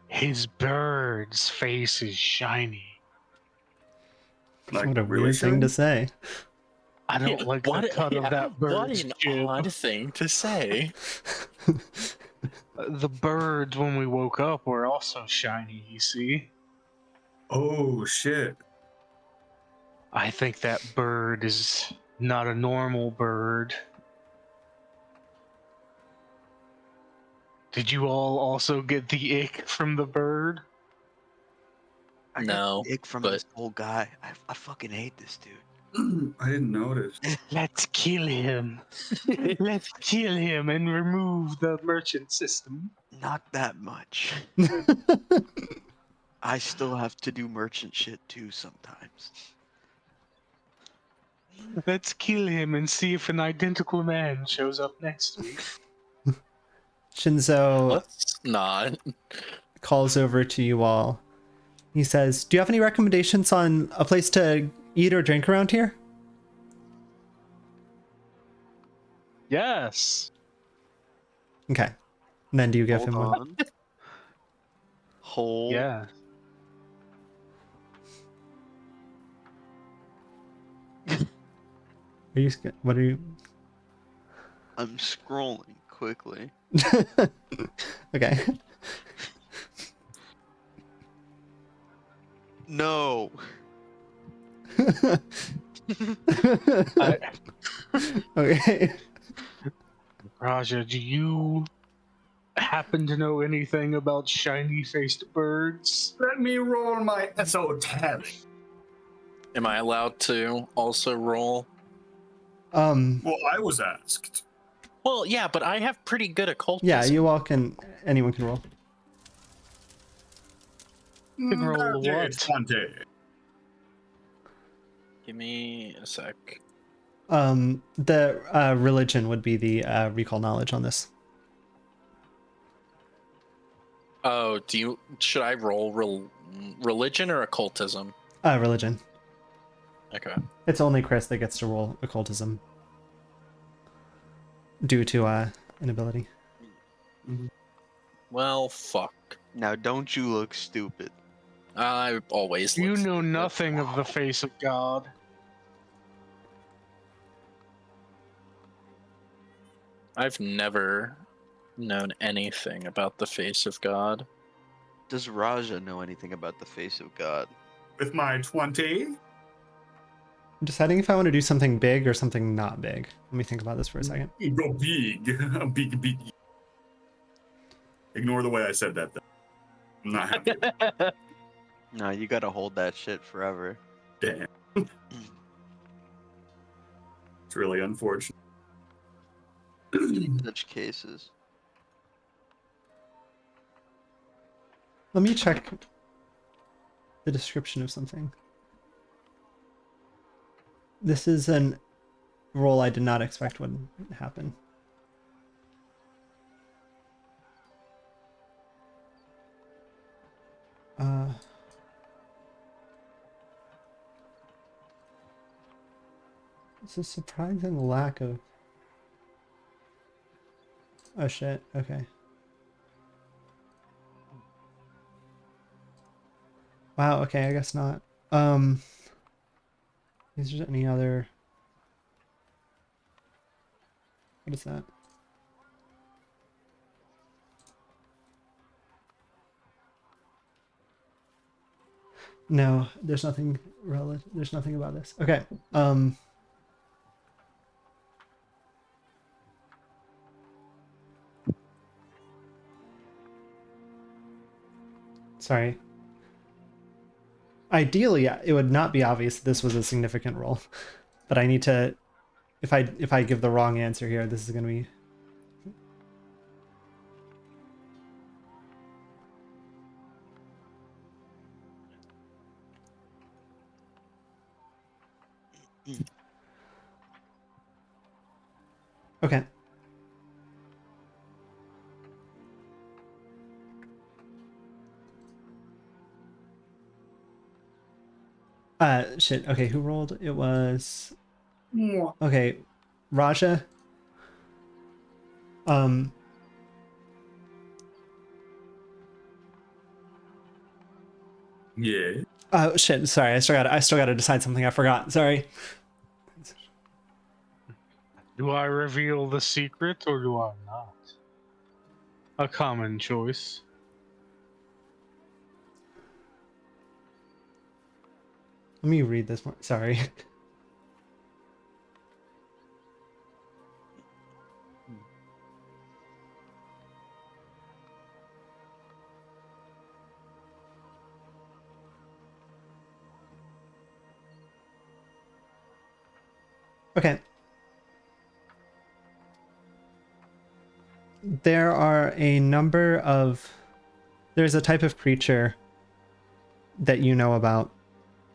His bird's face is shiny. Like, What a really weird thing to shiny? say. I don't like the cut of that what bird's an jib. odd thing to say. The birds, when we woke up, were also shiny, you see? Oh shit! I think that bird is not a normal bird. Did you all also get the ick from the bird? I No, got the ick from but- this whole guy. I fucking hate this dude. I didn't notice. Let's kill him. Let's kill him and remove the merchant system. Not that much. I still have to do merchant shit too sometimes. Let's kill him and see if an identical man shows up next week. Shinzo Let's not. calls over to you all. He says, "Do you have any recommendations on a place to eat or drink around here?" Yes. Okay. And then do you give Hold him one? on. Hold. Yeah. Are you? What are you? I'm scrolling quickly. Okay. No. Okay. Raja, do you happen to know anything about shiny-faced birds? Let me roll my esoteric. Am I allowed to also roll? Well, I was asked. Well, yeah, but I have pretty good occultism. Yeah, you all can. Anyone can roll. Can roll Okay, what? 20. Give me a sec. The religion would be the recall knowledge on this. Oh, should I roll religion or occultism? Religion. Okay. It's only Chris that gets to roll occultism due to inability. Well, fuck. Now don't you look stupid. I always You look know stupid. nothing of the face of God. I've never known anything about the face of God. Does Raja know anything about the face of God? With my 20. I'm deciding if I want to do something big or something not big. Let me think about this for a second. Go big. big. Ignore the way I said that, though. I'm not happy. No, you gotta hold that shit forever. Damn. It's really unfortunate. In such cases. Let me check the description of something. This is an roll I did not expect would happen. It's a surprising lack of... Oh shit, okay. Wow, okay, I guess not. Is there any other... What is that? No, there's nothing there's nothing about this. Okay. Sorry. Ideally, it would not be obvious that this was a significant role, but I need to. If I give the wrong answer here, this is going to be. Okay. Shit. Okay, who rolled? It was. Okay, Raja. Yeah. Oh shit. Sorry, I still got to decide something. I forgot. Sorry. Do I reveal the secret or do I not? A common choice. Let me read this more. Sorry. Okay. There are a number of. There's a type of creature that you know about.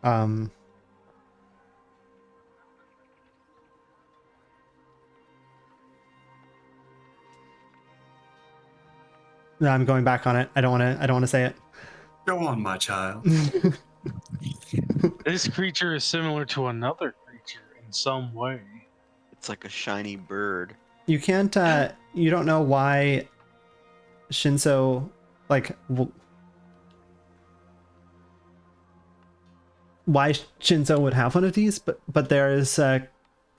No, I'm going back on it. I don't want to. I don't want to say it. Go on, my child. This creature is similar to another creature in some way. It's like a shiny bird. You can't. You don't know why Shinso, like, why Shinso would have one of these, but there is a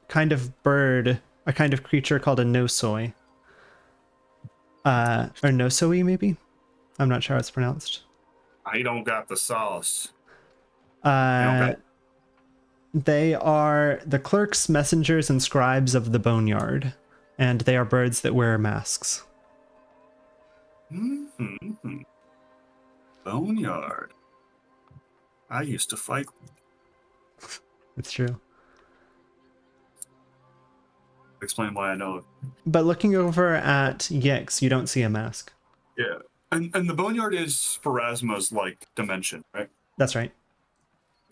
kind of bird, a kind of creature called a nosoi. Or nosoi maybe. I'm not sure how it's pronounced. I don't got the sauce. They are the clerks, messengers, and scribes of the boneyard, and they are birds that wear masks. Mm-hmm. Boneyard. I used to fight. It's true. Explain why I know it. But looking over at Yix, you don't see a mask. Yeah. And the boneyard is Pharasma's like dimension, right? That's right.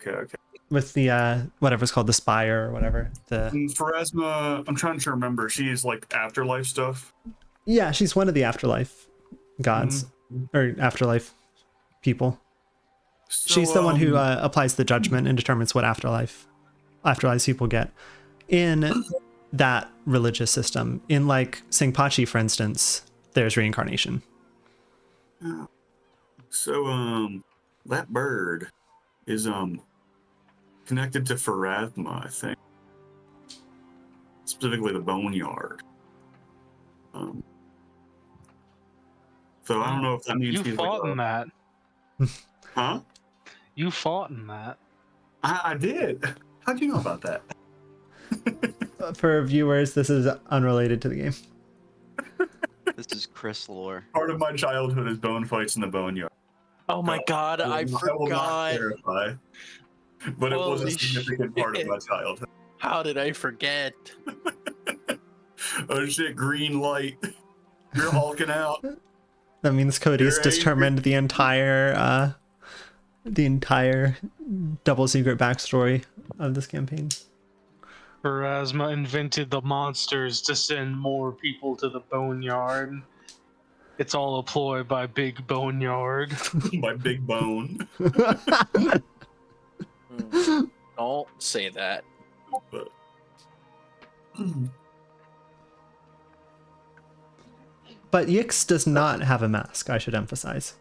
Okay. With the whatever's called the spire or whatever. And Pharasma, I'm trying to remember. She's like afterlife stuff. Yeah, she's one of the afterlife gods or afterlife people. So, She's the one who applies the judgment and determines what afterlife people get. In that religious system, in like Singpachi, for instance, there's reincarnation. So that bird is connected to Pharasma, I think. Specifically the boneyard. So I don't know if that means You he's fought like in that. Huh? You fought in that. I did. How'd you know about that? For viewers, this is unrelated to the game. This is Chris lore. Part of my childhood is bone fights in the boneyard. Oh my god, I will not forgot. clarify, but it was a Holy significant part of shit. my childhood. How did I forget? Oh shit, green light. You're hulking out. That means Cody's You're determined the entire double secret backstory of this campaign. Pharasma invented the monsters to send more people to the boneyard. It's all a ploy by Big Boneyard. By Big Bone. Don't say that. But... But Yix does not have a mask, I should emphasize.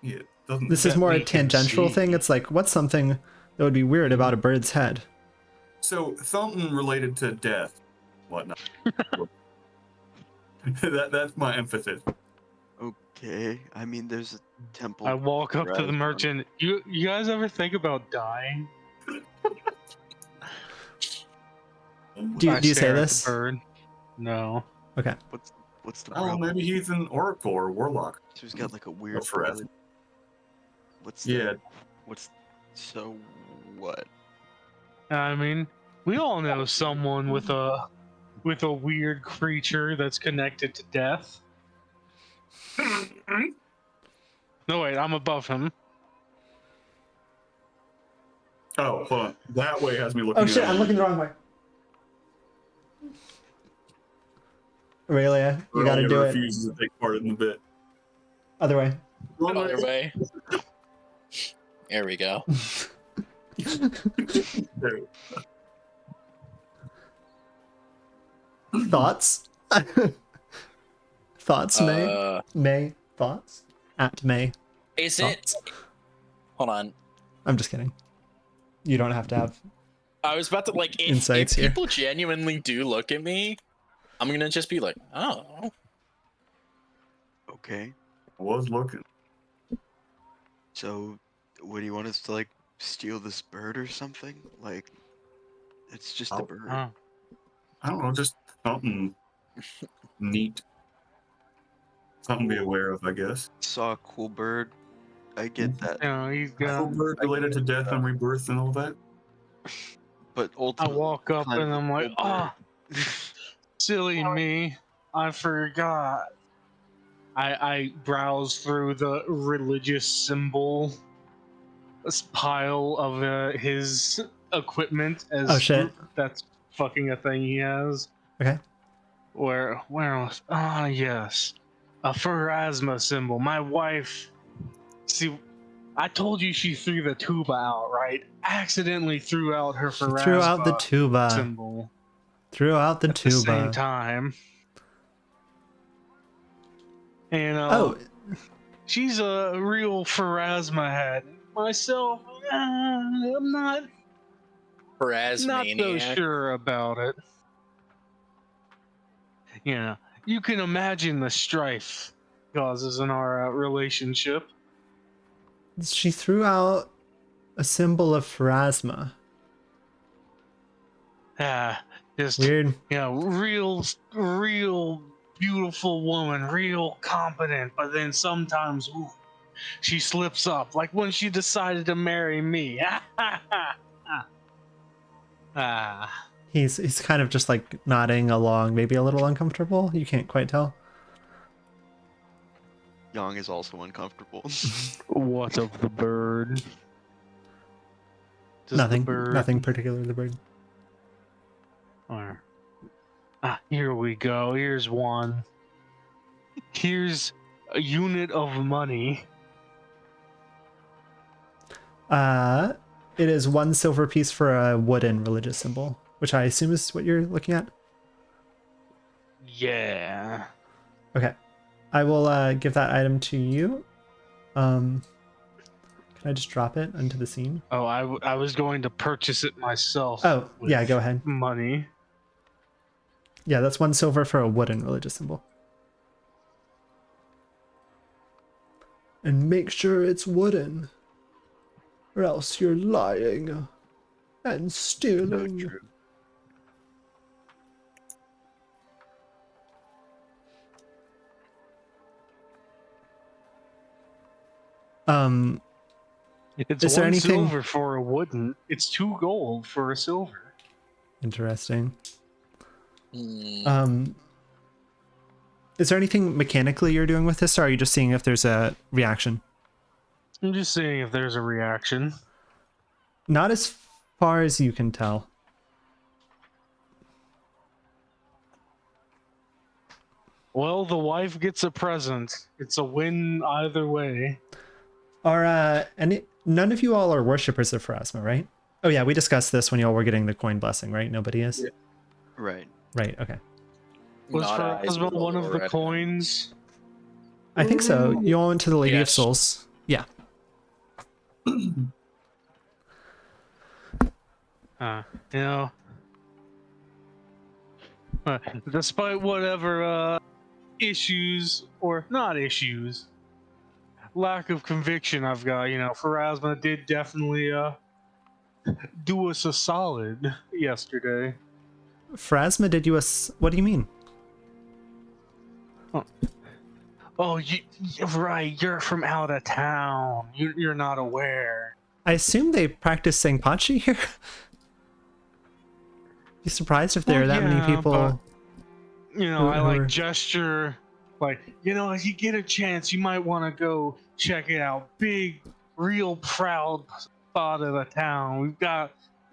Yeah, doesn't This is more a we can tangential see. thing. It's like, what's something that would be weird about a bird's head? So something related to death, whatnot. That's my emphasis. Okay, I mean, there's a temple. I walk up to the Pharasma. merchant. You guys ever think about dying? Do I you say stare at this? the bird. No. Okay. What's the Oh, problem? maybe he's an oracle or warlock. So he's got like a weird Pharasma. bird. What's Yeah. that? What's so what? I mean, we all know someone with a weird creature that's connected to death. No, wait, I'm above him. Oh, hold on. That way has me looking. Oh shit, at I'm looking the wrong way. Aurelia, you gotta do it. Refuses to take part in the bit. Other way. Wrong Other way. There we go. Thoughts? Thoughts, May? May, thoughts? At May. Is Thoughts? it? Hold on. I'm just kidding. You don't have to have I was about to like if insights here. people genuinely do look at me, I'm gonna just be like, oh. Okay. I was looking. So, what do you want us to like steal this bird or something? Like, it's just a Oh. bird. Huh. I don't know, just something neat. Something to be aware of, I guess. Saw a cool bird. I get that, You know, he's Cool got. bird related to death and rebirth and all that. but I ultimately, walk up kind and of a I'm like, cool bird. silly me. I forgot. I browse through the religious symbol pile of his equipment as Oh, shit. that's fucking a thing he has. Okay. Where else? Ah, yes. A Pharasma symbol. My wife. See, I told you she threw the tuba out, right? Accidentally threw out her She threw out the Pharasma tuba. symbol Threw out the at the same tuba. time. And Oh, she's a real Pharasma head. Myself, I'm not so Pharasmaniac. sure about it. Yeah, you can imagine the strife causes in our relationship. she threw out a symbol of Pharasma. Just Weird. real beautiful woman, real competent, but then sometimes she slips up, like when she decided to marry me. He's kind of just like nodding along, maybe a little uncomfortable. You can't quite tell. Yang is also uncomfortable. What of the bird? Does Nothing. the bird... Nothing particular. The bird. Here we go. Here's one. Here's a unit of money. It is 1 silver piece for a wooden religious symbol, which I assume is what you're looking at. Yeah. Okay, I will give that item to you. Can I just drop it into the scene? Oh, I was going to purchase it myself. Oh, yeah, go ahead. Money. Yeah, that's 1 silver for a wooden religious symbol. And make sure it's wooden, or else you're lying and stealing. Not true. It's Is there one anything silver for a wooden. It's 2 gold for a silver. interesting? Hmm. Is there anything mechanically you're doing with this, or are you just seeing if there's a reaction? I'm just seeing if there's a reaction. Not as far as you can tell. Well, the wife gets a present. It's a win either way. Are none of you all are worshippers of Pharasma, right? Oh yeah, we discussed this when y'all were getting the coin blessing, right? Nobody is? Yeah. Right. Right, okay. Was Not eyes, Pharasma but one of the Lord. coins? I think so. You all went to the Lady of Yes. Souls. Yeah. You know, despite whatever issues or not issues, lack of conviction I've got, Pharasma did definitely do us a solid yesterday. Pharasma did you what do you mean? Oh, you're right. You're from out of town. You're not aware. I assume they practice Sangpanchi here. Be surprised if there are that many yeah, people. I who like are- gesture. Like, if you get a chance, you might want to go check it out. Big, real proud spot of the town.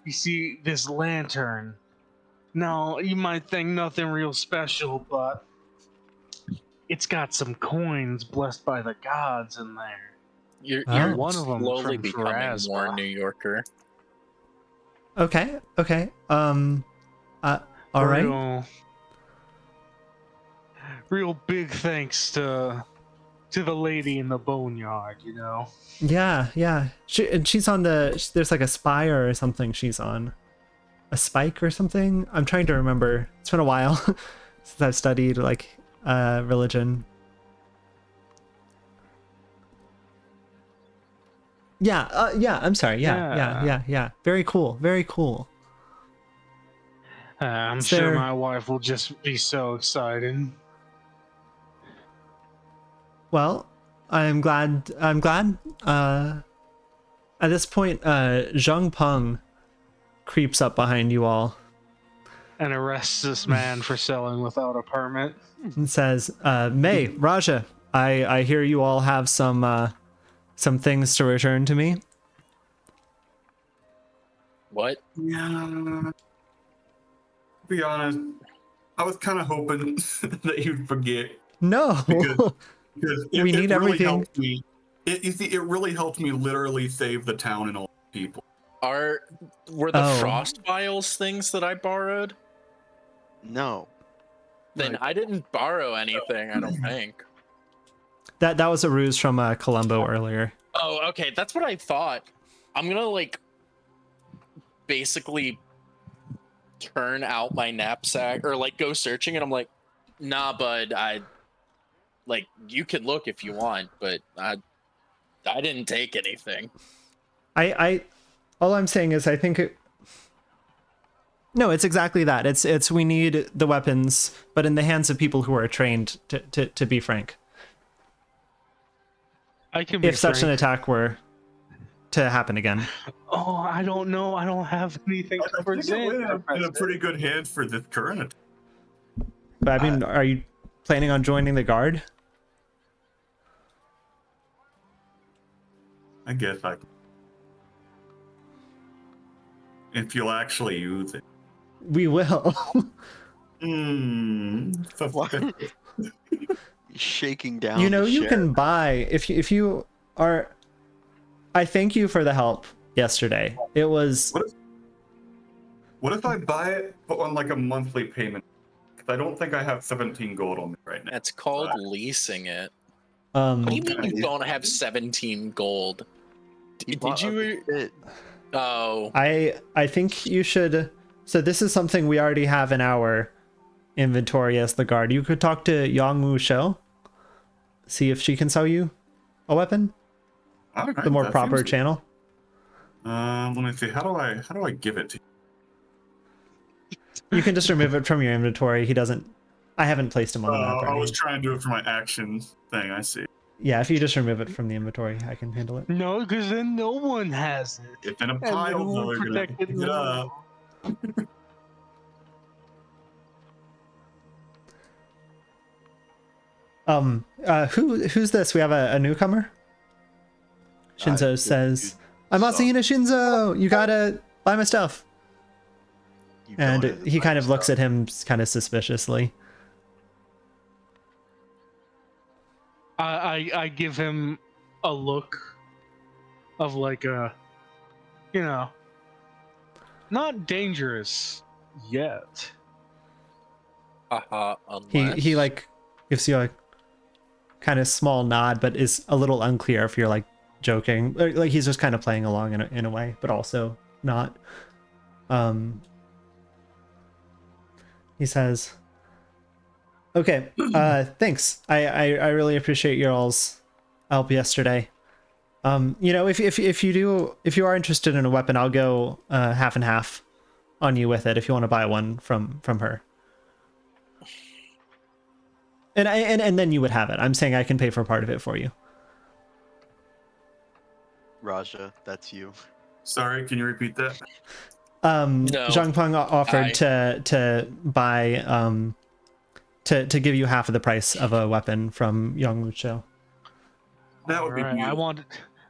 You see this lantern. Now, you might think nothing real special, but it's got some coins blessed by the gods in there. You're One of 'em slowly from becoming more Pharasma. New Yorker. Okay. All right. Real big thanks to the lady in the boneyard, you know. Yeah. She's on there's like a spire or something she's on. A spike or something? I'm trying to remember. It's been a while since I've studied like religion. Yeah, I'm sorry. Yeah. Very cool. I'm Is sure there- my wife will just be so excited. Well, I'm glad. At this point, Zhang Peng creeps up behind you all And arrests this man for selling without a permit. and says, "May, Raja, I hear you all have some things to return to me." What? Yeah. To be honest, I was kind of hoping that you'd forget No, because we need really everything. helped me. It really helped me literally save the town and all the people. Were the Oh. frost vials things that I borrowed? No. Then I didn't borrow anything, I don't think. That was a ruse from Columbo earlier. Oh, okay, that's what I thought. I'm gonna like basically turn out my knapsack or like go searching, and I'm like, nah, bud, you can look if you want, but I didn't take anything. I all I'm saying is I think no, it's exactly that. It's we need the weapons, but in the hands of people who are trained to be frank. I can be If such an frank. attack were to happen again. Oh, I don't know. I don't have anything to I think it present. went in a Professor. pretty good hand for this current. But I mean, are you planning on joining the guard? I guess I can. If you'll actually use it. We will. Shaking down. You know, the you sheriff. can buy if you are. I thank you for the help yesterday. It was. What if I buy it but on like a monthly payment? Because I don't think I have 17 gold on me right now. That's called leasing it. Um, What do you mean Okay. you don't have 17 gold? You Did bought a you? bit. Oh, I think you should. So this is something we already have in our inventory as the guard. You could talk to Yang Wu Shou, see if she can sell you a weapon. All right, The more that proper seems good. channel. Let me see. How do I give it to you? You can just remove it from your inventory. He doesn't. I haven't placed him on the map. Or I was anything. trying to do it for my actions thing. I see. Yeah, if you just remove it from the inventory, I can handle it. No, because then no one has it. It's in a And pile, then though. we'll You're gonna protect have to it pick it up. Who's this? We have a newcomer. Shinzo says, "I'm Asahina Shinzo. You gotta buy my stuff." You don't And have to he buy kind of looks stuff. at him kind of suspiciously. I give him a look of like a, you know, not dangerous yet. unless He like gives you a kind of small nod, but is a little unclear if you're like joking. Like he's just kind of playing along in a way, but also not. He says, "Okay, thanks. I really appreciate your all's help yesterday. You know, if you are interested in a weapon, I'll go half and half on you with it if you want to buy one from her. And then you would have it. I'm saying I can pay for part of it for you." Raja, that's you. Sorry, can you repeat that? No, Zhang Peng offered to buy to give you half of the price of a weapon from Yang Wuchou. That would be Alright, beautiful.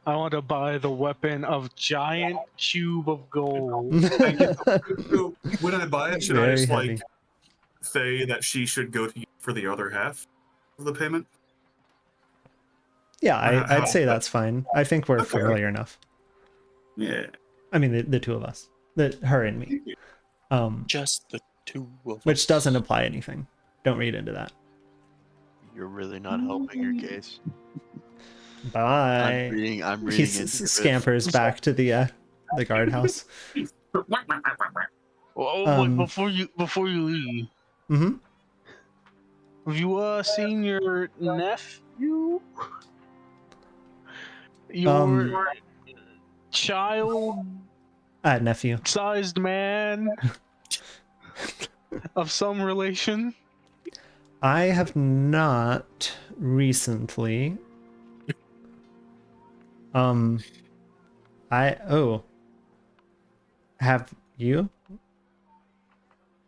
I want to buy the weapon of giant cube of gold. So when I buy it, should I Very just heavy. like say that she should go to you for the other half of the payment? Yeah, I'd How- say that's fine. I think we're Okay. familiar enough. Yeah. I mean, the two of us, her and me. Just the two of us. Which doesn't apply anything. Don't read into that. You're really not helping your case. Bye. I'm He reading into your scampers back to the guardhouse. Oh, wait, before you leave, Mm-hmm. have you seen your nephew? Your Nephew. child-sized man of some relation? I have not recently. Have you?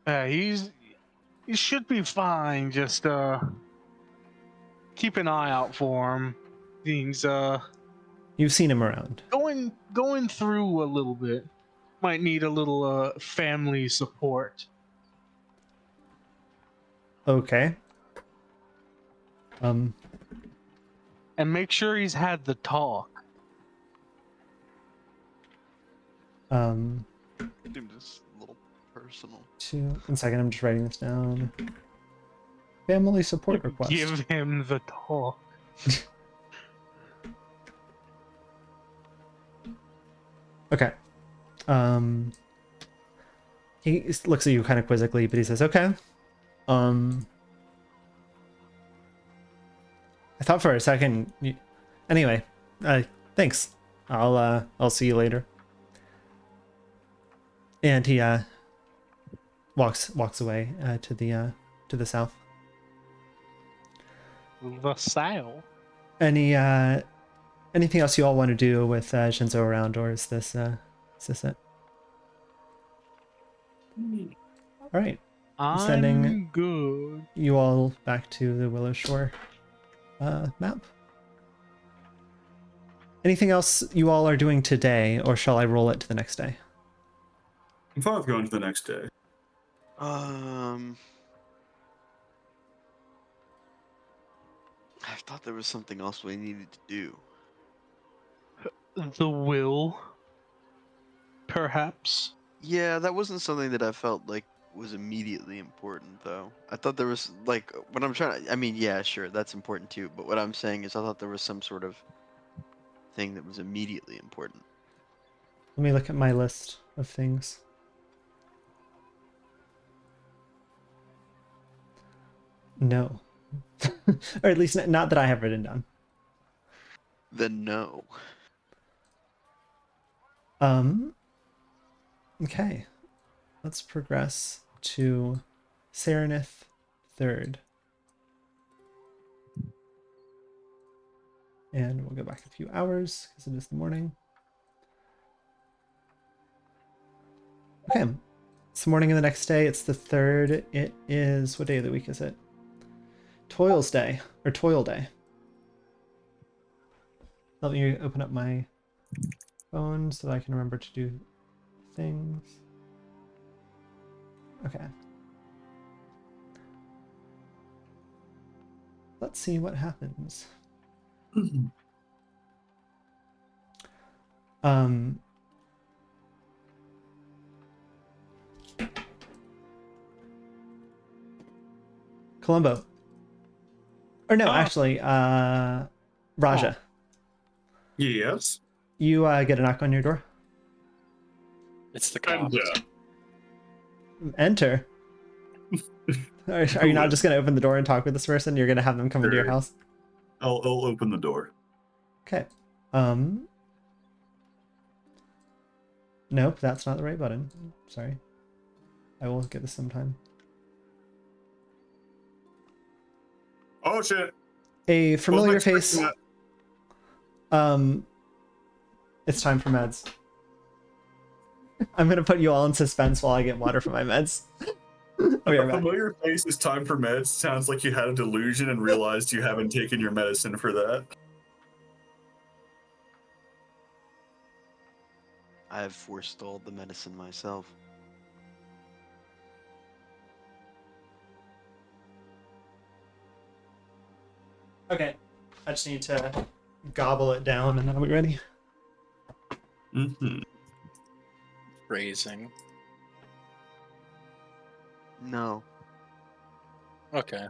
He should be fine. Just keep an eye out for him. He's You've seen him around. going through a little bit. Might need a little family support. Okay. And make sure he's had the talk. Seems a little personal. 1 second, I'm just writing this down. Family support request. Give him the talk. Okay. He looks at you kind of quizzically, but he says, "Okay." I thought for a second. Anyway, thanks. I'll see you later. And he walks away to the south. The South. Anything else you all want to do with Shinzo around, or is this it? All right. I'm Sending good. you all back to the Willowshore map. Anything else you all are doing today, or shall I roll it to the next day? I'm fine with going to the next day. I thought there was something else we needed to do. The will. Perhaps. Yeah, that wasn't something that I felt like was immediately important, though. I thought there was, like, what I'm trying to, I mean, yeah, sure, that's important too, but what I'm saying is I thought there was some sort of thing that was immediately important. Let me look at my list of things. No. Or at least not that I have written down. Then no. Okay. Let's progress to Serenith 3rd. And we'll go back a few hours because it is the morning. Okay. It's the morning of the next day. It's the 3rd. It is, what day of the week is it? Toil's Day, or Toil Day. Let me open up my phone so that I can remember to do things. Okay. Let's see what happens. Columbo. Or no, actually, Raja. Yes. You get a knock on your door. It's the And, cops. Enter. Are you not just going to open the door and talk with this person? You're going to have them come into your Sure. house? I'll open the door. Okay. Nope, that's not the right button. Sorry. I will get this sometime. Oh shit! A familiar Wasn't face. expecting It's time for meds. I'm gonna put you all in suspense while I get water for my meds. that. We are A back. familiar face is time for meds. Sounds like you had a delusion and realized you haven't taken your medicine for that. I have forestalled the medicine myself. Okay. I just need to gobble it down, and then I'll be ready. Mm-hmm. Phrasing. No. Okay.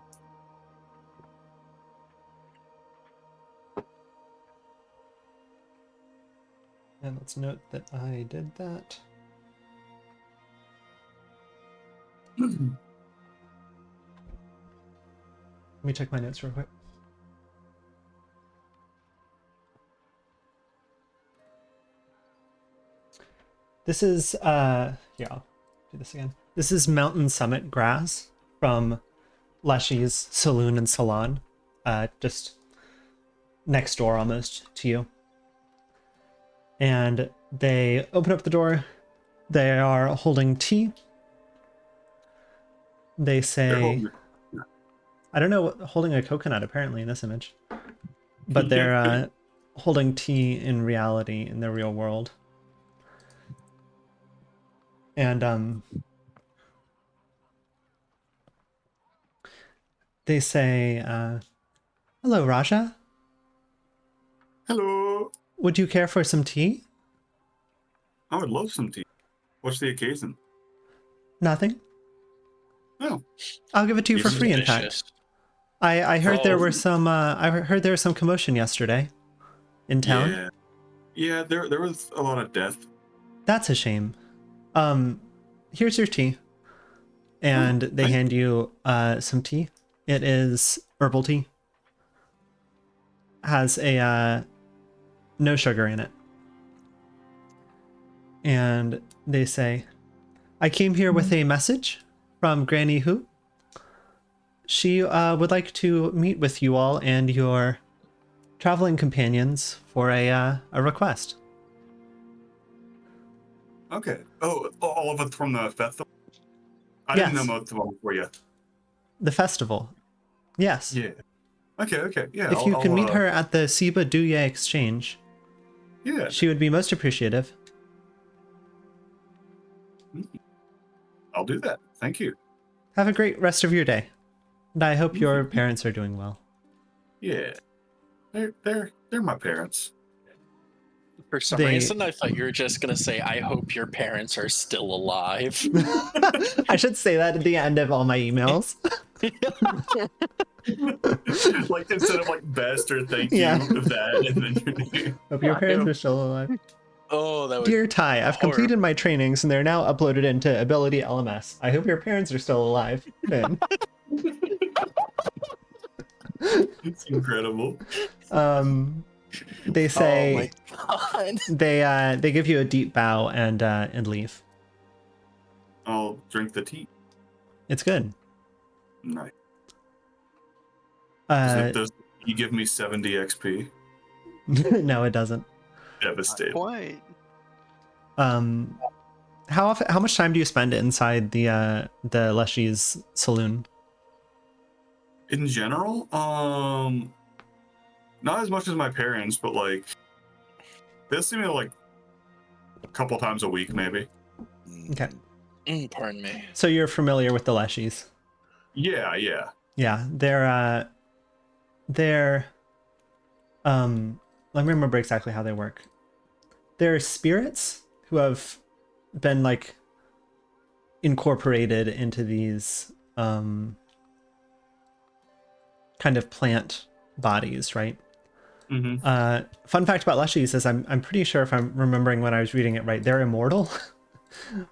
And let's note that I did that. Let me check my notes real quick. This is yeah, I'll do this again. This is Mountain Summit grass from Leshy's Saloon and Salon, just next door almost to you. And they open up the door. They are holding tea. They say, I don't know what, holding a coconut apparently in this image, but they're holding tea in reality in the real world. And they say, hello, Raja. Hello. Would you care for some tea? I would love some tea. What's the occasion? Nothing. Oh. I'll give it to you for free, in fact. I heard there were some I heard there was some commotion yesterday in town. Yeah. Yeah, there was a lot of death. That's a shame. Here's your tea. And they hand you some tea. It is herbal tea. Has a no sugar in it. And they say, I came here with a message from Granny Hu. She would like to meet with you all and your traveling companions for a request. Okay. Oh, all of it from the festival? I Yes. didn't know most of them before yet. The festival. Yes. Yeah. Okay. Yeah. If you can meet her at the Siba Duye Exchange, Yeah. she would be most appreciative. I'll do that. Thank you. Have a great rest of your day. And I hope your parents are doing well. Yeah. They're my parents. For some reason, I thought you were just gonna say, "I hope your parents are still alive." I should say that at the end of all my emails. Like instead of like best or thank you, that and then your name. Hope your parents are still alive. Oh, that was Dear Ty, I've completed my trainings and they're now uploaded into Ability LMS. I hope your parents are still alive. Finn. It's incredible. They say oh my God. they give you a deep bow and leave. I'll drink the tea. It's good. Nice. Does he give me 70 XP? No, it doesn't. Devastating. Quite. How much time do you spend inside the Leshy's saloon? In general, not as much as my parents, but like they see me like a couple times a week, maybe. Okay. Pardon me. So you're familiar with the Leshies? Yeah. Yeah, they're let me remember exactly how they work. They're spirits who have been like incorporated into these kind of plant bodies, right? Mm-hmm. Fun fact about Leshies is I'm pretty sure, if I'm remembering when I was reading it right, they're immortal.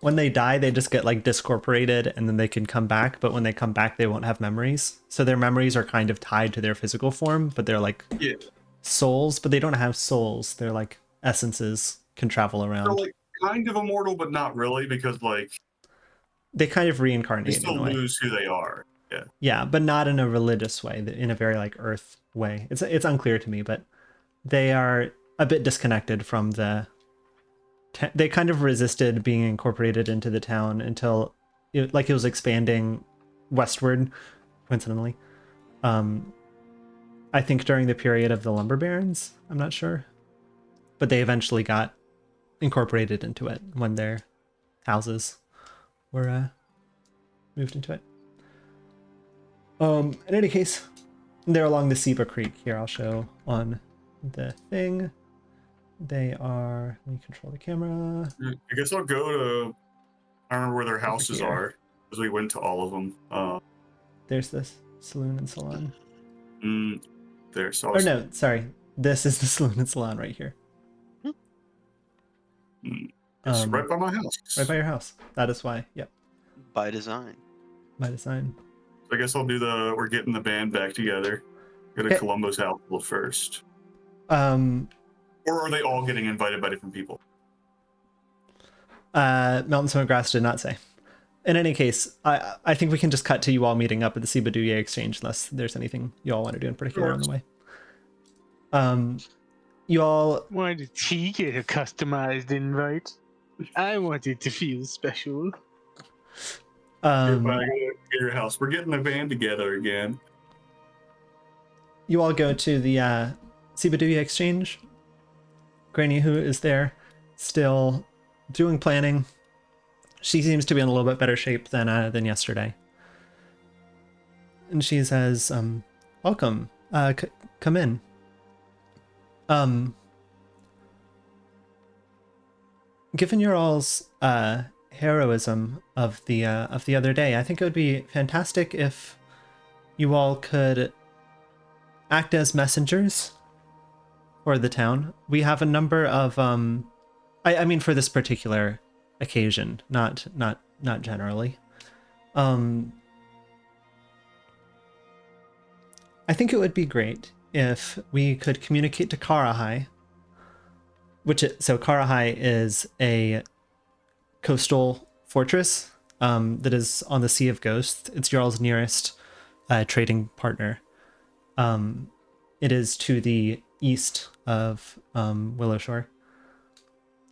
When they die, they just get like discorporated and then they can come back, but when they come back, they won't have memories. So their memories are kind of tied to their physical form, but they're like souls, but they don't have souls. They're like essences, can travel around. They're like kind of immortal, but not really, because like they kind of they reincarnate still in a way. lose who they are. Yeah, but not in a religious way, in a very like earth way. It's unclear to me, but they are a bit disconnected from the they kind of resisted being incorporated into the town until it was expanding westward, coincidentally. I think during the period of the lumber barons, I'm not sure, but they eventually got incorporated into it when their houses were moved into it. In any case, they're along the Seba Creek. Here, I'll show on the thing. They are. Let me control the camera. I guess I'll go to. I don't remember where their houses here. are because we went to all of them. There's this saloon and salon. There. So Or no, sorry. This is the saloon and salon right here. It's right by my house. Right by your house. That is why. Yep. By design. By design. So I guess I'll do the. We're getting the band back together. Go to Okay. Columbo's household first. Or are they all getting invited by different people? Mountain Smoke Grass did not say. In any case, I think we can just cut to you all meeting up at the Sibaduye Exchange, unless there's anything you all want to do in particular on the way. You all. Why did he get a customized invite? I wanted to feel special. Get your house. We're getting the band together again. You all go to the Sibaduye Exchange. Granny Who is there, still doing planning. She seems to be in a little bit better shape than yesterday. And she says, "Welcome. Come in." Given your all's heroism of the other day, I think it would be fantastic if you all could act as messengers for the town. We have a number of I mean for this particular occasion, not generally. I think it would be great if we could communicate to Karahai, so Karahai is a coastal fortress that is on the Sea of Ghosts. It's Jarl's nearest trading partner. It is to the east of Willowshore,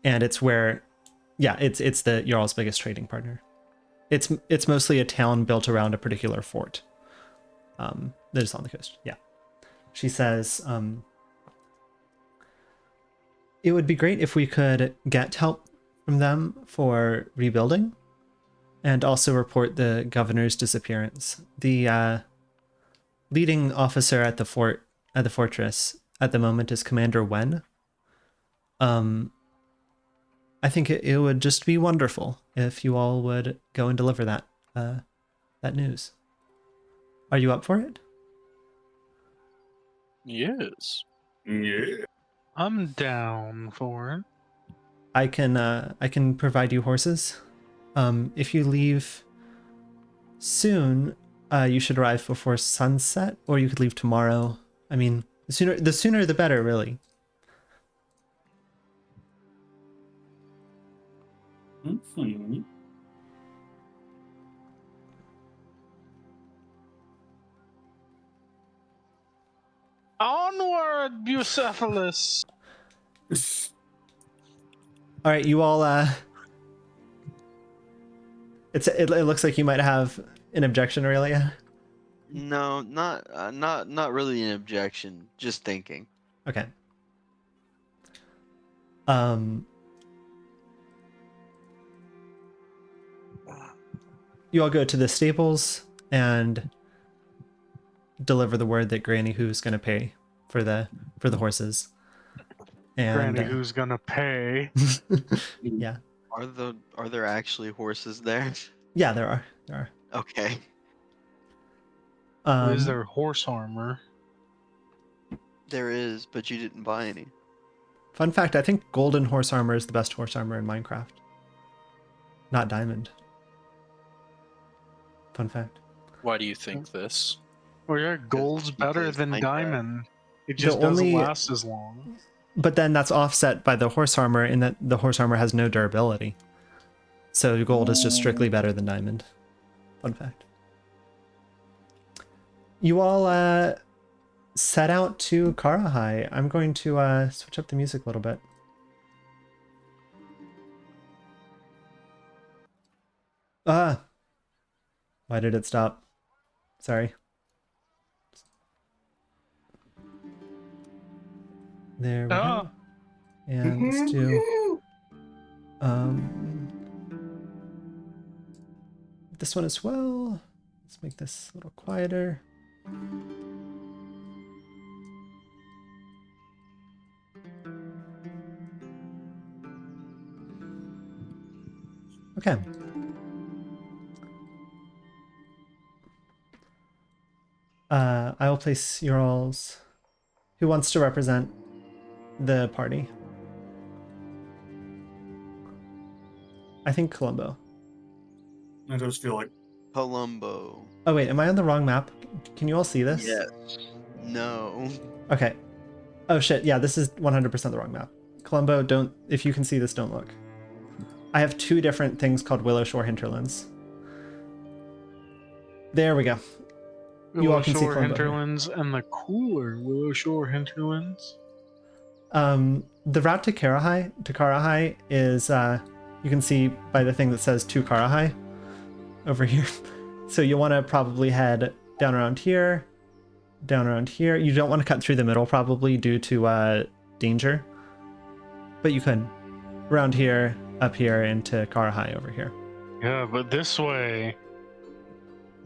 and it's where, it's the Jarl's biggest trading partner. It's mostly a town built around a particular fort that is on the coast. Yeah, she says it would be great if we could get help from them for rebuilding, and also report the governor's disappearance. The leading officer at the fortress at the moment is Commander Wen. I think it would just be wonderful if you all would go and deliver that news. Are you up for it? Yes. Yeah. I'm down for it. I can provide you horses. If you leave soon, you should arrive before sunset, or you could leave tomorrow. I mean, the sooner the better, really. Mm-hmm. Onward, Bucephalus! All right, you all. It looks like you might have an objection, Aurelia. No, not really an objection. Just thinking. Okay. You all go to the stables and deliver the word that Granny Who's going to pay for the horses. And Granny Who's gonna pay? yeah. Are there actually horses there? Yeah, there are. Okay. Is there horse armor? There is, but you didn't buy any. Fun fact, I think golden horse armor is the best horse armor in Minecraft. Not diamond. Fun fact. Why do you think this? Oh yeah, gold's better plays than Minecraft. diamond. It just The doesn't only- last as long. But then that's offset by the horse armor in that the horse armor has no durability. So gold is just strictly better than diamond. Fun fact. You all set out to Karahai. I'm going to switch up the music a little bit. Why did it stop? Sorry. There we go. And let's do this one as well. Let's make this a little quieter. Okay. I will place your alls. Who wants to represent the party? I think Columbo. I just feel like Columbo. Oh wait, am I on the wrong map? Can you all see this? Yes. No. Okay. Oh shit, yeah, this is 100% the wrong map. Columbo, don't, if you can see this, don't look. I have two different things called Willowshore hinterlands. There we go. You all can see Willowshore Columbo here. hinterlands and the cooler Willowshore hinterlands. The route to Karahai is, you can see by the thing that says to Karahai over here. So you want to probably head down around here, down around here. You don't want to cut through the middle probably due to danger, but you could around here, up here, into Karahai over here. Yeah, but this way,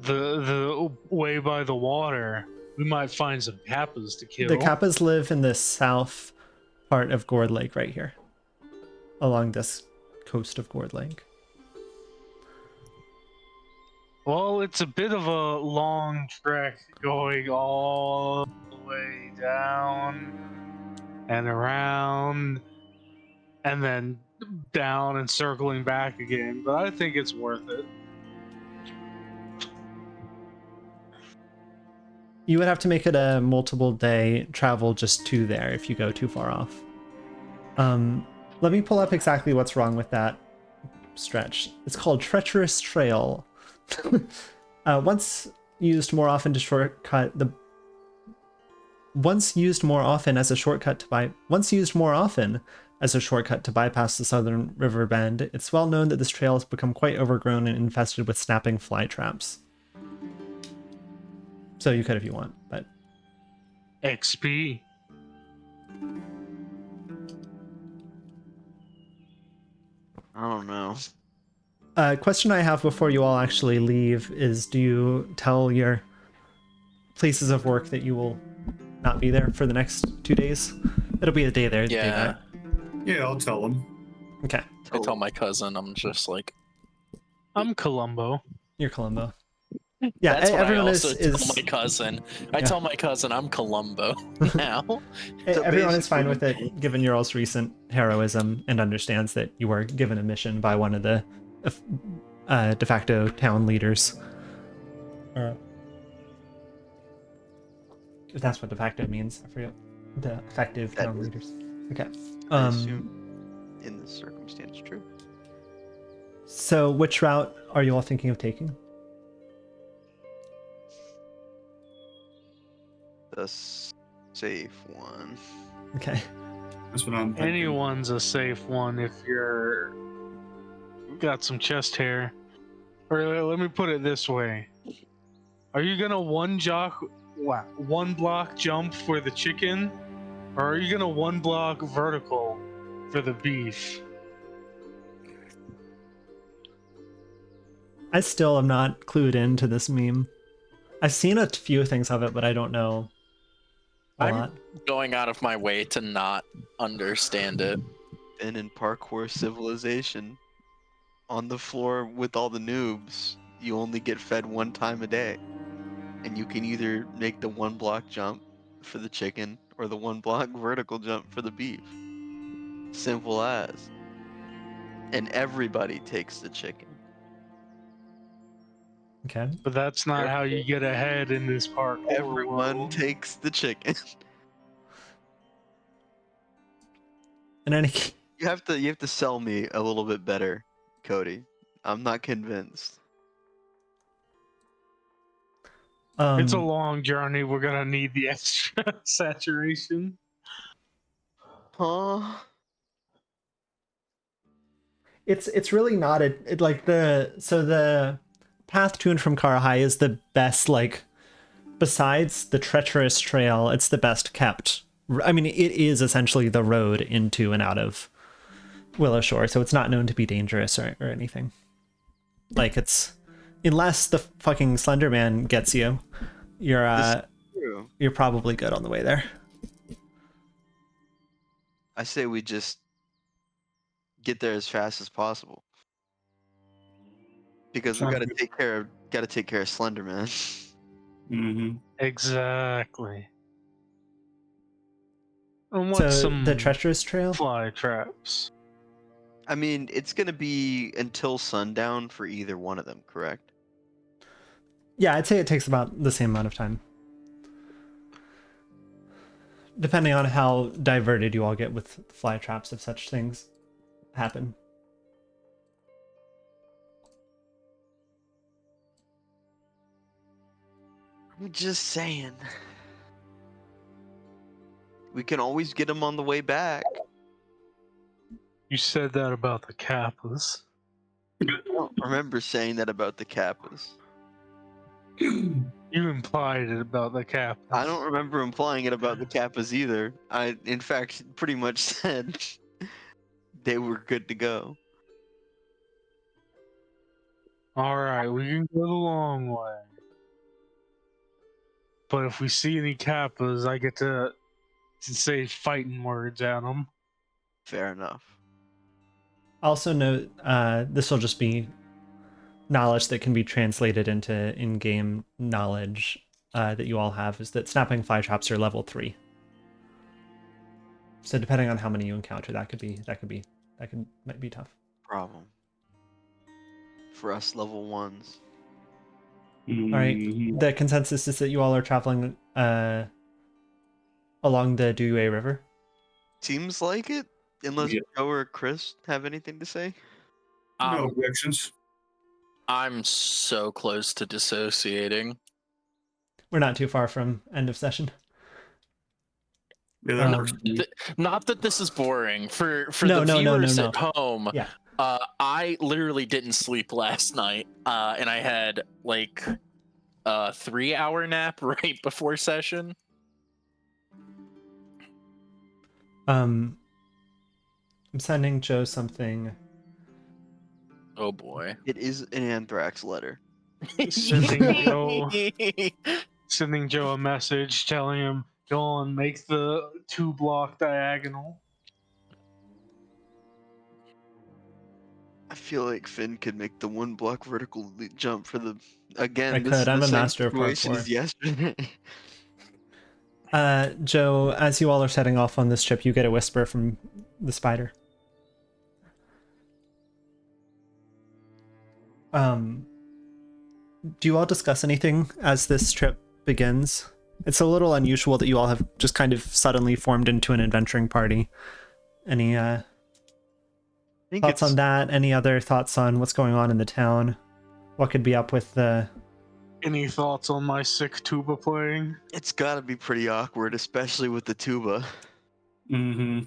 the way by the water, we might find some kappas to kill. The Kappas live in the south part of Gourd Lake right here, along this coast of Gourd Lake. Well, it's a bit of a long trek going all the way down and around and then down and circling back again, but I think it's worth it. You would have to make it a multiple day travel just to there if you go too far off. Let me pull up exactly what's wrong with that stretch. It's called Treacherous Trail. Once used more often as a shortcut to bypass the southern river bend, it's well known that this trail has become quite overgrown and infested with snapping fly traps. So you could if you want, but XP. I don't know. Question I have before you all actually leave is, do you tell your places of work that you will not be there for the next 2 days? It'll be a day there, day Yeah. back. yeah, I'll tell them. Okay, I tell my cousin, I'm just like, I'm Columbo. you're Columbo. Yeah, that's what everyone I also is tell my cousin. I Yeah. tell my cousin I'm Columbo now. So everyone is fine with basically- it, given your all's recent heroism, and understands that you were given a mission by one of the de facto town leaders. If that's what de facto means, I forget. The effective That town is- leaders. Okay. I assume in this circumstance, true. So which route are you all thinking of taking? The safe one. Okay. That's what I'm thinking. Anyone's a safe one if you're got some chest hair. Or let me put it this way: are you gonna one block jump for the chicken, or are you gonna one block vertical for the beef? I still am not clued into this meme. I've seen a few things of it, but I don't know a I'm lot. going out of my way to not understand it. And in parkour civilization, on the floor with all the noobs, you only get fed one time a day. And you can either make the one block jump for the chicken or the one block vertical jump for the beef. Simple as. And everybody takes the chicken. Okay. But that's not how you get ahead in this parkour Everyone world. takes the chicken. In any You have to sell me a little bit better, Cody. I'm not convinced. It's a long journey. We're gonna need the extra saturation. Huh? it's really not it like the path to and from Karahai is the best, like, besides the treacherous trail, it's the best kept. I mean, it is essentially the road into and out of Willowshore, so it's not known to be dangerous or anything. Like, it's, unless the fucking Slender Man gets you, True. you're probably good on the way there. I say we just get there as fast as possible. Because we gotta take care of Slenderman. Mm-hmm. Exactly. And what's So some the treacherous trail. fly traps? I mean, it's gonna be until sundown for either one of them, correct? Yeah, I'd say it takes about the same amount of time, depending on how diverted you all get with fly traps if such things happen. I'm just saying. We can always get them on the way back. You said that about the Kappas. I don't remember saying that about the Kappas. You implied it about the Kappas. I don't remember implying it about the Kappas either. I, in fact, pretty much said they were good to go. Alright, we can go the long way. But if we see any Kappas, I get to say fighting words at them. Fair enough. Also note, this will just be knowledge that can be translated into in-game knowledge that you all have, is that snapping fly traps are level 3. So depending on how many you encounter, might be tough. Problem. For us level 1s. All right. The consensus is that you all are traveling along the Duyue River. Seems like it. Unless Joe or Chris have anything to say. No objections. I'm so close to dissociating. We're not too far from end of session. Yeah, that works. Not that this is boring for No, the no, no, viewers no, at home. Yeah. I literally didn't sleep last night, and I had like a 3-hour nap right before session. I'm sending Joe something. Oh boy. It is an anthrax letter. Sending Joe a message telling him, go on, make the 2-block diagonal. I feel like Finn could make the 1-block vertical jump for the. Again, I this could. is I'm the a same master of situation parkour. as yesterday. Joe, as you all are setting off on this trip, you get a whisper from the spider. Do you all discuss anything as this trip begins? It's a little unusual that you all have just kind of suddenly formed into an adventuring party. Any thoughts on that? Any other thoughts on what's going on in the town? What could be up with the... Any thoughts on my sick tuba playing? It's gotta be pretty awkward, especially with the tuba. Mm-hmm.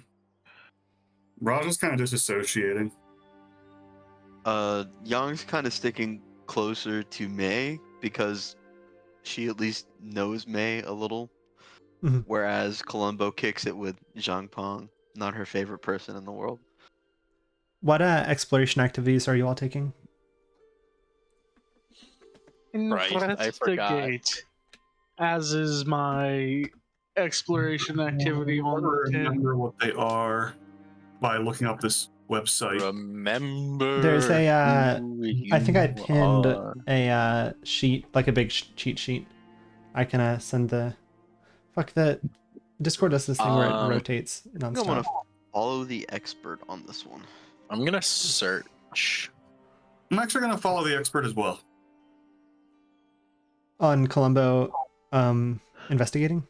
Raja's kind of disassociating. Young's kind of sticking closer to May because she at least knows May a little. Mhm. Whereas Columbo kicks it with Zhang Pong, not her favorite person in the world. What exploration activities are you all taking? Right, I forgot. Investigate. As is my exploration activity on the 10. Remember what they are by looking up this website. Remember. There's a I think I who you pinned are. a sheet, like a big cheat sheet. I can send the... Fuck, the Discord does this thing where it rotates I think I want nonstop. to follow the expert on this one. I'm gonna search. I'm actually going to follow the expert as well. On Columbo investigating?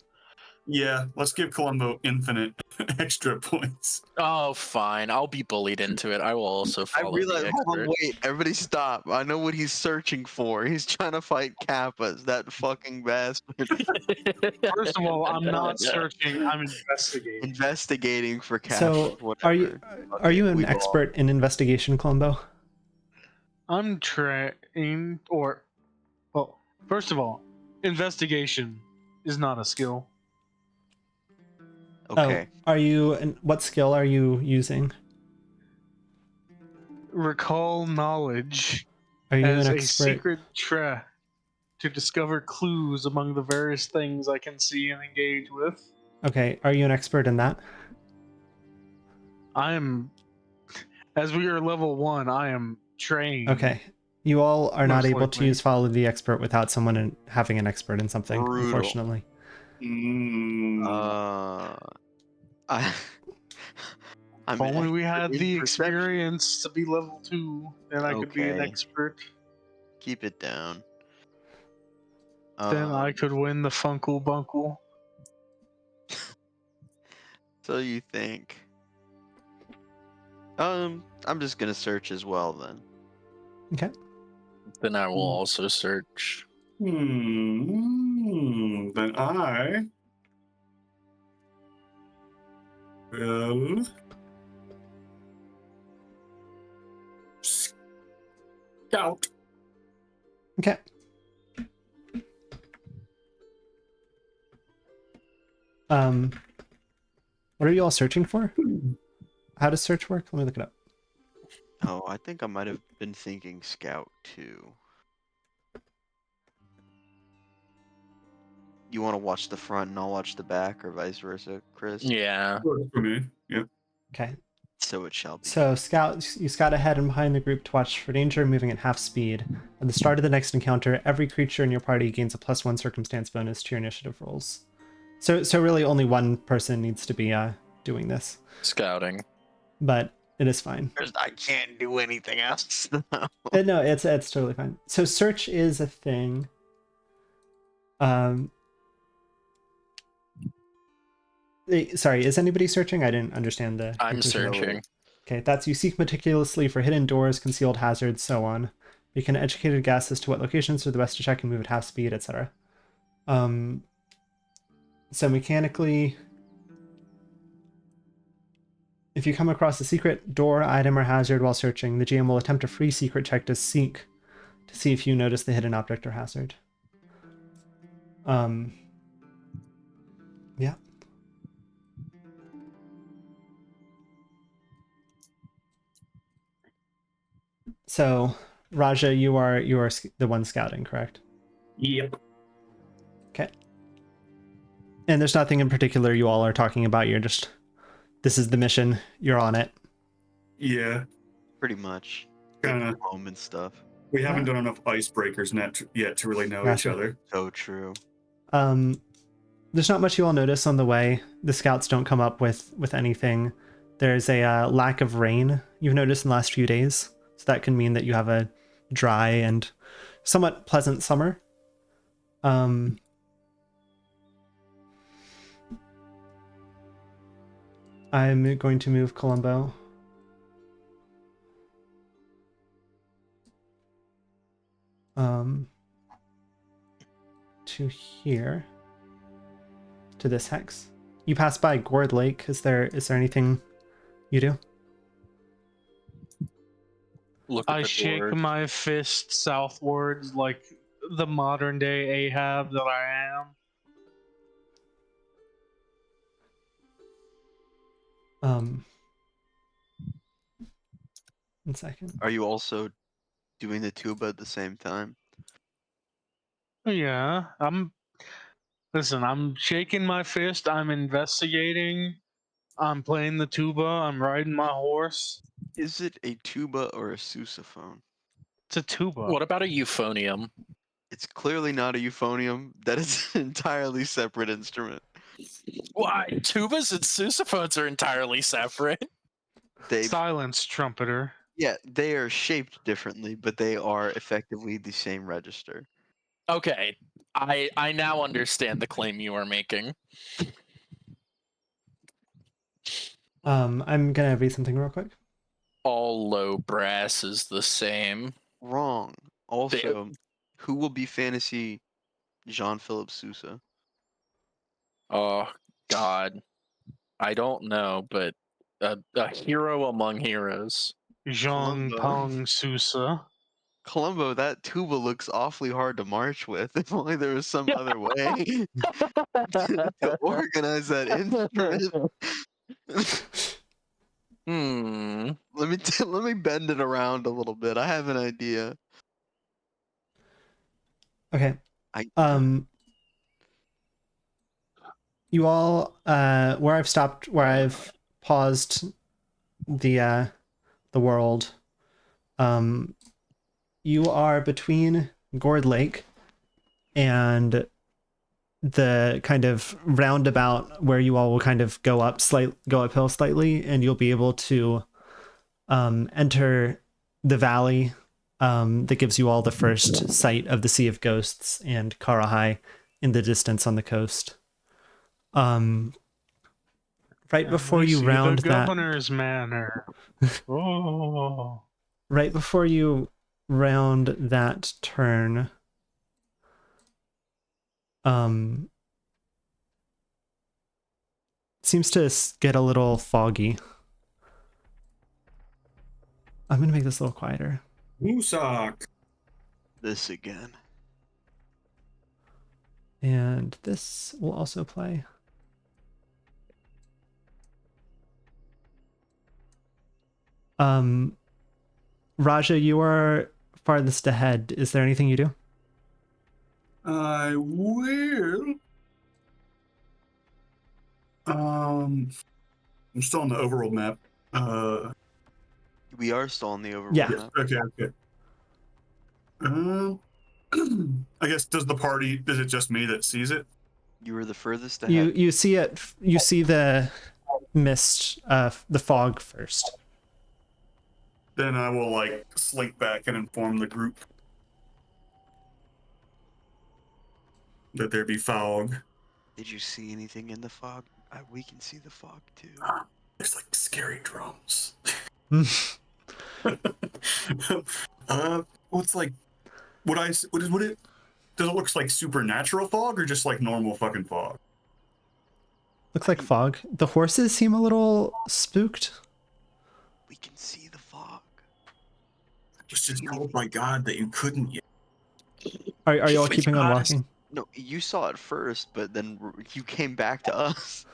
Yeah, let's give Columbo infinite extra points. Oh, fine. I'll be bullied into it. I will also follow the hold on, expert. wait, everybody stop. I know what he's searching for. He's trying to fight Kappas, that fucking bastard. First of all, I'm not searching, I'm investigating. Investigating for Kappas, So, whatever. are you an we all- expert in investigation, Columbo? I'm trained, or, well, first of all, investigation is not a skill. Okay. Oh, what skill are you using? Recall knowledge Are you as an a expert? secret track to discover clues among the various things I can see and engage with. Okay, are you an expert in that? I am, as we are level 1, I am trained. Okay. You all are not Most able to likely. use follow the expert without someone having an expert in something, Brutal. unfortunately. Mm. I. I'm If an only we expert had in the perception. experience to be level 2, then I could be an Okay. expert. Keep it down. Then I Um, could win the Funkle Bunkle. So you think? I'm just gonna search as well then. Okay. Then I will also search. Then I will scout. Okay. What are you all searching for? How does search work? Let me look it up. Oh, I think I might have been thinking scout too. You want to watch the front and I'll watch the back, or vice versa, Chris? Yeah. Works for me. Yep. Okay. So it shall be. So you scout ahead and behind the group to watch for danger, moving at half speed. At the start of the next encounter, every creature in your party gains a +1 circumstance bonus to your initiative rolls. So really only one person needs to be doing this, Scouting. but it is fine. I can't do anything else. No, it's totally fine. So search is a thing. Sorry, is anybody searching? I didn't understand the. I'm conclusion. searching. Okay, that's you seek meticulously for hidden doors, concealed hazards, so on. You can educated guess as to what locations are the best to check and move at half speed, etc. So mechanically, if you come across a secret door, item, or hazard while searching, the GM will attempt a free secret check to see if you notice the hidden object or hazard. Yeah. So, Raja, you are the one scouting, correct? Yep. Okay. And there's nothing in particular you all are talking about. You're just, this is the mission. You're on it. Yeah. Pretty much. Kind of. Home and stuff. We haven't done enough icebreakers yet to really know each Gotcha. other. So true. There's not much you all notice on the way. The scouts don't come up with anything. There's a lack of rain you've noticed in the last few days. So that can mean that you have a dry and somewhat pleasant summer. I'm going to move Columbo. To here. To this hex. You pass by Gourd Lake. Is there anything you do? Look at I the shake board. my fist southwards like the modern day Ahab that I am. One second. Are you also doing the tuba at the same time? Yeah, listen, I'm shaking my fist, I'm investigating, I'm playing the tuba, I'm riding my horse. Is it a tuba or a sousaphone? It's a tuba. What about a euphonium? It's clearly not a euphonium. That is an entirely separate instrument. Why? Tubas and sousaphones are entirely separate. Silence, trumpeter. Yeah, they are shaped differently, but they are effectively the same register. Okay, I now understand the claim you are making. I'm gonna read something real quick. All low brass is the same. Wrong. Also, who will be fantasy Jean-Philippe Sousa? Oh God, I don't know, but a hero among heroes. Zhang Peng Sousa. Columbo, that tuba looks awfully hard to march with. If only there was some other way to organize that instrument. Let me bend it around a little bit. I have an idea. Okay. You all where I've paused the world. you are between Gourd Lake and the kind of roundabout where you all will kind of go uphill slightly, and you'll be able to enter the valley that gives you all the first sight of the Sea of Ghosts and Karahai in the distance on the coast. Right before you round the that governor's manor. Oh. right before you round that turn, seems to get a little foggy. I'm gonna make this a little quieter. Moosock. This again. And this will also play. Raja, you are farthest ahead. Is there anything you do? I will. I'm still on the overworld map. We are still on the overworld Yeah. map. Okay. I guess does it just me that sees it? You were the furthest ahead. You see it. You see the mist, the fog first. Then I will like slink back and inform the group that there be fog. Did you see anything in the fog? We can see the fog too. There's like scary drums. What's like? Does it look like supernatural fog or just like normal fucking fog? Looks like fog. The horses seem a little spooked. We can see the fog. I was just told by God that you couldn't yet. Are you all keeping on walking? No, you saw it first, but then you came back to us.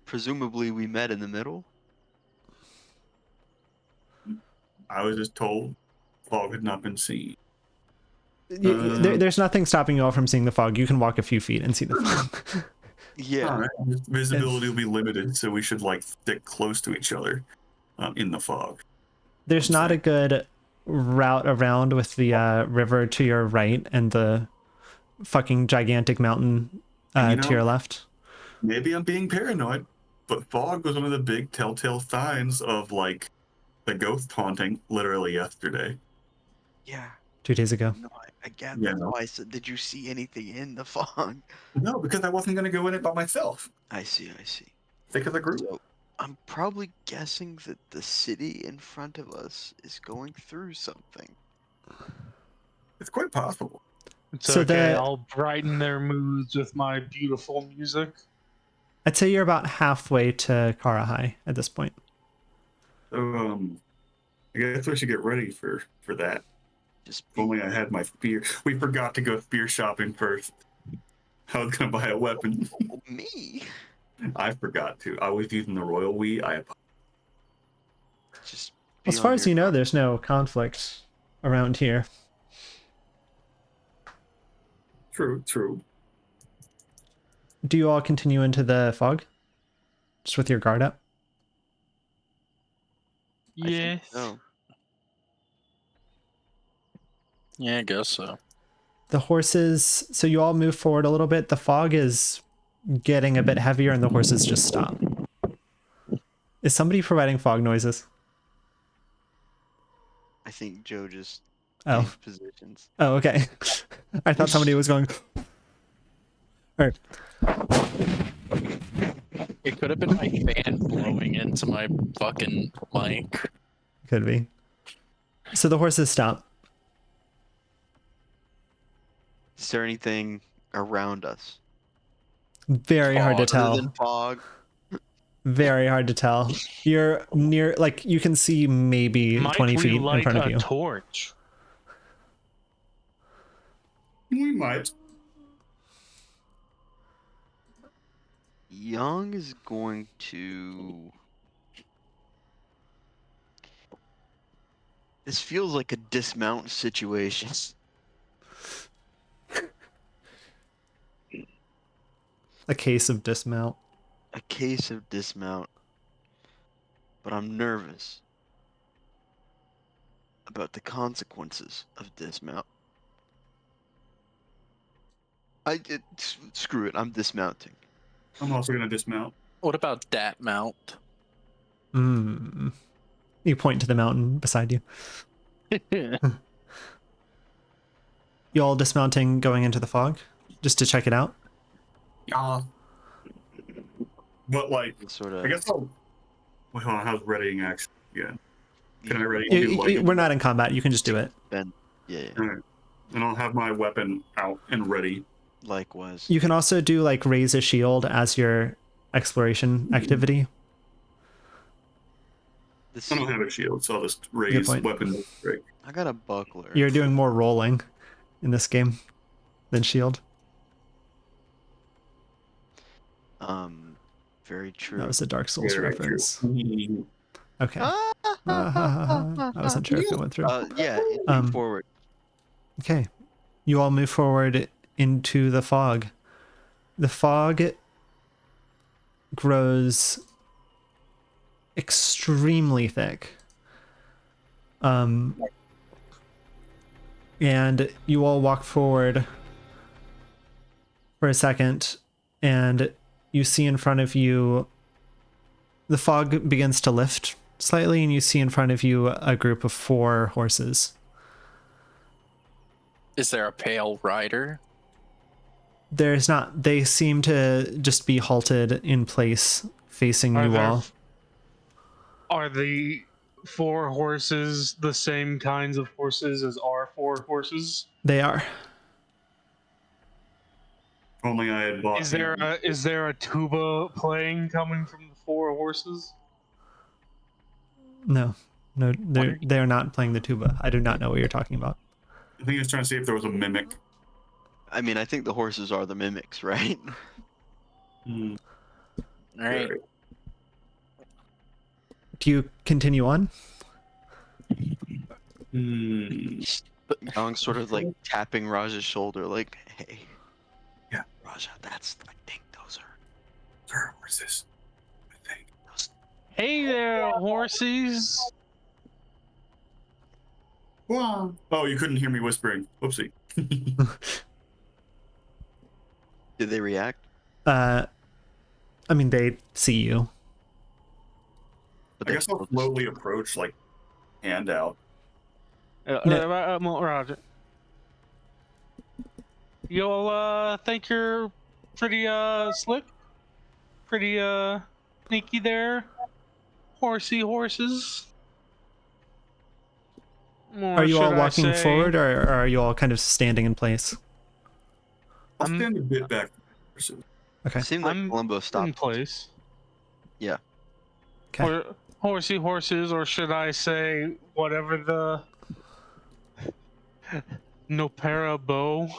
Presumably, we met in the middle. I was just told fog had not been seen. There's nothing stopping you all from seeing the fog. You can walk a few feet and see the fog. Yeah. All right. Visibility will be limited, so we should like stick close to each other in the fog. There's not a good route around with the river to your right and the fucking gigantic mountain to your left. Maybe I'm being paranoid, but fog was one of the big telltale signs of like the ghost haunting literally yesterday. Yeah. 2 days ago. No, I get that's why I said, did you see anything in the fog? No, because I wasn't going to go in it by myself. I see. Think of the group. So, I'm probably guessing that the city in front of us is going through something. It's quite possible. It's So okay, I'll brighten their moods with my beautiful music. I'd say you're about halfway to Karahai at this point. I guess we should get ready for that. Just If only I had my spear. We forgot to go spear shopping first. I was going to buy a weapon. Me? I forgot to. I was using the royal we. Just As far as you know, there's no conflict around here. True. Do you all continue into the fog? Just with your guard up? Yes. No. Yeah, I guess so. The horses, so you all move forward a little bit. The fog is getting a bit heavier and the horses just stop. Is somebody providing fog noises? I think Joe just Oh. positions. Oh, okay. I thought somebody was going. Or, It could have been my fan blowing into my fucking mic. could be. So the horses stop. Is there anything around us? Very hard to Other tell. than fog? Very hard to tell. You're near, like, you can see maybe Might 20 we feet light in front of a you. torch? We might. Young is going to... This feels like a dismount situation. A case of dismount. A case of dismount. But I'm nervous about the consequences of dismount. Screw it. I'm dismounting. I'm also gonna dismount. What about that mount? You point to the mountain beside you. You all dismounting, going into the fog, just to check it out. Yeah. But like, Sort I of. guess I'll. Wait, hold on. How's readying action? Yeah. Can I ready? do like, We're not in combat. You can just do it. Ben. Yeah. all right. And I'll have my weapon out and ready. Likewise. You can also do like raise a shield as your exploration activity. I don't have a shield, so I'll just raise point. weapon. Right. I got a buckler. You're doing more rolling in this game than shield. Very true. That was a Dark Souls Very reference. true. Okay. I wasn't sure if it went through. Yeah. Move forward. Okay. You all move forward into the fog. The fog grows extremely thick. And you all walk forward for a second, and you see in front of you, the fog begins to lift slightly, and you see in front of you a group of 4 horses. Is there a pale rider? There's not. They seem to just be halted in place, facing you all. Are the 4 horses the same kinds of horses as our 4 horses? They are. Only I had bought. Is there a tuba playing coming from the 4 horses? No, they're not playing the tuba. I do not know what you're talking about. I think he was trying to see if there was a mimic. I mean, I think the horses are the mimics, right? Hmm. All right. Do you continue on? Young sort of like tapping Raja's shoulder, like, "Hey, Yeah. Raja, I think those are There horses. I think. Hey there, horsies! Wow. Oh, you couldn't hear me whispering. Whoopsie. Did they react? I mean, they see you. But I guess I'll slowly approach, like, hand out. Roger. You'll think you're pretty slick, pretty sneaky there, horsey horses. Are you all walking forward, or are you all kind of standing in place? I'll stand a bit back. Okay. Seemed like Columbo in stopped. place? Yeah. Okay. Or horsey horses, or should I say whatever the Nopera bow?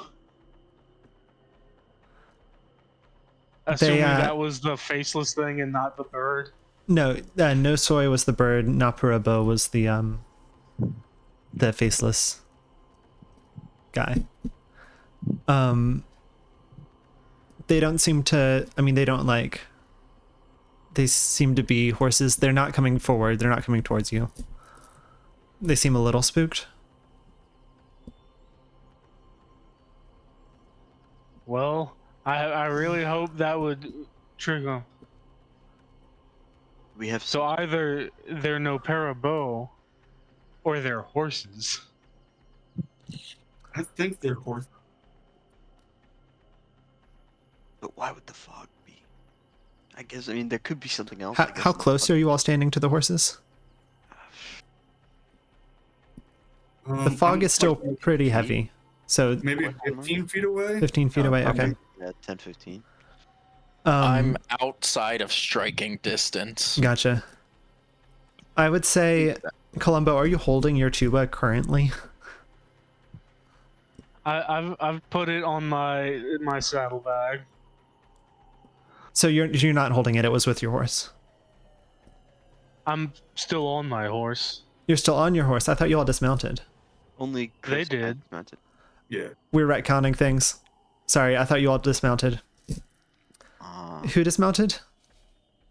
Assuming that was the faceless thing and not the bird. No, no soy was the bird. Napurabo was the faceless guy. They don't seem to. I mean, they don't like. They seem to be horses. They're not coming forward. They're not coming towards you. They seem a little spooked. Well, I really hope that would trigger. We have So either they're Nopera bow, or they're horses. I think they're horses. But why would the fog be? I guess, I mean, there could be something else. How close are you all standing to the horses? The fog is still pretty heavy. So maybe 15 feet away? 15 feet away, okay. Yeah, 10, 15. I'm outside of striking distance. Gotcha. I would say, Columbo, are you holding your tuba currently? I've put it on my saddlebag. So you're not holding it. It was with your horse. I'm still on my horse. You're still on your horse. I thought you all dismounted. Only They Chris did. dismounted. Yeah. We're retconning things. Sorry, I thought you all dismounted. Who dismounted?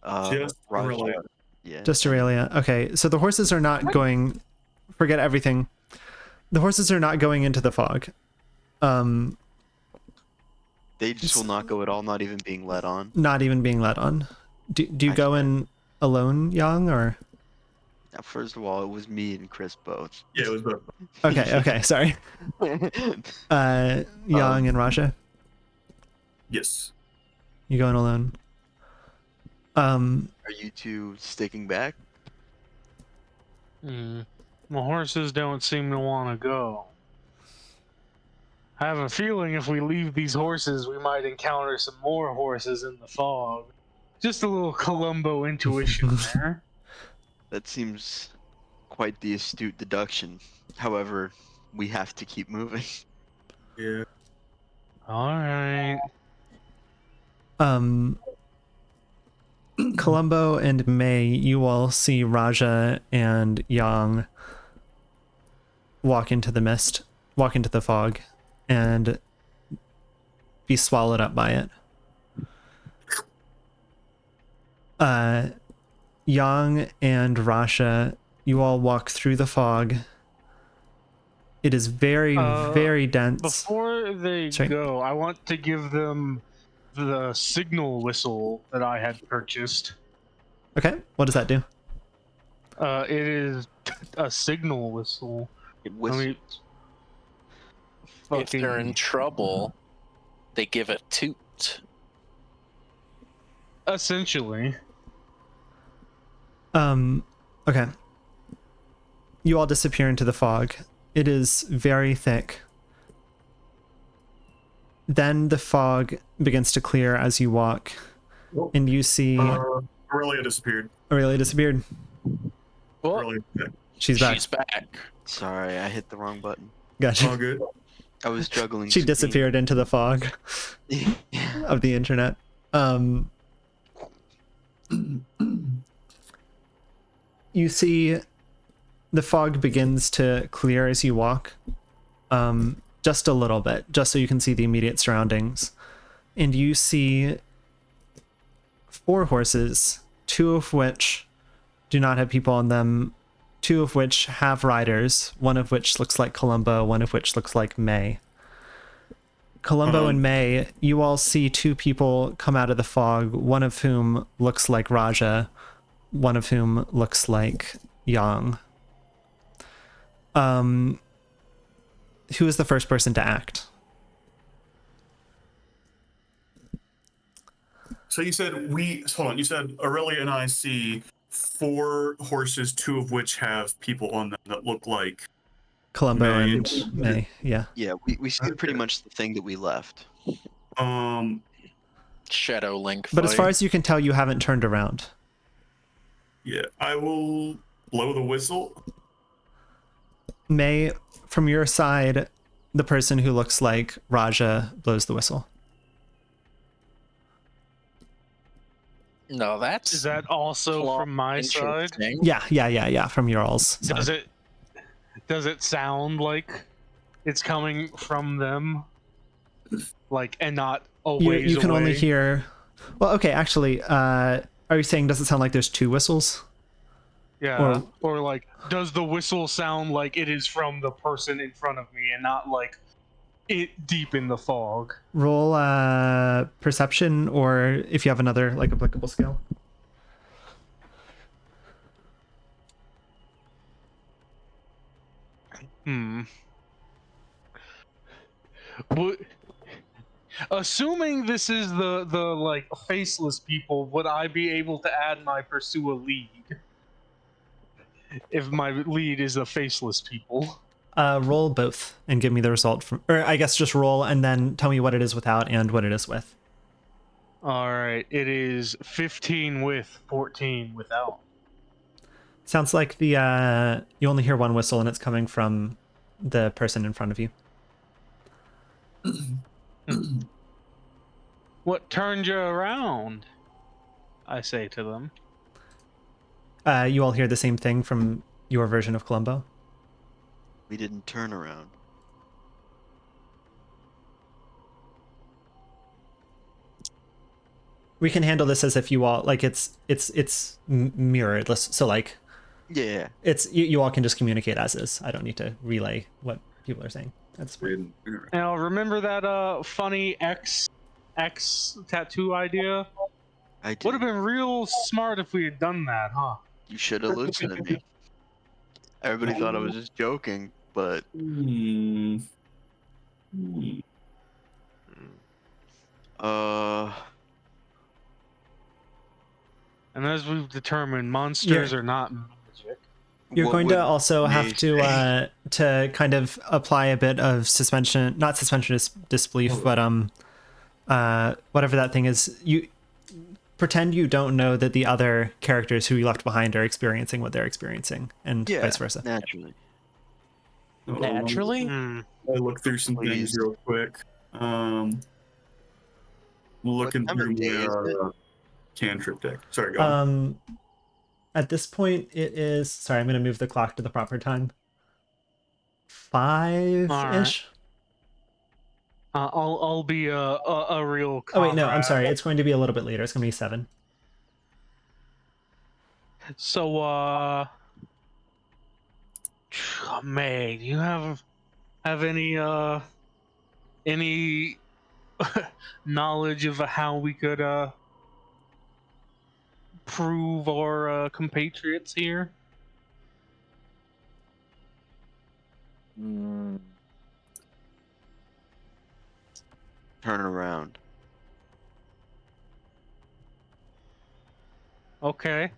Just Raja. Aurelia. Yeah. Just Aurelia. Okay, so the horses are not going forget everything. The horses are not going into the fog. They just will not go at all, not even being led on. Not even being led on. Do you go in alone, Yang, or? Now, first of all, it was me and Chris both. Yeah, it was both. Okay, sorry. Yang and Raja, Yes. you going alone? Are you two sticking back? The horses don't seem to want to go. I have a feeling if we leave these horses, we might encounter some more horses in the fog. Just a little Columbo intuition there. That seems quite the astute deduction. However, we have to keep moving. Yeah. Alright. Columbo and May, you all see Raja and Yang walk into the mist, walk into the fog, and be swallowed up by it. Yang and Rasha, you all walk through the fog. It is very, very dense. Before they go, I want to give them the signal whistle that I had purchased. Okay, what does that do? It is a signal whistle. It I mean, If they're in trouble, they give a toot. essentially. Okay. You all disappear into the fog. It is very thick. Then the fog begins to clear as you walk, and you see Aurelia disappeared. Aurelia disappeared. Aurelia, yeah. She's back. She's back. Sorry, I hit the wrong button. Gotcha. All good. I was juggling. She screens. disappeared into the fog of the internet. You see the fog begins to clear as you walk, just a little bit, just so you can see the immediate surroundings. And you see 4 horses, 2 of which do not have people on them, 2 of which have riders, one of which looks like Columbo, one of which looks like May. Columbo and May, you all see 2 people come out of the fog, one of whom looks like Raja, one of whom looks like Yang. Who is the first person to act? So you said hold on, you said Aurelia and I see 4 horses, 2 of which have people on them that look like Columbo May. and May, yeah. Yeah, we see pretty much the thing that we left. Shadow Link. But as fight. far as you can tell, you haven't turned around. Yeah, I will blow the whistle. May, from your side, the person who looks like Raja blows the whistle. No, that's Is that also from my side? interesting. Yeah, from your all's side. Does it sound like it's coming from them? Like, and not a ways You can away? only hear... Well, okay, actually, are you saying, does it sound like there's 2 whistles? Yeah. Or like, does the whistle sound like it is from the person in front of me and not like it deep in the fog? Roll perception, or if you have another like applicable skill. But assuming this is the like faceless people, would I be able to add my pursue a lead? If my lead is the faceless people. Roll both and give me the result from, or I guess just roll and then tell me what it is without and what it is with. Alright, it is 15 with, 14 without. Sounds like the you only hear one whistle and it's coming from the person in front of you. What turned you around? I say to them. You all hear the same thing from your version of Columbo. We didn't turn around. We can handle this as if you all like it's mirrored. So like Yeah. It's you all can just communicate as is. I don't need to relay what people are saying at this point. Now, remember that funny X tattoo idea? I do. Would have been real smart if we had done that, huh? You should have listened to me. Everybody thought I was just joking, but Hmm. uh, And as we've determined, monsters are not magic. You're what going would to also May have to kind of apply a bit of suspension, not suspension of disbelief, but whatever that thing is. You pretend you don't know that the other characters who you left behind are experiencing what they're experiencing, and Yeah, vice versa. naturally. Naturally? I look through some things Please. real quick. Looking time through of day is it? my cantrip deck. Sorry, go on. At this point, it is. Sorry, I'm going to move the clock to the proper time. 5-ish. I'll be a real. Oh wait, no, I'm comrade. sorry. It's going to be a little bit later. It's going to be 7. So, May, do you have any knowledge of how we could prove our compatriots here? Turn around. Okay.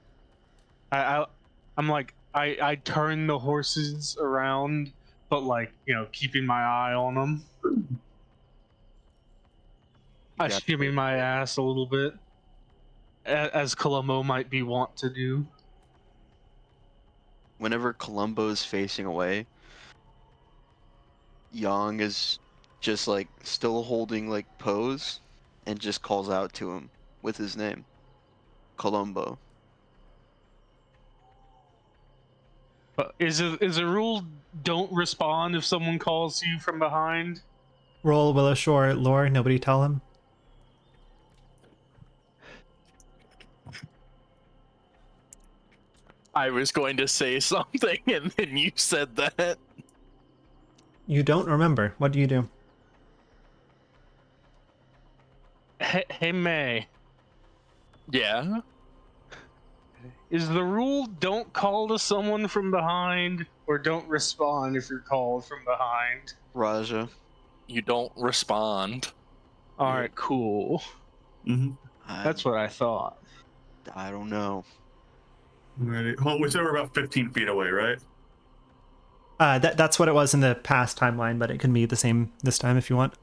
I'm like I turn the horses around, but like keeping my eye on them. I got shimmy my ass a little bit, as Columbo might be wont to do. Whenever Columbo is facing away, Yang is just like still holding like pose and just calls out to him with his name. Columbo. But is a rule don't respond if someone calls you from behind? Roll Willowshore lore. Nobody tell him. I was going to say something and then you said that. You don't remember. What do you do? Hey May, Yeah? is the rule don't call to someone from behind or don't respond if you're called from behind? Raja. You don't respond. All right, cool. That's what I thought. I don't know. Ready. Well, we said we're about 15 feet away, right? That's what it was in the past timeline, but it can be the same this time if you want.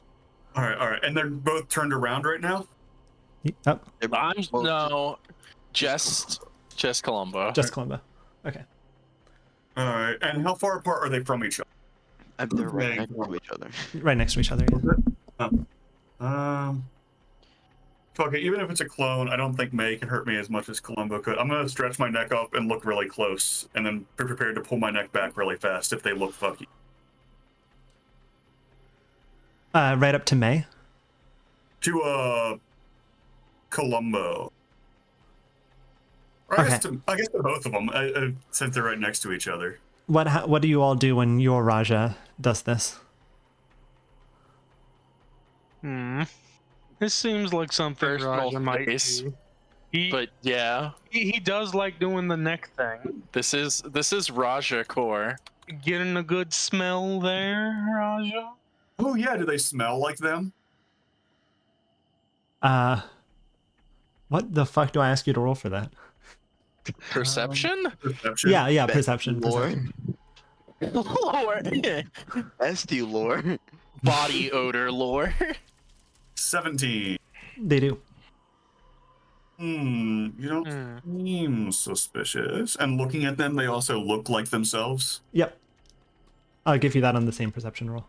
All right. And they're both turned around right now? Yep. No, just Columbo. Just Columbo. Okay. All right. And how far apart are they from each other? They're right next to each other. Right next to each other. Yeah. Fuck it. Even if it's a clone, I don't think May can hurt me as much as Columbo could. I'm gonna stretch my neck up and look really close, and then be prepared to pull my neck back really fast if they look fucky. Right up to May. To Columbo. Or I guess to both of them, since they're right next to each other. What do you all do when your Raja does this? This seems like something Personal Raja might space. do. But yeah, He does like doing the neck thing. this is Raja core. Getting a good smell there, Raja? Oh yeah, do they smell like them? What the fuck do I ask you to roll for that? Perception? Perception? Yeah, perception. Lore. Lore. SD lore. Body odor lore. 17. They do. You don't seem suspicious. And looking at them, they also look like themselves. Yep. I'll give you that on the same perception roll.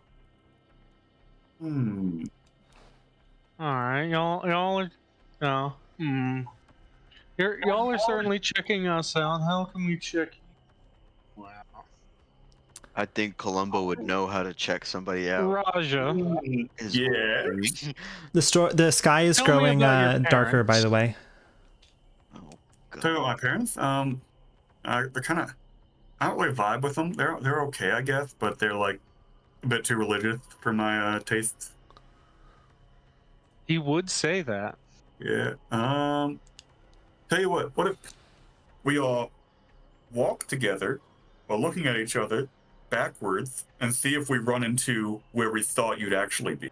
Alright, y'all are y'all are certainly checking us out. How can we check you? Wow. I think Columbo would know how to check somebody out. Raja. Yeah. The sky is Tell me growing about your darker, by parents. the way. Oh, God. Talking about my parents, they're kind of I don't really vibe with them. They're okay, I guess, but they're like a bit too religious for my tastes. He would say that. Yeah. Tell you what if we all walk together while looking at each other backwards and see if we run into where we thought you'd actually be?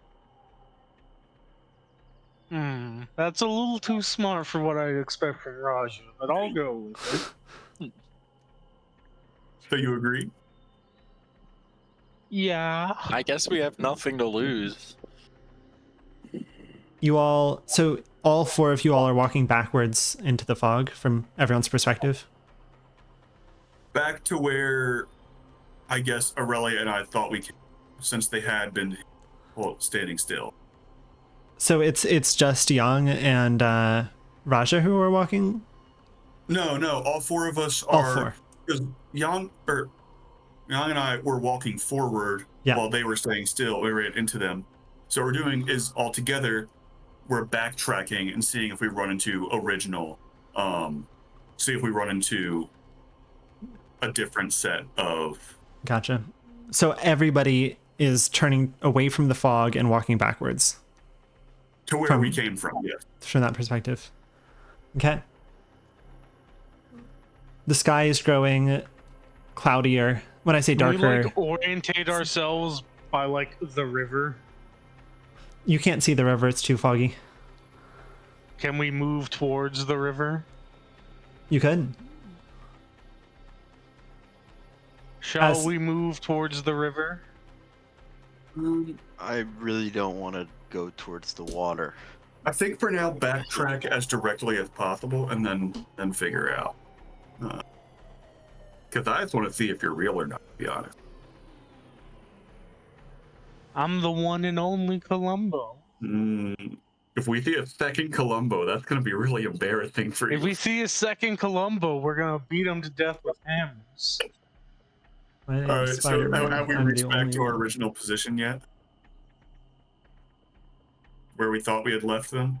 That's a little too smart for what I'd expect from Raja, but I'll go with it. So you agree? Yeah. I guess we have nothing to lose. So all four of you all are walking backwards into the fog from everyone's perspective. Back to where I guess Aurelia and I thought we came, since they had been standing still. So it's just Young and Raja who are walking? No, all four of us All are. four. Because Young and I were walking forward while they were staying still. We ran into them. So what we're doing is all together, we're backtracking and seeing if we run into original. See if we run into a different set of. Gotcha. So everybody is turning away from the fog and walking backwards. To where we came from, yes. From that perspective. Okay. The sky is growing cloudier. When I say darker, we like orientate ourselves by like the river. You can't see the river, it's too foggy. Can we move towards the river? You could. Shall we move towards the river? I really don't want to go towards the water. I think for now, backtrack as directly as possible and then figure out. Because I just want to see if you're real or not, to be honest. I'm the one and only Columbo. If we see a second Columbo, that's going to be really embarrassing for you. If we see a second Columbo, we're going to beat him to death with hammers. Alright, so have we reached back to our original position yet? Where we thought we had left them?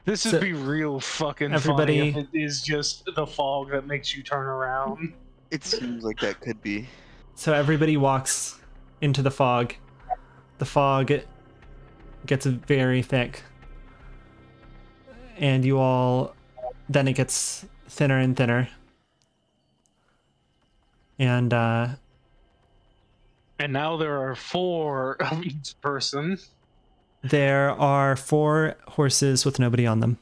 This would be real fucking funny if it is just the fog that makes you turn around. It seems like that could be. So everybody walks into the fog. The fog gets very thick. And then it gets thinner and thinner. And now there are 4 of each person. There are 4 horses with nobody on them.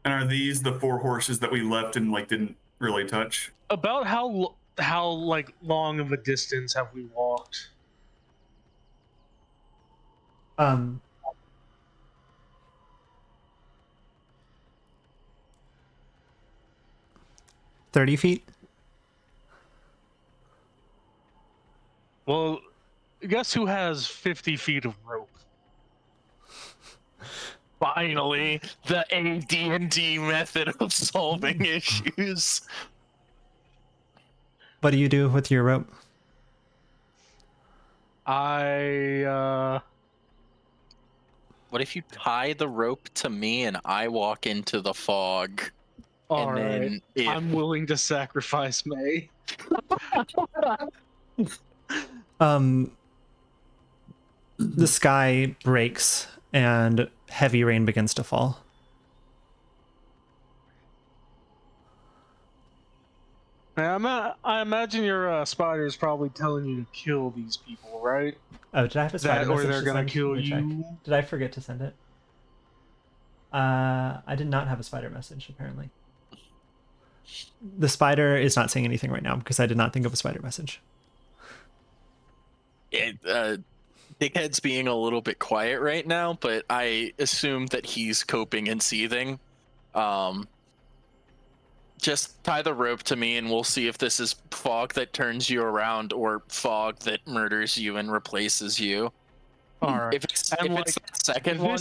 And are these the 4 horses that we left and didn't really touch? About how long of a distance have we walked? 30 feet. Well, guess who has 50 feet of rope? Finally, the AD&D method of solving issues. What do you do with your rope? What if you tie the rope to me and I walk into the fog? Alright, I'm willing to sacrifice May. The sky breaks and heavy rain begins to fall. I imagine your spider is probably telling you to kill these people, right? Oh, did I have a spider message? Or they're gonna kill you. Did I forget to send it? I did not have a spider message, apparently. The spider is not saying anything right now because I did not think of a spider message. Dickhead's being a little bit quiet right now, but I assume that he's coping and seething. Just tie the rope to me and we'll see if this is fog that turns you around or fog that murders you and replaces you. Alright. If it's the second one,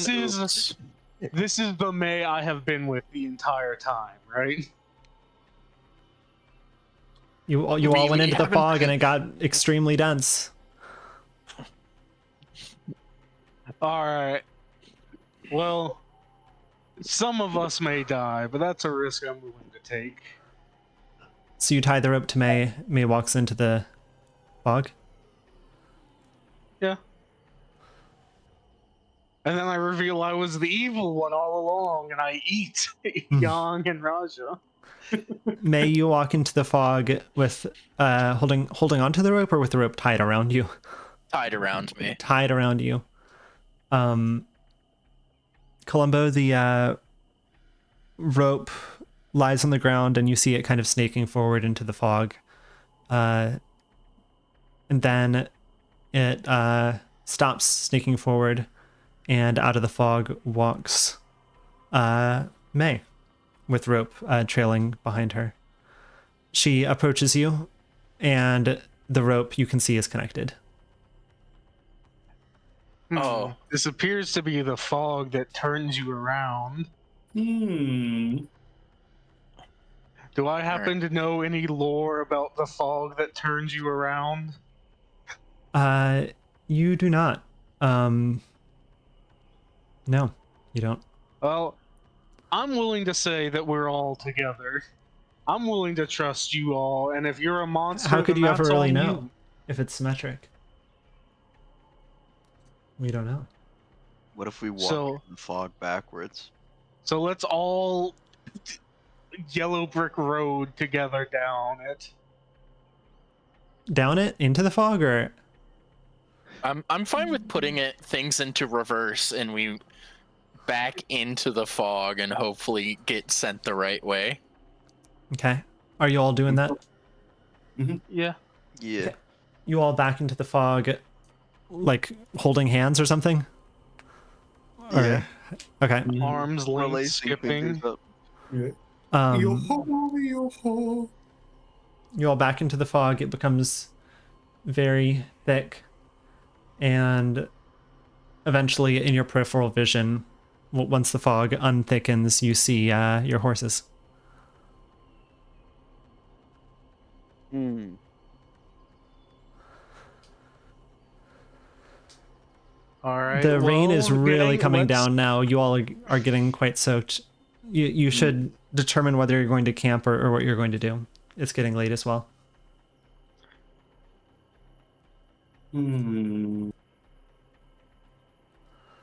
this is the May I have been with the entire time, right? You all went into the fog and it got extremely dense. Alright. Well, Some of us may die, but that's a risk I'm willing to take. So you tie the rope to May. May walks into the fog. Yeah. And then I reveal I was the evil one all along, and I eat Yang and Raja. May, you walk into the fog with holding onto the rope, or with the rope tied around you? Tied around me. Tied around you. Columbo, the rope lies on the ground, and you see it kind of snaking forward into the fog. And then it stops snaking forward, and out of the fog walks May, with rope trailing behind her. She approaches you, and the rope you can see is connected. Oh. This appears to be the fog that turns you around. Hmm. Do I happen to know any lore about the fog that turns you around? You do not. No, you don't. Well, I'm willing to say that we're all together. I'm willing to trust you all, and if you're a monster, How could then you ever that's really on know you. if it's symmetric? We don't know. What if we walk in the fog backwards? So let's all yellow brick road together down it. Down it into the fog, or I'm fine with putting things into reverse, and we back into the fog and hopefully get sent the right way. okay? Are you all doing that? Yeah. Yeah. Okay. You all back into the fog, like holding hands or something? Yeah. Okay. Arms length Releasing skipping. fingers up. Yo-ho. You all back into the fog. It becomes very thick, and eventually, in your peripheral vision, once the fog unthickens, you see your horses. All right. The rain is really coming let's- down now. You all are getting quite soaked. You should determine whether you're going to camp or what you're going to do. It's getting late as well. Hmm.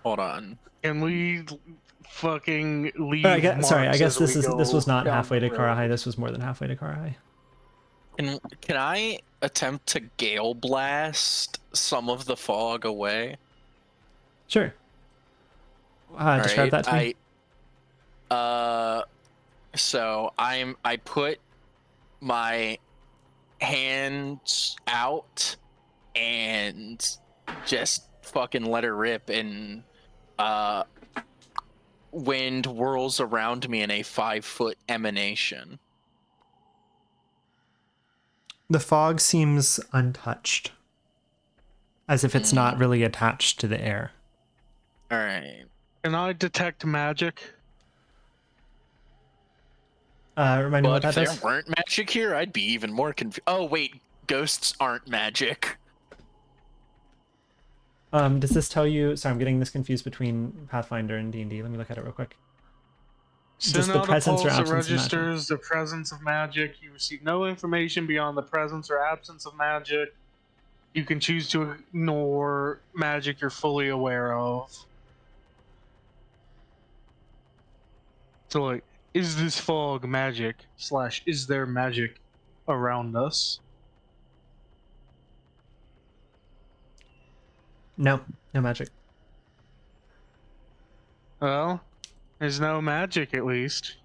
Hold on. Can we fucking leave? I guess marks as we this was go not down halfway the to road? Karahai. This was more than halfway to Karahai. Can I attempt to gale blast some of the fog away? Sure. Describe that to me. So I put my hands out and just fucking let her rip, and wind whirls around me in a 5-foot emanation. The fog seems untouched, as if it's not really attached to the air. All right. Can I detect magic? Remind me what But that if does. there weren't magic here, I'd be even more confused. Oh wait, ghosts aren't magic. Does this tell you? Sorry, I'm getting this confused between Pathfinder and D&D. Let me look at it real quick. Just Send the out presence a or pulse that absence of magic. registers the presence of magic. You receive no information beyond the presence or absence of magic. You can choose to ignore magic you're fully aware of. So, like, is this fog magic? / is there magic around us? No, no magic. Well, there's no magic at least.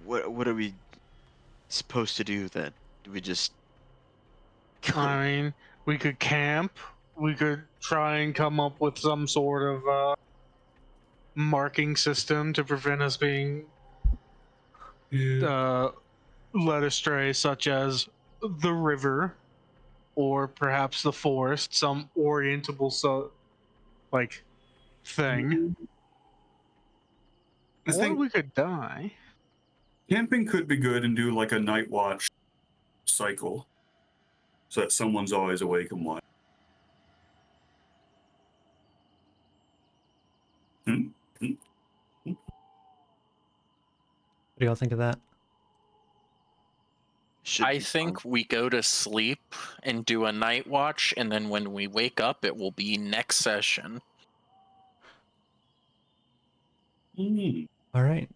What are we supposed to do then? Do we just I mean, we could camp. We could try and come up with some sort of marking system to prevent us being led astray, such as the river or perhaps the forest, some orientable thing. I Or think we could die. camping could be good and do like a night watch cycle. so that someone's always awake and watching. What do y'all think of that? I think we go to sleep and do a night watch, and then when we wake up, it will be next session. All right.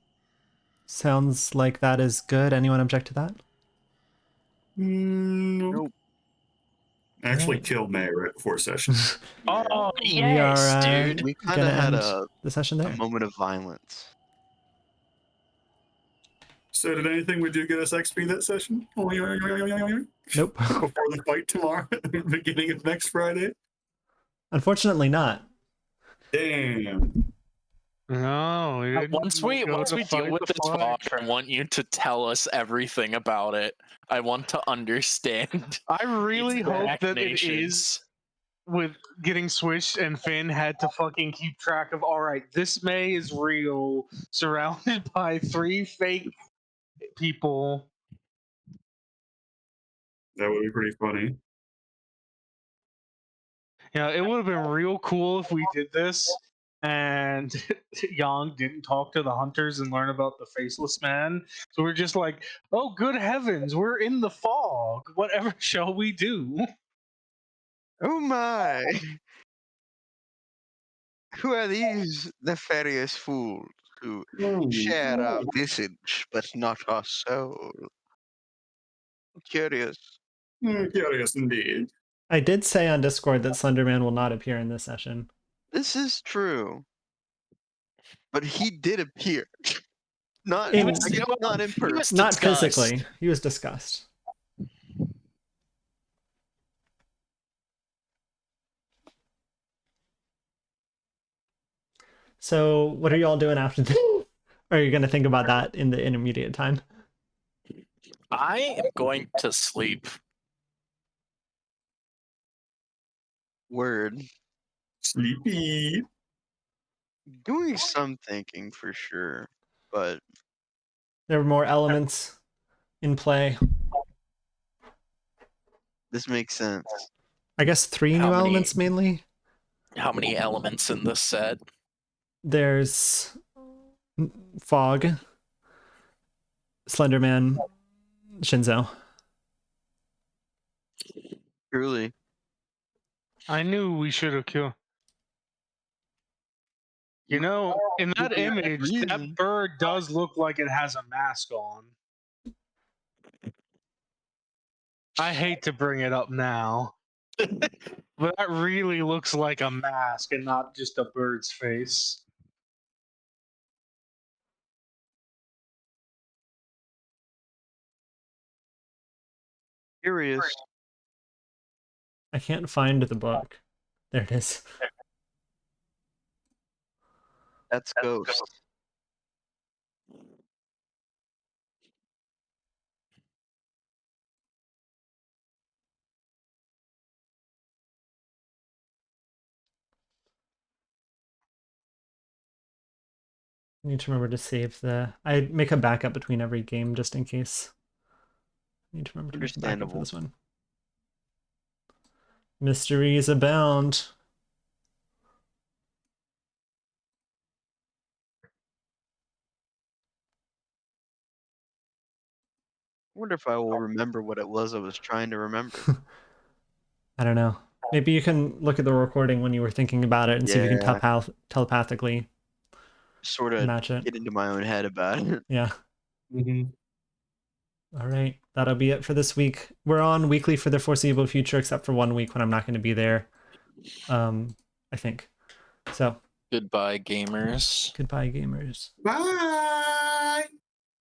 Sounds like that is good. Anyone object to that? Nope. Actually, Right. kill May right before session. Oh, We yes, are dude. We kind gonna of had end the session a there. moment of violence. So, did anything we do get us XP that session? Nope. Before the fight tomorrow, at the beginning of next Friday? Unfortunately not. Damn. No, we didn't Once we go to deal fight with the this fog, flag. I want you to tell us everything about it. I want to understand. I really its hope that it machinations. is with getting switched and Finn had to fucking keep track of, all right, this May is real, surrounded by 3 fake people. That would be pretty funny. Yeah, it would have been real cool if we did this and Yang didn't talk to the hunters and learn about the faceless man. So we're just like, oh, good heavens, we're in the fog. Whatever shall we do? Oh my! Who are these nefarious fools who share our visage but not our soul? Curious. Curious indeed. I did say on Discord that Slenderman will not appear in this session. This is true. But he did appear. Not, In- I guess not in he was person. Not discussed. physically. He was discussed. So what are y'all doing after this? Are you going to think about that in the intermediate time? I am going to sleep. Word. Sleepy. Doing some thinking for sure, but There were more elements in play. this makes sense. I guess 3 How new many- elements mainly. How many elements in this set? There's Fog, Slenderman, Shinzo. Truly. I knew we should have killed. You know, in that Yeah, image, reason. that bird does look like it has a mask on. I hate to bring it up now, but that really looks like a mask and not just a bird's face. Curious. I can't find the book. There it is. That's Ghost. I need to remember to save the... I make a backup between every game just in case. I need to remember to make a backup for Understandable. this one. Mysteries abound. I wonder if I will remember what it was I was trying to remember. I don't know. Maybe you can look at the recording when you were thinking about it and see if you can Yeah. telepathically Sort of match it. get into my own head about it. Yeah. Mm-hmm. All right. That'll be it for this week. We're on weekly for the foreseeable future, except for 1 week when I'm not going to be there. I think. So, Goodbye, gamers. goodbye, gamers. Bye.